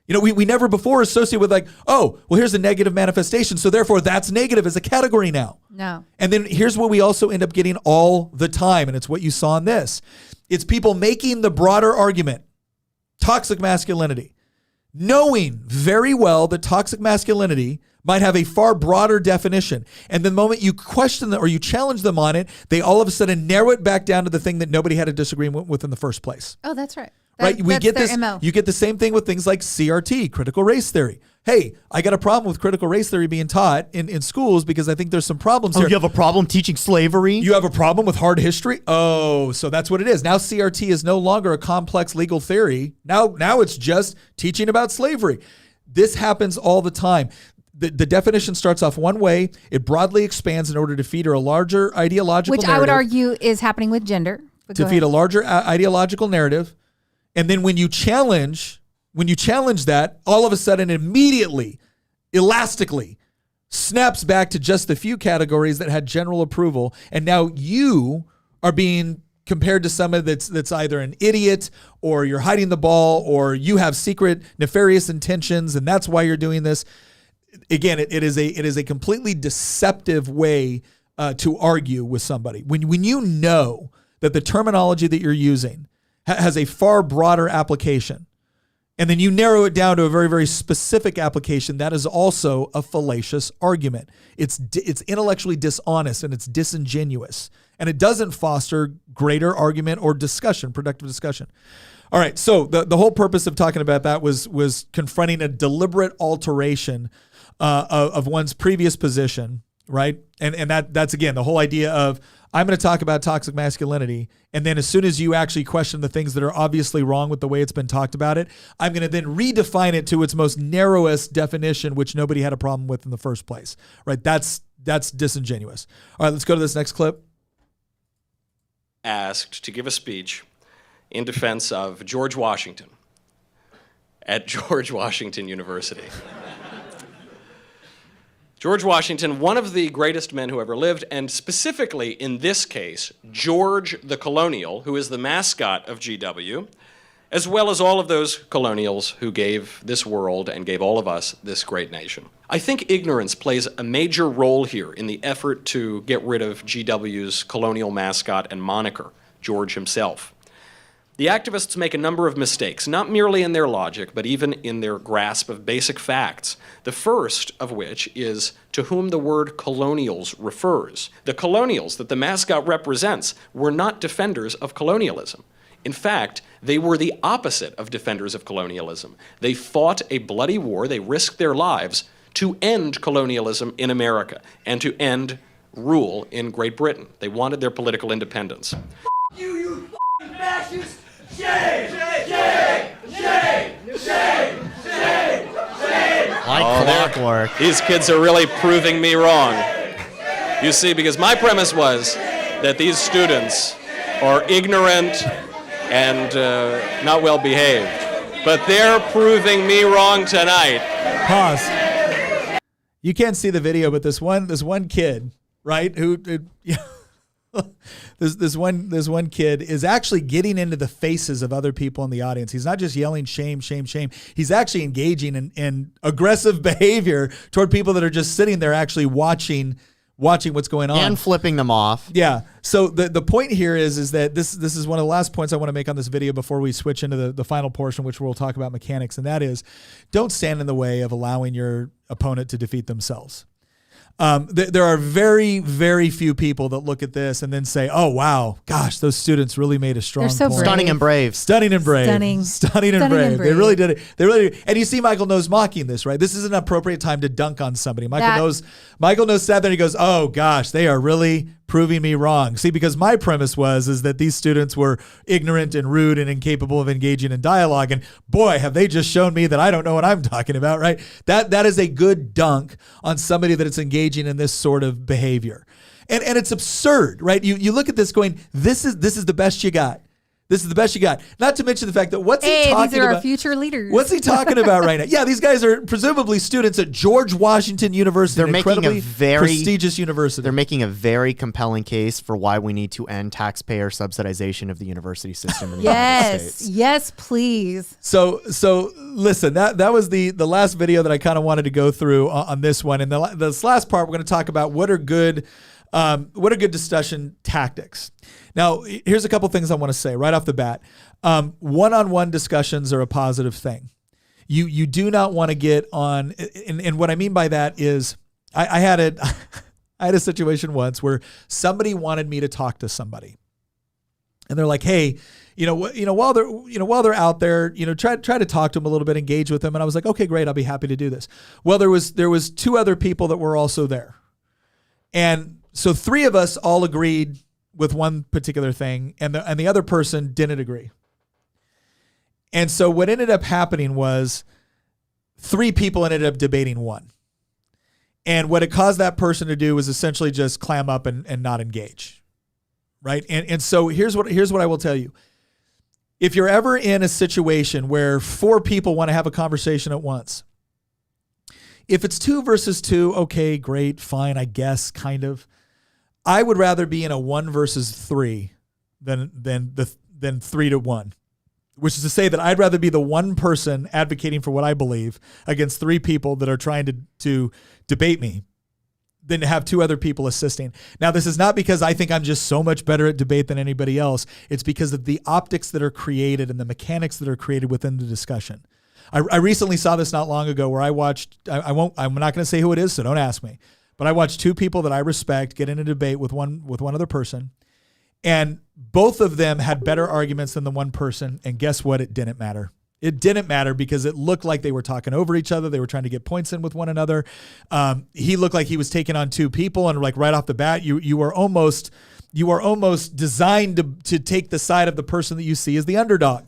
We never before associate with like, oh, well, here's a negative manifestation, so therefore that's negative as a category now. No. And then here's what we also end up getting all the time, and it's what you saw in this. It's people making the broader argument, toxic masculinity, knowing very well that toxic masculinity might have a far broader definition. And the moment you question them or you challenge them on it, they all of a sudden narrow it back down to the thing that nobody had a disagreement with in the first place. Oh, that's right. Right? We That's get their this. MO. You get the same thing with things like CRT, critical race theory. Hey, I got a problem with critical race theory being taught in schools because I think there's some problems here. You have a problem teaching slavery? You have a problem with hard history? Oh, so that's what it is. Now CRT is no longer a complex legal theory. Now it's just teaching about slavery. This happens all the time. The definition starts off one way. It broadly expands in order to feed a larger ideological Which narrative. I would argue is happening with gender. But To go feed ahead. a larger ideological narrative. And then when you challenge that, all of a sudden, immediately, elastically, snaps back to just the few categories that had general approval. And now you are being compared to someone that's either an idiot, or you're hiding the ball, or you have secret nefarious intentions, and that's why you're doing this. Again, it is a completely deceptive way to argue with somebody. When you know that the terminology that you're using has a far broader application, and then you narrow it down to a very, very specific application, that is also a fallacious argument. It's intellectually dishonest and it's disingenuous, and it doesn't foster greater argument or discussion, productive discussion. All right, so the whole purpose of talking about that was confronting a deliberate alteration of one's previous position, right? And that's again the whole idea of, I'm going to talk about toxic masculinity, and then as soon as you actually question the things that are obviously wrong with the way it's been talked about it, I'm going to then redefine it to its most narrowest definition, which nobody had a problem with in the first place, right? That's disingenuous. All right, let's go to this next clip. Asked to give a speech in defense of George Washington at George Washington University. George Washington, one of the greatest men who ever lived, and specifically in this case, George the Colonial, who is the mascot of GW, as well as all of those colonials who gave this world and gave all of us this great nation. I think ignorance plays a major role here in the effort to get rid of GW's colonial mascot and moniker, George himself. The activists make a number of mistakes, not merely in their logic, but even in their grasp of basic facts. The first of which is to whom the word colonials refers. The colonials that the mascot represents were not defenders of colonialism. In fact, they were the opposite of defenders of colonialism. They fought a bloody war, they risked their lives to end colonialism in America and to end rule in Great Britain. They wanted their political independence. You fascist! Shame! Shame! Shame! Shame! Shame! Shame! Like clockwork. These kids are really proving me wrong. You see, because my premise was that these students are ignorant and not well behaved. But they're proving me wrong tonight. Pause. You can't see the video, but this one kid, right? This one kid is actually getting into the faces of other people in the audience. He's not just yelling shame, shame, shame. He's actually engaging in aggressive behavior toward people that are just sitting there actually watching what's going on. And flipping them off. Yeah. So the point here is that this is one of the last points I want to make on this video before we switch into the final portion, which we'll talk about mechanics, and that is, don't stand in the way of allowing your opponent to defeat themselves. There are very, very few people that look at this and then say, "Oh wow, gosh, those students really made a strong point." Stunning and brave. Stunning and brave. Stunning and brave. They really did it. They really did. And you see Michael Knowles mocking this, right? This is an appropriate time to dunk on somebody. Michael Knowles sat there and he goes, "Oh gosh, they are really proving me wrong." See, because my premise is that these students were ignorant and rude and incapable of engaging in dialogue. And boy, have they just shown me that I don't know what I'm talking about, right? That is a good dunk on somebody that is engaging in this sort of behavior. And it's absurd, right? You look at this going, this is the best you got. This is the best you got. Not to mention the fact that what's he talking about? These are our future leaders. What's he talking about right now? Yeah, these guys are presumably students at George Washington University, an incredibly prestigious university. They're making a very compelling case for why we need to end taxpayer subsidization of the university system in the United States. Yes, please. So listen, that was the last video that I kind of wanted to go through on this one. And this last part, we're going to talk about what are good discussion tactics. Now, here's a couple things I want to say right off the bat. One-on-one discussions are a positive thing. You do not want to get on, and what I mean by that is I had a situation once where somebody wanted me to talk to somebody, and they're like, "Hey, while they're out there, try to talk to them a little bit, engage with them." And I was like, "Okay, great, I'll be happy to do this." Well, there was two other people that were also there, and so three of us all agreed with one particular thing, and the other person didn't agree. And so what ended up happening was three people ended up debating one. And what it caused that person to do was essentially just clam up and not engage. Right? And so here's what I will tell you. If you're ever in a situation where four people want to have a conversation at once, if it's 2 versus 2, okay, great, fine, I guess, kind of. I would rather be in a 1 versus 3 than 3 to 1, which is to say that I'd rather be the one person advocating for what I believe against 3 people that are trying to debate me than to have 2 other people assisting. Now, this is not because I think I'm just so much better at debate than anybody else. It's because of the optics that are created and the mechanics that are created within the discussion. I recently saw this not long ago where I watched, I'm not going to say who it is, so don't ask me. But I watched 2 people that I respect get in a debate with one other person, and both of them had better arguments than the one person. And guess what? It didn't matter. It didn't matter because it looked like they were talking over each other. They were trying to get points in with one another. He looked like he was taking on 2 people, and like right off the bat, you are almost designed to take the side of the person that you see as the underdog.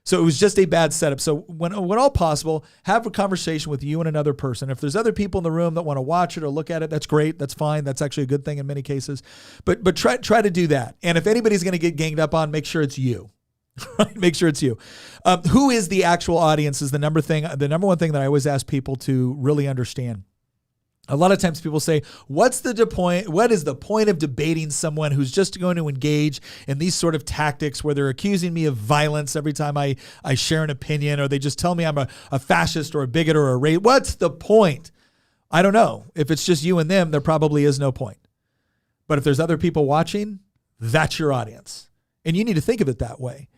So it was just a bad setup. So when all possible, have a conversation with you and another person. If there's other people in the room that want to watch it or look at it, that's great. That's fine. That's actually a good thing in many cases. But try to do that. And if anybody's going to get ganged up on, make sure it's you. Right? Make sure it's you. Who is the actual audience is the number one thing that I always ask people to really understand. A lot of times people say, what is the point of debating someone who's just going to engage in these sort of tactics where they're accusing me of violence every time I share an opinion, or they just tell me I'm a fascist or a bigot or a racist? What's the point? I don't know. If it's just you and them, there probably is no point. But if there's other people watching, that's your audience. And you need to think of it that way.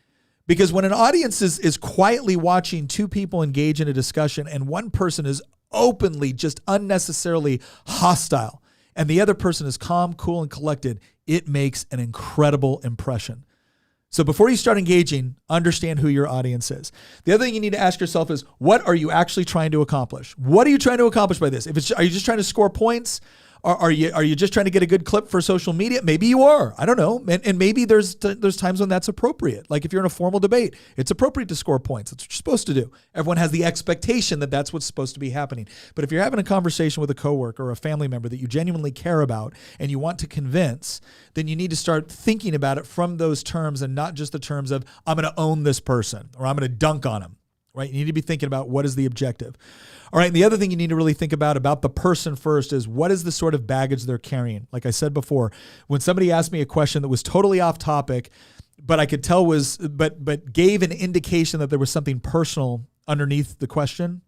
Because when an audience is quietly watching 2 people engage in a discussion and one person is openly just unnecessarily hostile and the other person is calm, cool, and collected, it makes an incredible impression. So before you start engaging, understand who your audience is. The other thing you need to ask yourself is, what are you actually trying to accomplish? What are you trying to accomplish by this? Are you just trying to score points? Are you just trying to get a good clip for social media? Maybe you are. I don't know. And maybe there's times when that's appropriate. Like if you're in a formal debate, it's appropriate to score points. That's what you're supposed to do. Everyone has the expectation that that's what's supposed to be happening. But if you're having a conversation with a coworker or a family member that you genuinely care about and you want to convince, then you need to start thinking about it from those terms and not just the terms of, I'm going to own this person or I'm going to dunk on him, right? You need to be thinking about what is the objective. All right, and the other thing you need to really think about the person first is what is the sort of baggage they're carrying? Like I said before, when somebody asked me a question that was totally off topic, but I could tell but gave an indication that there was something personal underneath the question,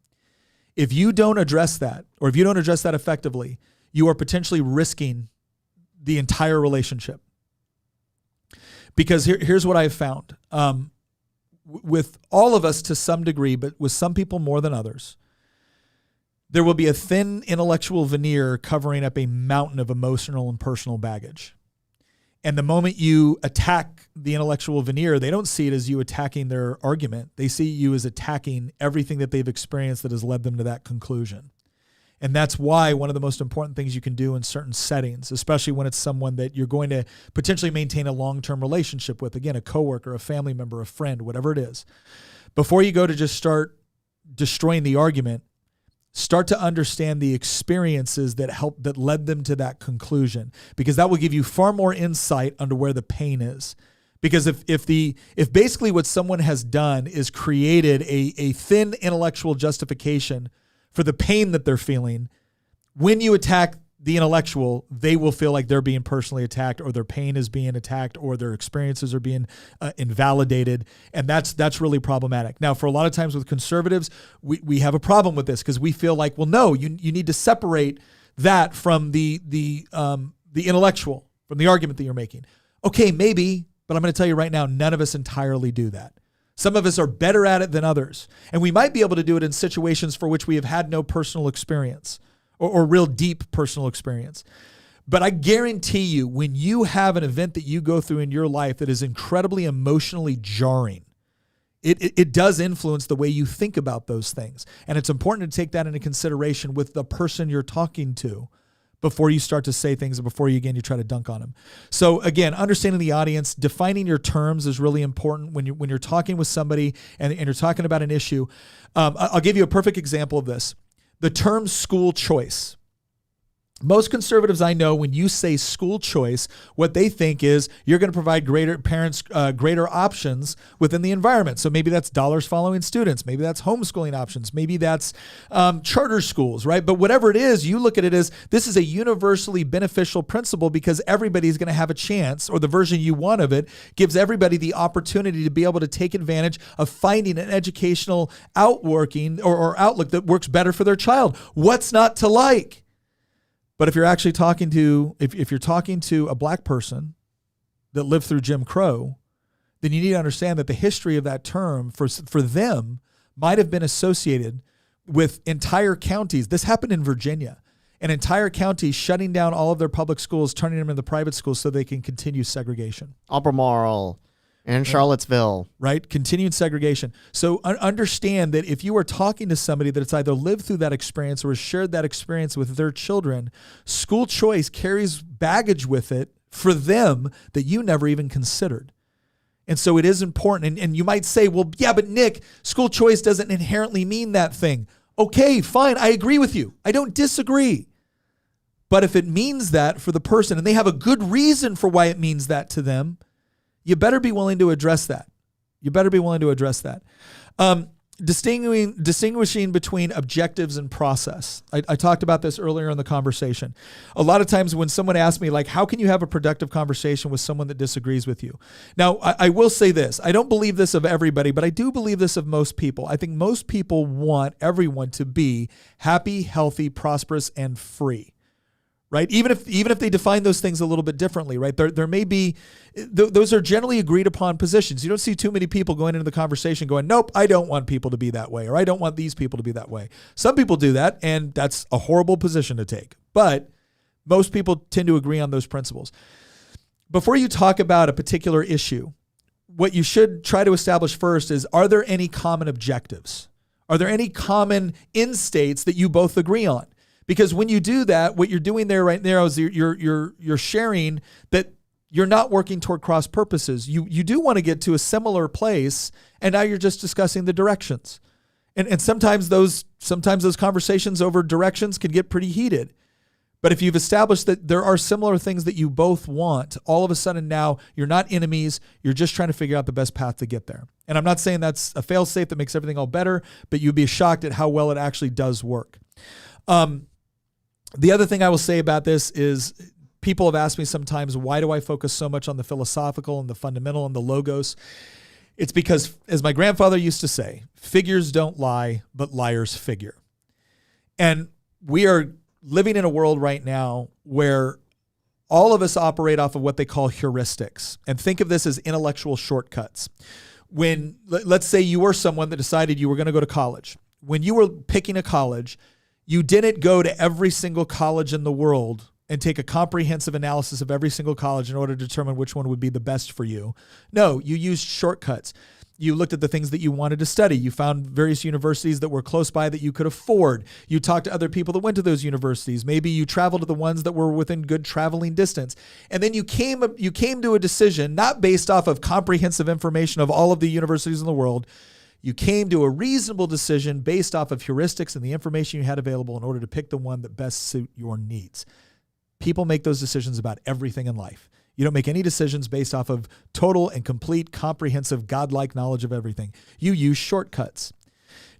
if you don't address that, or if you don't address that effectively, you are potentially risking the entire relationship. Because here's what I've found. With all of us to some degree, but with some people more than others, there will be a thin intellectual veneer covering up a mountain of emotional and personal baggage. And the moment you attack the intellectual veneer, they don't see it as you attacking their argument. They see you as attacking everything that they've experienced that has led them to that conclusion. And that's why one of the most important things you can do in certain settings, especially when it's someone that you're going to potentially maintain a long-term relationship with, again, a coworker, a family member, a friend, whatever it is, before you go to just start destroying the argument, start to understand the experiences that led them to that conclusion, because that will give you far more insight into where the pain is. Because if basically what someone has done is created a thin intellectual justification for the pain that they're feeling, when you attack the intellectual, they will feel like they're being personally attacked, or their pain is being attacked, or their experiences are being invalidated. And that's really problematic. Now, for a lot of times with conservatives, we have a problem with this because we feel like, well, no, you need to separate that from the intellectual, from the argument that you're making. Okay, maybe, but I'm going to tell you right now, none of us entirely do that. Some of us are better at it than others. And we might be able to do it in situations for which we have had no personal experience or real deep personal experience. But I guarantee you, when you have an event that you go through in your life that is incredibly emotionally jarring, it does influence the way you think about those things. And it's important to take that into consideration with the person you're talking to before you start to say things and before you try to dunk on them. So again, understanding the audience, defining your terms is really important when you're talking with somebody and you're talking about an issue. I'll give you a perfect example of this. The term school choice. Most conservatives I know, when you say school choice, what they think is you're going to provide greater options within the environment. So maybe that's dollars following students. Maybe that's homeschooling options. Maybe that's charter schools, right? But whatever it is, you look at it as this is a universally beneficial principle because everybody's going to have a chance, or the version you want of it gives everybody the opportunity to be able to take advantage of finding an educational outworking or outlook that works better for their child. What's not to like? But if you're actually talking to, if you're talking to a black person that lived through Jim Crow, then you need to understand that the history of that term for them might have been associated with entire counties. This happened in Virginia, an entire county shutting down all of their public schools, turning them into private schools so they can continue segregation. Albemarle and Charlottesville. Right? Continued segregation. So understand that if you are talking to somebody that's either lived through that experience or has shared that experience with their children, school choice carries baggage with it for them that you never even considered. And so it is important. And you might say, well, yeah, but Nick, school choice doesn't inherently mean that thing. Okay, fine. I agree with you. I don't disagree. But if it means that for the person and they have a good reason for why it means that to them, you better be willing to address that. Distinguishing between objectives and process. I talked about this earlier in the conversation. A lot of times when someone asks me, like, how can you have a productive conversation with someone that disagrees with you? Now, I will say this. I don't believe this of everybody, but I do believe this of most people. I think most people want everyone to be happy, healthy, prosperous, and free. Right? Even if they define those things a little bit differently, right? There may be, those are generally agreed upon positions. You don't see too many people going into the conversation going, nope, I don't want people to be that way, or I don't want these people to be that way. Some people do that, and that's a horrible position to take. But most people tend to agree on those principles. Before you talk about a particular issue, what you should try to establish first is, are there any common objectives? Are there any common end states that you both agree on? Because when you do that, what you're doing there right now is you're sharing that you're not working toward cross purposes. You do want to get to a similar place, and now you're just discussing the directions. And sometimes those conversations over directions can get pretty heated. But if you've established that there are similar things that you both want, all of a sudden now you're not enemies. You're just trying to figure out the best path to get there. And I'm not saying that's a fail-safe that makes everything all better, but you'd be shocked at how well it actually does work. The other thing I will say about this is people have asked me sometimes, why do I focus so much on the philosophical and the fundamental and the logos? It's because, as my grandfather used to say, figures don't lie, but liars figure. And we are living in a world right now where all of us operate off of what they call heuristics. And think of this as intellectual shortcuts. When, let's say you were someone that decided you were going to go to college. When you were picking a college, you didn't go to every single college in the world and take a comprehensive analysis of every single college in order to determine which one would be the best for you. No, you used shortcuts. You looked at the things that you wanted to study. You found various universities that were close by that you could afford. You talked to other people that went to those universities. Maybe you traveled to the ones that were within good traveling distance. And then you came to a decision not based off of comprehensive information of all of the universities in the world. You came to a reasonable decision based off of heuristics and the information you had available in order to pick the one that best suit your needs. People make those decisions about everything in life. You don't make any decisions based off of total and complete, comprehensive, godlike knowledge of everything. You use shortcuts.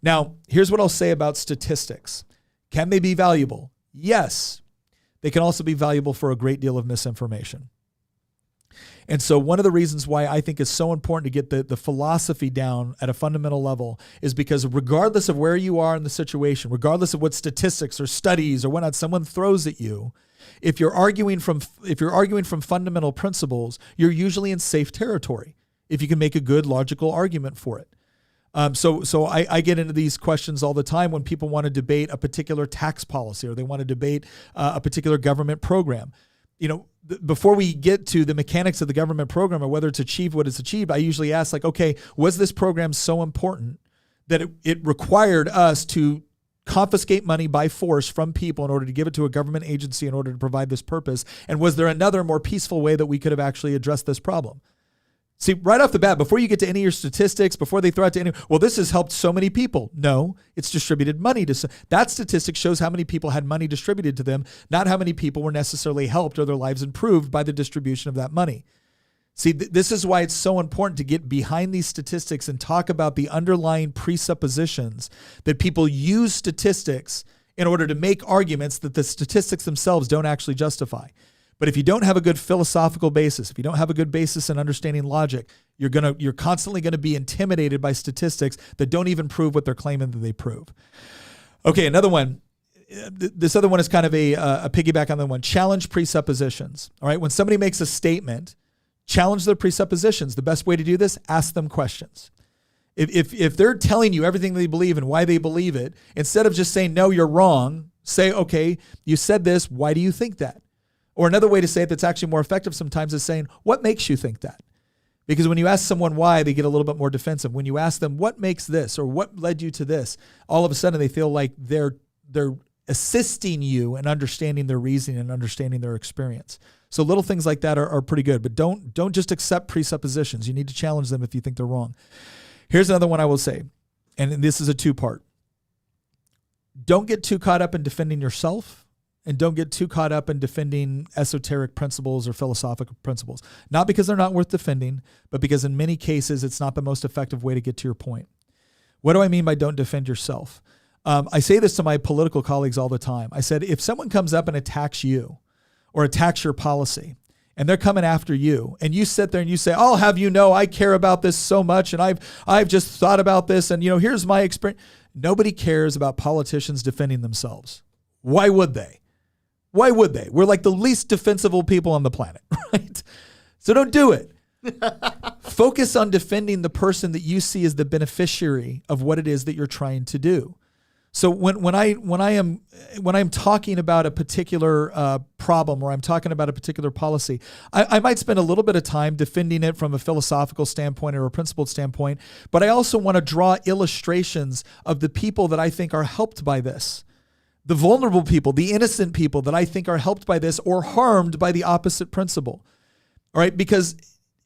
Now, here's what I'll say about statistics. Can they be valuable? Yes. They can also be valuable for a great deal of misinformation. And so one of the reasons why I think it's so important to get the philosophy down at a fundamental level is because regardless of where you are in the situation, regardless of what statistics or studies or whatnot someone throws at you, if you're arguing from fundamental principles, you're usually in safe territory if you can make a good logical argument for it. So I get into these questions all the time when people want to debate a particular tax policy or they want to debate a particular government program. Before we get to the mechanics of the government program or whether it's achieved what it's achieved, I usually ask okay, was this program so important that it required us to confiscate money by force from people in order to give it to a government agency in order to provide this purpose? And was there another more peaceful way that we could have actually addressed this problem? See, right off the bat, before you get to any of your statistics, before they throw out to any, well, this has helped so many people. No, it's distributed money to that statistic shows how many people had money distributed to them, not how many people were necessarily helped or their lives improved by the distribution of that money. See, this is why it's so important to get behind these statistics and talk about the underlying presuppositions that people use statistics in order to make arguments that the statistics themselves don't actually justify. But if you don't have a good philosophical basis, if you don't have a good basis in understanding logic, you're constantly going to be intimidated by statistics that don't even prove what they're claiming that they prove. Okay, another one. This other one is kind of a piggyback on the one. Challenge presuppositions. All right, when somebody makes a statement, challenge their presuppositions. The best way to do this, ask them questions. If they're telling you everything they believe and why they believe it, instead of just saying, no, you're wrong, say, okay, you said this, why do you think that? Or another way to say it that's actually more effective sometimes is saying, what makes you think that? Because when you ask someone why, they get a little bit more defensive. When you ask them, what makes this or what led you to this, all of a sudden they feel like they're assisting you in understanding their reasoning and understanding their experience. So little things like that are pretty good, but don't just accept presuppositions. You need to challenge them if you think they're wrong. Here's another one I will say, and this is a two-part. Don't get too caught up in defending yourself. And don't get too caught up in defending esoteric principles or philosophical principles. Not because they're not worth defending, but because in many cases, it's not the most effective way to get to your point. What do I mean by don't defend yourself? I say this to my political colleagues all the time. I said, if someone comes up and attacks you or attacks your policy, and they're coming after you, and you sit there and you say, I'll have you know, I care about this so much, and I've just thought about this, and here's my experience. Nobody cares about politicians defending themselves. Why would they? Why would they? We're like the least defensible people on the planet, right? So don't do it. Focus on defending the person that you see as the beneficiary of what it is that you're trying to do. So when I am talking about a particular problem or I'm talking about a particular policy, I might spend a little bit of time defending it from a philosophical standpoint or a principled standpoint, but I also want to draw illustrations of the people that I think are helped by this. the vulnerable people, the innocent people that I think are helped by this or harmed by the opposite principle. All right, because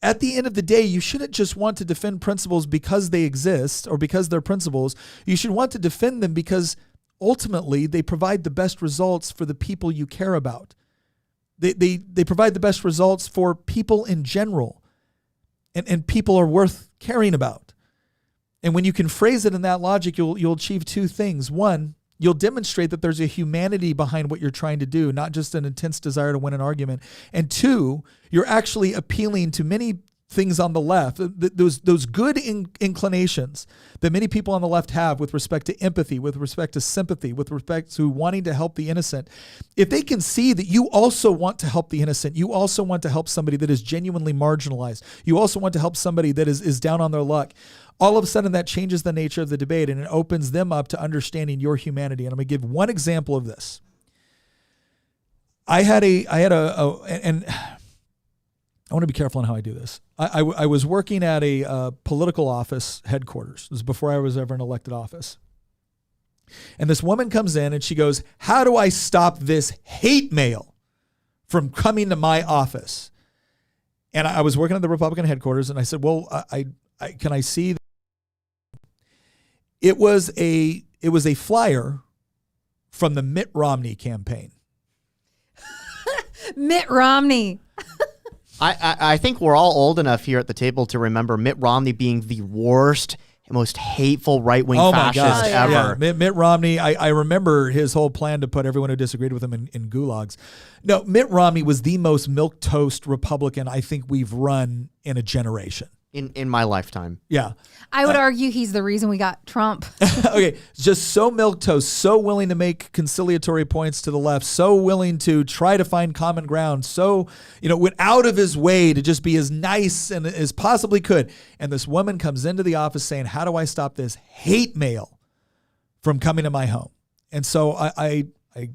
at the end of the day, you shouldn't just want to defend principles because they exist or because they're principles. You should want to defend them because ultimately they provide the best results for the people you care about. They provide the best results for people in general, and people are worth caring about. And when you can phrase it in that logic, you'll achieve two things. One, you'll demonstrate that there's a humanity behind what you're trying to do, not just an intense desire to win an argument. And two, you're actually appealing to many things on the left, those good inclinations that many people on the left have with respect to empathy, with respect to sympathy, with respect to wanting to help the innocent. If they can see that you also want to help the innocent, you also want to help somebody that is genuinely marginalized, you also want to help somebody that is down on their luck, all of a sudden that changes the nature of the debate and it opens them up to understanding your humanity. And I'm going to give one example of this. I want to be careful on how I do this. I was working at a political office headquarters. This was before I was ever in elected office. And this woman comes in and she goes, "How do I stop this hate mail from coming to my office?" And I was working at the Republican headquarters and I said, "Well, can I see?" It was a flyer from the Mitt Romney campaign. Mitt Romney. I think we're all old enough here at the table to remember Mitt Romney being the worst, most hateful right-wing fascist ever. Yeah. Mitt Romney, I remember his whole plan to put everyone who disagreed with him in gulags. No, Mitt Romney was the most milquetoast Republican I think we've run in a generation. In my lifetime. Yeah. I would argue he's the reason we got Trump. Okay, just so milquetoast, so willing to make conciliatory points to the left, so willing to try to find common ground, so, went out of his way to just be as nice and as possibly could. And this woman comes into the office saying, "How do I stop this hate mail from coming to my home?" And so I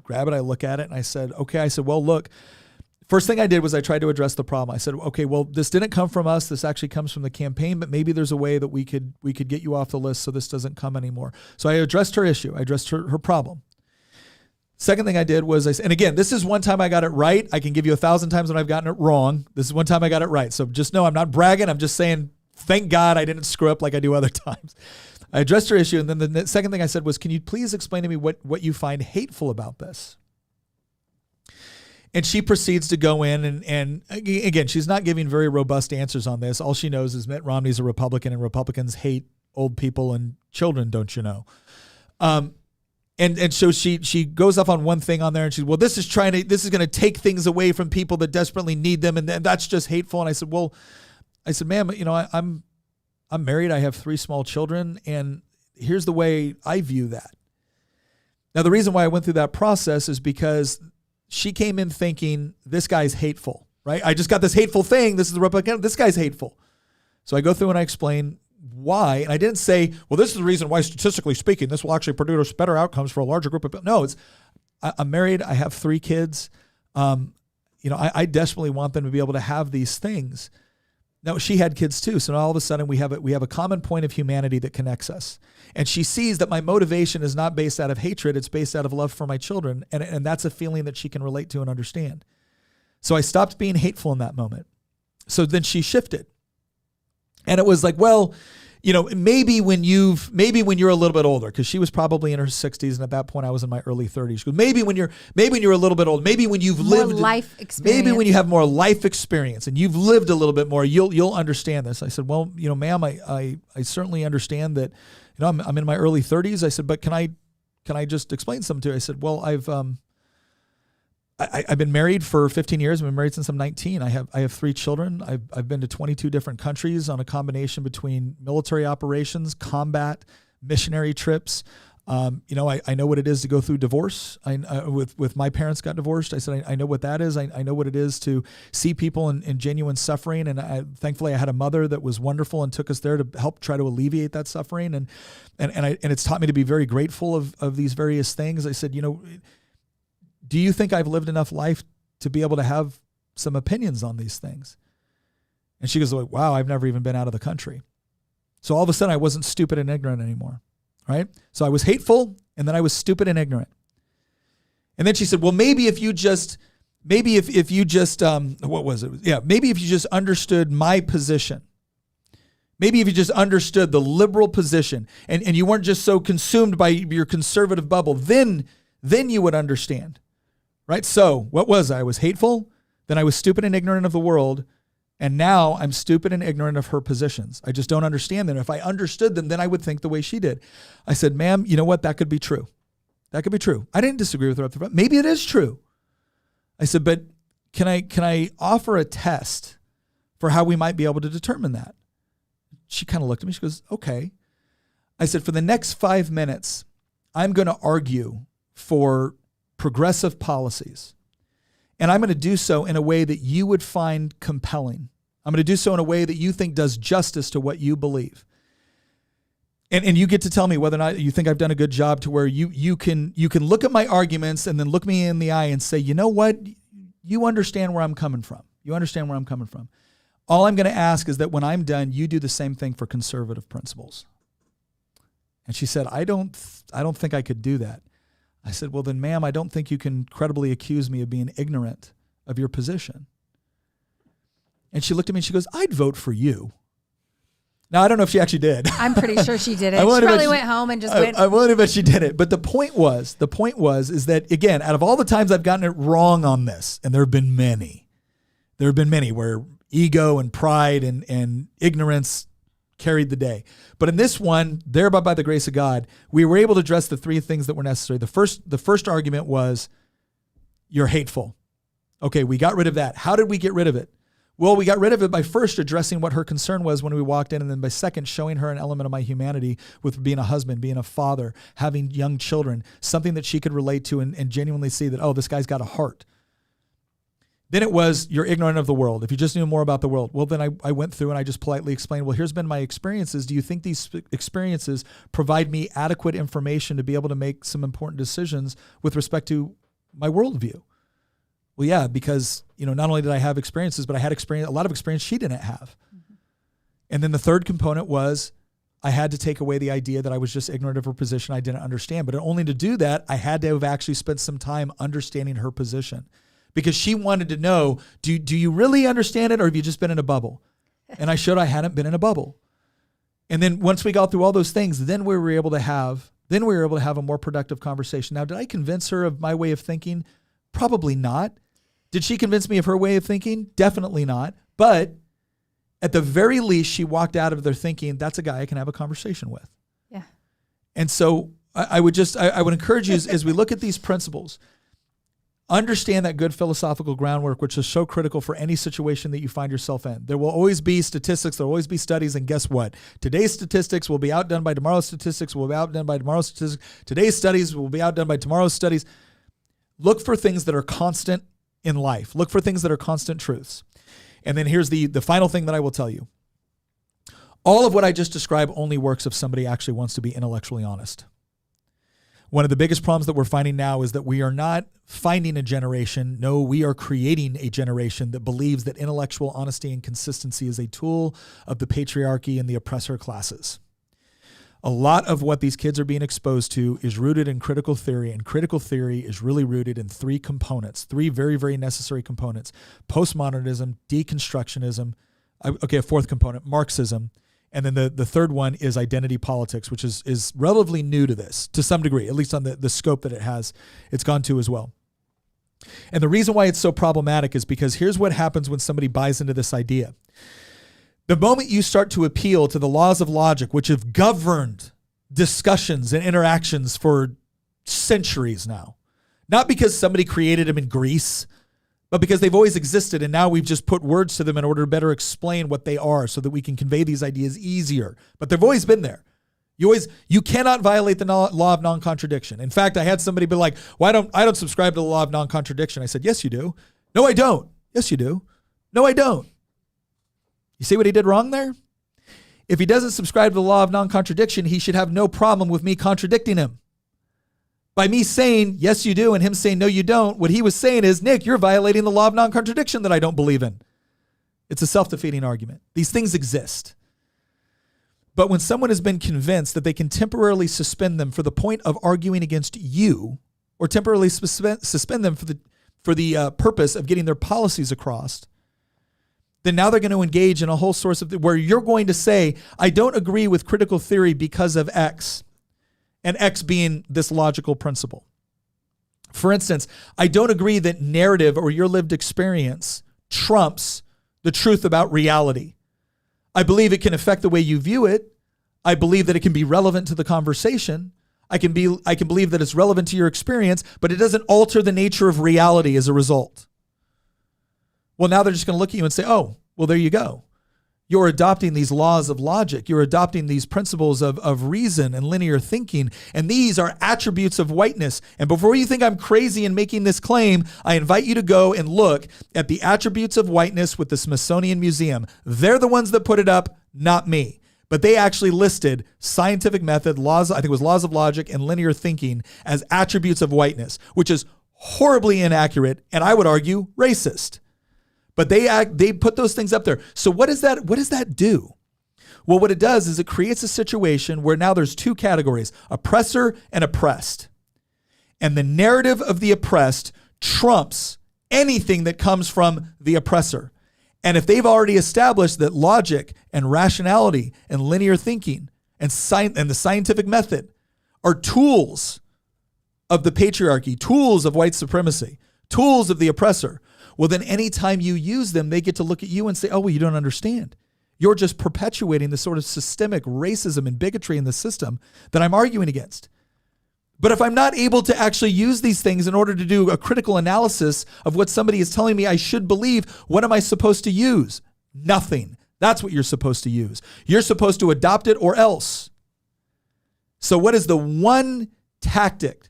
grab it, I look at it, and I said, well, look, first thing I did was I tried to address the problem. I said, okay, well, this didn't come from us. This actually comes from the campaign, but maybe there's a way that we could get you off the list so this doesn't come anymore. So I addressed her issue. I addressed her problem. Second thing I did was and again, this is one time I got it right. I can give you 1,000 times when I've gotten it wrong. This is one time I got it right. So just know I'm not bragging. I'm just saying, thank God I didn't screw up like I do other times. I addressed her issue. And then the second thing I said was, can you please explain to me what you find hateful about this? And she proceeds to go in and again, she's not giving very robust answers on this. All she knows is Mitt Romney's a Republican and Republicans hate old people and children, don't you know? And so she goes off on one thing on there and she's, well, this is going to take things away from people that desperately need them. And that's just hateful. And I said, ma'am, I'm married. I have 3 small children. And here's the way I view that. Now, the reason why I went through that process is because she came in thinking, this guy's hateful, right? I just got this hateful thing. This is the Republican. This guy's hateful. So I go through and I explain why. And I didn't say, well, this is the reason why, statistically speaking, this will actually produce better outcomes for a larger group of people. No, I'm married. I have 3 kids. I desperately want them to be able to have these things. Now, she had kids too. So now all of a sudden we have a common point of humanity that connects us. And she sees that my motivation is not based out of hatred. It's based out of love for my children. And that's a feeling that she can relate to and understand. So I stopped being hateful in that moment. So then she shifted. And it was like, well, maybe when you're a little bit older, because she was probably in her 60s, and at that point I was in my early 30s. She goes, maybe when you're a little bit old, maybe when you've lived life experience, maybe when you have more life experience and you've lived a little bit more, you'll understand this. I said, well, ma'am, I certainly understand that. I'm in my early 30s. I said, but can I just explain something to you? I said, well, I've been married for 15 years. I've been married since I'm 19. I have 3 children. I've been to 22 different countries on a combination between military operations, combat, missionary trips. I know what it is to go through divorce. With my parents got divorced. I said, I know what that is. I know what it is to see people in genuine suffering. And thankfully I had a mother that was wonderful and took us there to help try to alleviate that suffering. And it's taught me to be very grateful of these various things. I said, do you think I've lived enough life to be able to have some opinions on these things? And she goes, wow, I've never even been out of the country. So all of a sudden I wasn't stupid and ignorant anymore, right? So I was hateful and then I was stupid and ignorant. And then she said, well, maybe if you just, what was it? Yeah, maybe if you just understood my position. Maybe if you just understood the liberal position and you weren't just so consumed by your conservative bubble, then you would understand, right? So what was I? I was hateful. Then I was stupid and ignorant of the world. And now I'm stupid and ignorant of her positions. I just don't understand them. If I understood them, then I would think the way she did. I said, ma'am, you know what? That could be true. That could be true. I didn't disagree with her up the front. Maybe it is true. I said, but can I offer a test for how we might be able to determine that? She kind of looked at me. She goes, okay. I said, for the next 5 minutes, I'm going to argue for progressive policies. And I'm going to do so in a way that you would find compelling. I'm going to do so in a way that you think does justice to what you believe. And you get to tell me whether or not you think I've done a good job to where you can look at my arguments and then look me in the eye and say, you know what? You understand where I'm coming from. You understand where I'm coming from. All I'm going to ask is that when I'm done, you do the same thing for conservative principles. And she said, I don't think I could do that. I said, well then, ma'am, I don't think you can credibly accuse me of being ignorant of your position. And she looked at me and she goes, I'd vote for you. Now, I don't know if she actually did. I'm pretty sure she did it. She probably went home and just went. I won't bet she did it. But the point was is that, again, out of all the times I've gotten it wrong on this, and there have been many where ego and pride and ignorance carried the day. But in this one, thereby by the grace of God, we were able to address the three things that were necessary. The first argument was, you're hateful. Okay, we got rid of that. How did we get rid of it? Well, we got rid of it by first addressing what her concern was when we walked in, and then by second, showing her an element of my humanity with being a husband, being a father, having young children, something that she could relate to and genuinely see that, oh, this guy's got a heart. Then it was, you're ignorant of the world. If you just knew more about the world. Well, then I went through and I just politely explained, well, here's been my experiences. Do you think these experiences provide me adequate information to be able to make some important decisions with respect to my worldview? Well, yeah, because, not only did I have experiences, but I had a lot of experience she didn't have. Mm-hmm. And then the third component was, I had to take away the idea that I was just ignorant of her position. I didn't understand. But only to do that, I had to have actually spent some time understanding her position. Because she wanted to know, do you really understand it, or have you just been in a bubble? And I showed I hadn't been in a bubble. And then once we got through all those things, then we were able to have a more productive conversation. Now, did I convince her of my way of thinking? Probably not. Did she convince me of her way of thinking? Definitely not. But at the very least, she walked out of there thinking, that's a guy I can have a conversation with. Yeah. And so I would encourage you as we look at these principles, understand that good philosophical groundwork, which is so critical for any situation that you find yourself in. There will always be statistics. There will always be studies. And guess what? Today's statistics will be outdone by tomorrow's statistics, will be outdone by tomorrow's statistics. Today's studies will be outdone by tomorrow's studies. Look for things that are constant in life. Look for things that are constant truths. And then here's the final thing that I will tell you. All of what I just described only works if somebody actually wants to be intellectually honest. One of the biggest problems that we're finding now is that we are not finding a generation. No, we are creating a generation that believes that intellectual honesty and consistency is a tool of the patriarchy and the oppressor classes. A lot of what these kids are being exposed to is rooted in critical theory, and critical theory is really rooted in three components, three very, very necessary components: postmodernism, deconstructionism, a fourth component, Marxism, and then the third one is identity politics, which is relatively new to this, to some degree, at least on the scope that it's gone to as well. And the reason why it's so problematic is because here's what happens when somebody buys into this idea. The moment you start to appeal to the laws of logic, which have governed discussions and interactions for centuries now, not because somebody created them in Greece, but because they've always existed, and now we've just put words to them in order to better explain what they are so that we can convey these ideas easier. But they've always been there. You cannot violate the law of non-contradiction. In fact, I had somebody be like, well, I don't subscribe to the law of non-contradiction. I said, yes, you do. No, I don't. Yes, you do. No, I don't. You see what he did wrong there? If he doesn't subscribe to the law of non-contradiction, he should have no problem with me contradicting him. By me saying, yes, you do, and him saying, no, you don't, what he was saying is, Nick, you're violating the law of non-contradiction that I don't believe in. It's a self-defeating argument. These things exist. But when someone has been convinced that they can temporarily suspend them for the point of arguing against you, or temporarily suspend them for the purpose of getting their policies across, then now they're going to engage in a whole source of where you're going to say, I don't agree with critical theory because of X, and X being this logical principle. For instance, I don't agree that narrative or your lived experience trumps the truth about reality. I believe it can affect the way you view it. I believe that it can be relevant to the conversation. I can believe that it's relevant to your experience, but it doesn't alter the nature of reality as a result. Well, now they're just going to look at you and say, oh, well, there you go. You're adopting these laws of logic. You're adopting these principles of reason and linear thinking. And these are attributes of whiteness. And before you think I'm crazy in making this claim, I invite you to go and look at the attributes of whiteness with the Smithsonian Museum. They're the ones that put it up, not me. But they actually listed scientific method, laws, I think it was laws of logic and linear thinking as attributes of whiteness, which is horribly inaccurate and I would argue racist. But they put those things up there. So what does that do? Well, what it does is it creates a situation where now there's two categories, oppressor and oppressed. And the narrative of the oppressed trumps anything that comes from the oppressor. And if they've already established that logic and rationality and linear thinking and the scientific method are tools of the patriarchy, tools of white supremacy, tools of the oppressor, well, then anytime you use them, they get to look at you and say, oh, well, you don't understand. You're just perpetuating the sort of systemic racism and bigotry in the system that I'm arguing against. But if I'm not able to actually use these things in order to do a critical analysis of what somebody is telling me I should believe, what am I supposed to use? Nothing. That's what you're supposed to use. You're supposed to adopt it or else. So what is the one tactic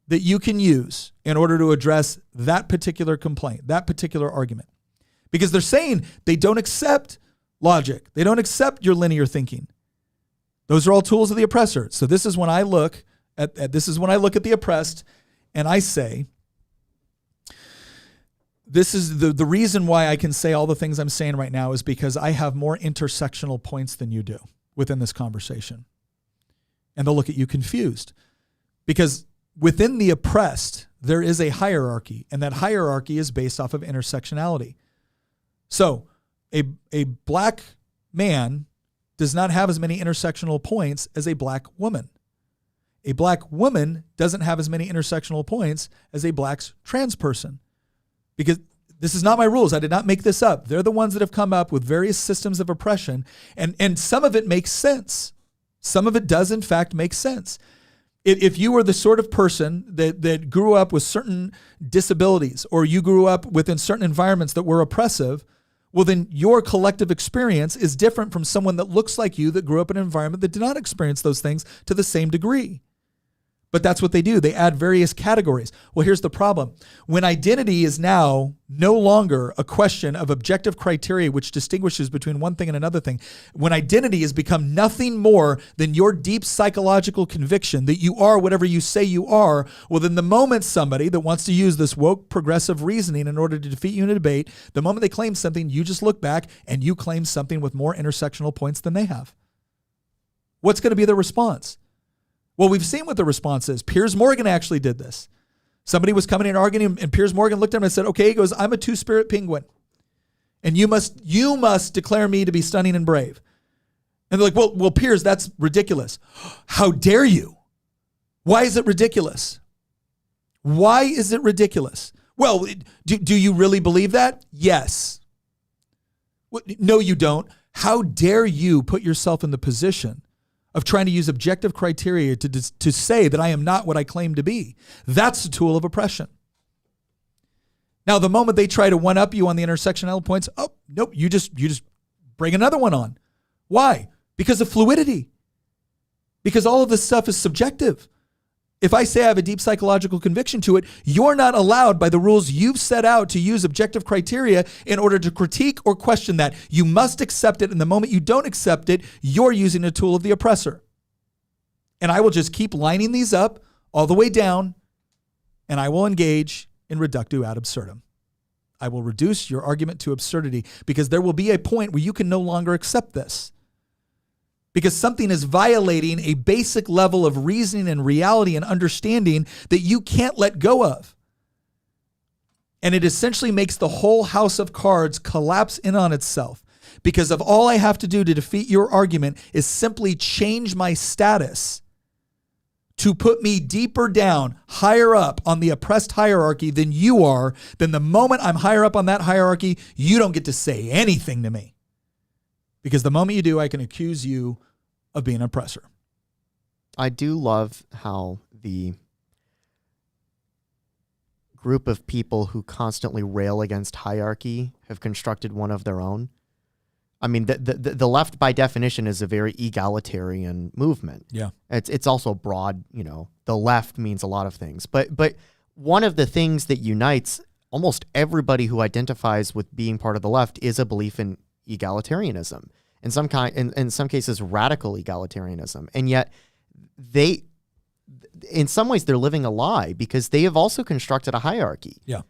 that you can use in order to address that particular complaint, that particular argument? Because they're saying they don't accept logic. They don't accept your linear thinking. Those are all tools of the oppressor. So this is when I look at the oppressed and I say, this is the reason why I can say all the things I'm saying right now is because I have more intersectional points than you do within this conversation. And they'll look at you confused because within the oppressed, there is a hierarchy, and that hierarchy is based off of intersectionality. So a black man does not have as many intersectional points as a black woman. A black woman doesn't have as many intersectional points as a black trans person. Because this is not my rules. I did not make this up. They're the ones that have come up with various systems of oppression, and some of it makes sense. Some of it does, in fact, make sense. If you were the sort of person that grew up with certain disabilities or you grew up within certain environments that were oppressive, well, then your collective experience is different from someone that looks like you that grew up in an environment that did not experience those things to the same degree. But that's what they do. They add various categories. Well, here's the problem. When identity is now no longer a question of objective criteria which distinguishes between one thing and another thing, when identity has become nothing more than your deep psychological conviction that you are whatever you say you are, well, then the moment somebody that wants to use this woke progressive reasoning in order to defeat you in a debate, the moment they claim something, you just look back and you claim something with more intersectional points than they have. What's going to be the response? Well, we've seen what the response is. Piers Morgan actually did this. Somebody was coming in arguing, and Piers Morgan looked at him and said, okay, he goes, I'm a two-spirit penguin, and you must declare me to be stunning and brave. And they're like, well, Piers, that's ridiculous. How dare you? Why is it ridiculous? Why is it ridiculous? Well, do you really believe that? Yes. No, you don't. How dare you put yourself in the position of trying to use objective criteria to say that I am not what I claim to be? That's the tool of oppression. Now, the moment they try to one-up you on the intersectional points, oh, nope, you just bring another one on. Why? Because of fluidity. Because all of this stuff is subjective. If I say I have a deep psychological conviction to it, you're not allowed by the rules you've set out to use objective criteria in order to critique or question that. You must accept it, and the moment you don't accept it, you're using a tool of the oppressor. And I will just keep lining these up all the way down, and I will engage in reductio ad absurdum. I will reduce your argument to absurdity because there will be a point where you can no longer accept this. because something is violating a basic level of reasoning and reality and understanding that you can't let go of. And it essentially makes the whole house of cards collapse in on itself, because of all I have to do to defeat your argument is simply change my status to put me deeper down, higher up on the oppressed hierarchy than you are. Then the moment I'm higher up on that hierarchy, you don't get to say anything to me. Because the moment you do, I can accuse you of being an oppressor. I do love how the group of people who constantly rail against hierarchy have constructed one of their own. I mean, the left, by definition, is a very egalitarian movement. Yeah. It's also broad, the left means a lot of things. But one of the things that unites almost everybody who identifies with being part of the left is a belief in egalitarianism. In some cases, radical egalitarianism. And yet, in some ways, they're living a lie, because they have also constructed a hierarchy. Yeah.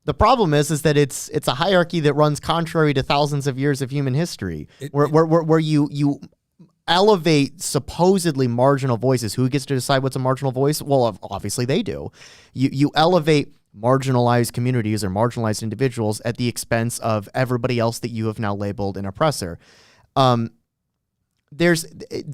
The problem is that it's a hierarchy that runs contrary to thousands of years of human history, where you elevate supposedly marginal voices. Who gets to decide what's a marginal voice? Well, obviously they do. You elevate marginalized communities or marginalized individuals at the expense of everybody else that you have now labeled an oppressor. There's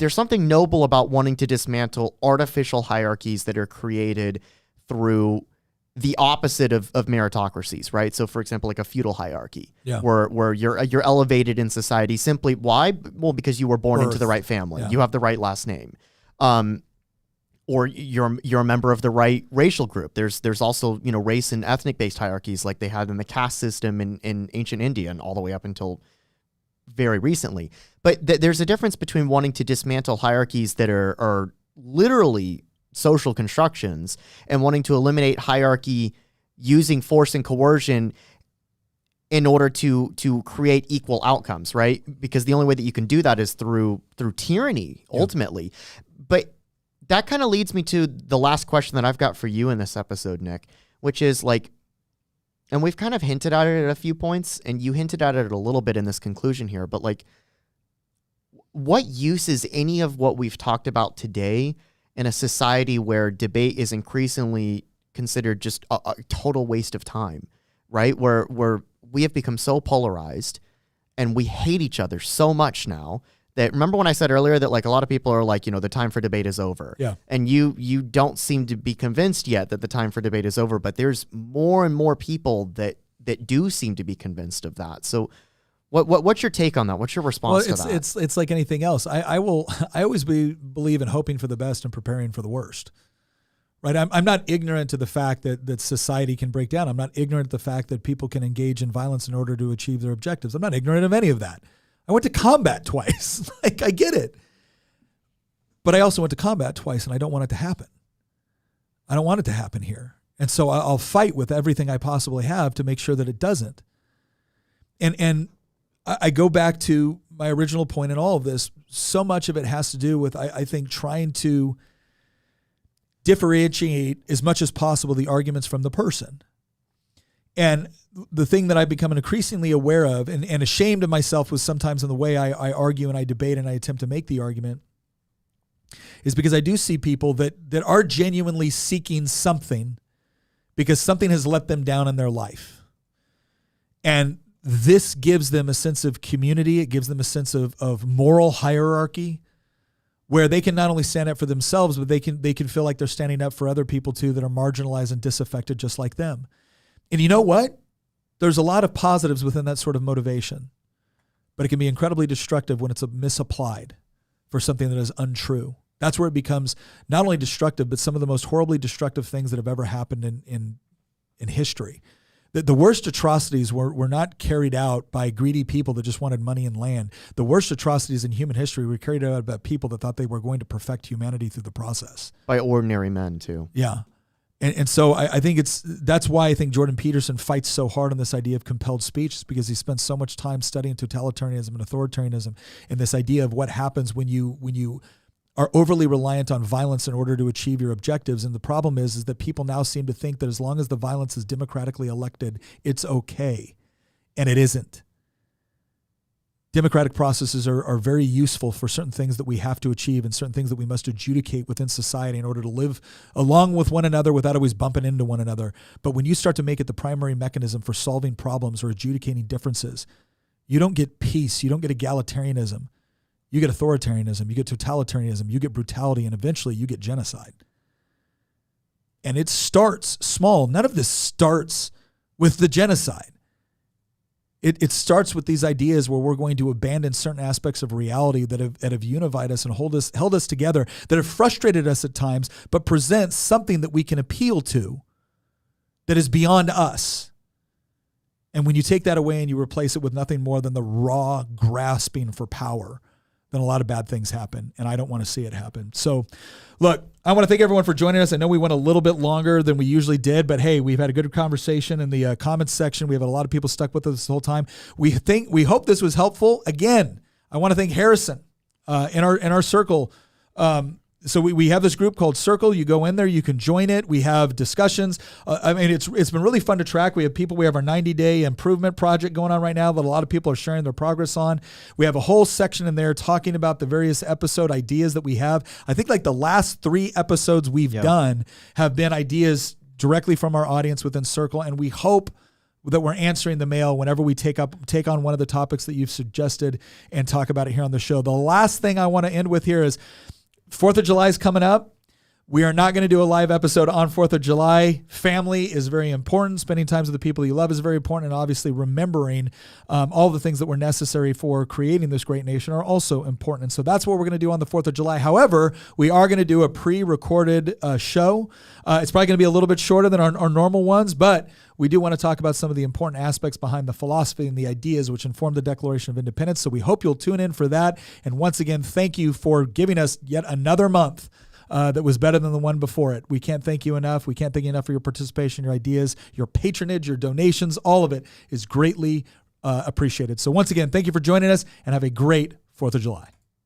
something noble about wanting to dismantle artificial hierarchies that are created through the opposite of meritocracies, right? So, for example, like a feudal hierarchy, where you're elevated in society simply why? Well, because you were born into the right family, you have the right last name, or you're a member of the right racial group. There's also race and ethnic based hierarchies like they had in the caste system in ancient India and all the way up until very recently. But there's a difference between wanting to dismantle hierarchies that are literally social constructions and wanting to eliminate hierarchy using force and coercion in order to create equal outcomes, right? Because the only way that you can do that is through tyranny, ultimately. But that kind of leads me to the last question that I've got for you in this episode, Nick, which is like, and we've kind of hinted at it at a few points, and you hinted at it a little bit in this conclusion here, but like, what use is any of what we've talked about today in a society where debate is increasingly considered just a total waste of time, right? Where we have become so polarized and we hate each other so much now that, remember when I said earlier that like a lot of people are like, the time for debate is over. Yeah. And you don't seem to be convinced yet that the time for debate is over, but there's more and more people that do seem to be convinced of that. So what's your take on that? What's your response to that? It's like anything else. I always believe in hoping for the best and preparing for the worst. Right? I'm not ignorant to the fact that society can break down. I'm not ignorant to the fact that people can engage in violence in order to achieve their objectives. I'm not ignorant of any of that. I went to combat twice. Like, I get it. But I also went to combat twice, and I don't want it to happen. I don't want it to happen here. And so I'll fight with everything I possibly have to make sure that it doesn't. And I go back to my original point in all of this. So much of it has to do with, I think, trying to differentiate as much as possible the arguments from the person. And the thing that I've become increasingly aware of and ashamed of myself with sometimes in the way I argue and I debate and I attempt to make the argument is because I do see people that are genuinely seeking something because something has let them down in their life. And this gives them a sense of community. It gives them a sense of moral hierarchy where they can not only stand up for themselves, but they can feel like they're standing up for other people too that are marginalized and disaffected just like them. And you know what? There's a lot of positives within that sort of motivation, but it can be incredibly destructive when it's misapplied for something that is untrue. That's where it becomes not only destructive, but some of the most horribly destructive things that have ever happened in history. The worst atrocities were not carried out by greedy people that just wanted money and land. The worst atrocities in human history were carried out by people that thought they were going to perfect humanity through the process. By ordinary men, too. Yeah. And so I think that's why I think Jordan Peterson fights so hard on this idea of compelled speech, is because he spends so much time studying totalitarianism and authoritarianism and this idea of what happens when you are overly reliant on violence in order to achieve your objectives. And the problem is that people now seem to think that as long as the violence is democratically elected, it's okay. And it isn't. democratic processes are very useful for certain things that we have to achieve and certain things that we must adjudicate within society in order to live along with one another without always bumping into one another. But when you start to make it the primary mechanism for solving problems or adjudicating differences, you don't get peace, you don't get egalitarianism, you get authoritarianism, you get totalitarianism, you get brutality, and eventually you get genocide. And it starts small. None of this starts with the genocide. It starts with these ideas where we're going to abandon certain aspects of reality that have unified us and held us together, that have frustrated us at times, but present something that we can appeal to that is beyond us. And when you take that away and you replace it with nothing more than the raw grasping for power, then a lot of bad things happen, and I don't want to see it happen. So, look, I want to thank everyone for joining us. I know we went a little bit longer than we usually did, but hey, we've had a good conversation in the comments section. We have a lot of people stuck with us this whole time. We hope this was helpful. Again, I want to thank Harrison in our circle. So we have this group called Circle. You go in there, you can join it. We have discussions. I mean, it's been really fun to track. We have people. We have our 90-day improvement project going on right now that a lot of people are sharing their progress on. We have a whole section in there talking about the various episode ideas that we have. I think like the last 3 episodes we've done have been ideas directly from our audience within Circle, and we hope that we're answering the mail whenever we take on one of the topics that you've suggested and talk about it here on the show. The last thing I want to end with here is 4th of July is coming up. We are not going to do a live episode on 4th of July. Family is very important. Spending time with the people you love is very important. And obviously remembering all the things that were necessary for creating this great nation are also important. And so that's what we're going to do on the 4th of July. However, we are going to do a pre-recorded show. It's probably going to be a little bit shorter than our normal ones, but we do want to talk about some of the important aspects behind the philosophy and the ideas which inform the Declaration of Independence. So we hope you'll tune in for that. And once again, thank you for giving us yet another month that was better than the one before it. We can't thank you enough. We can't thank you enough for your participation, your ideas, your patronage, your donations. All of it is greatly appreciated. So once again, thank you for joining us and have a great 4th of July.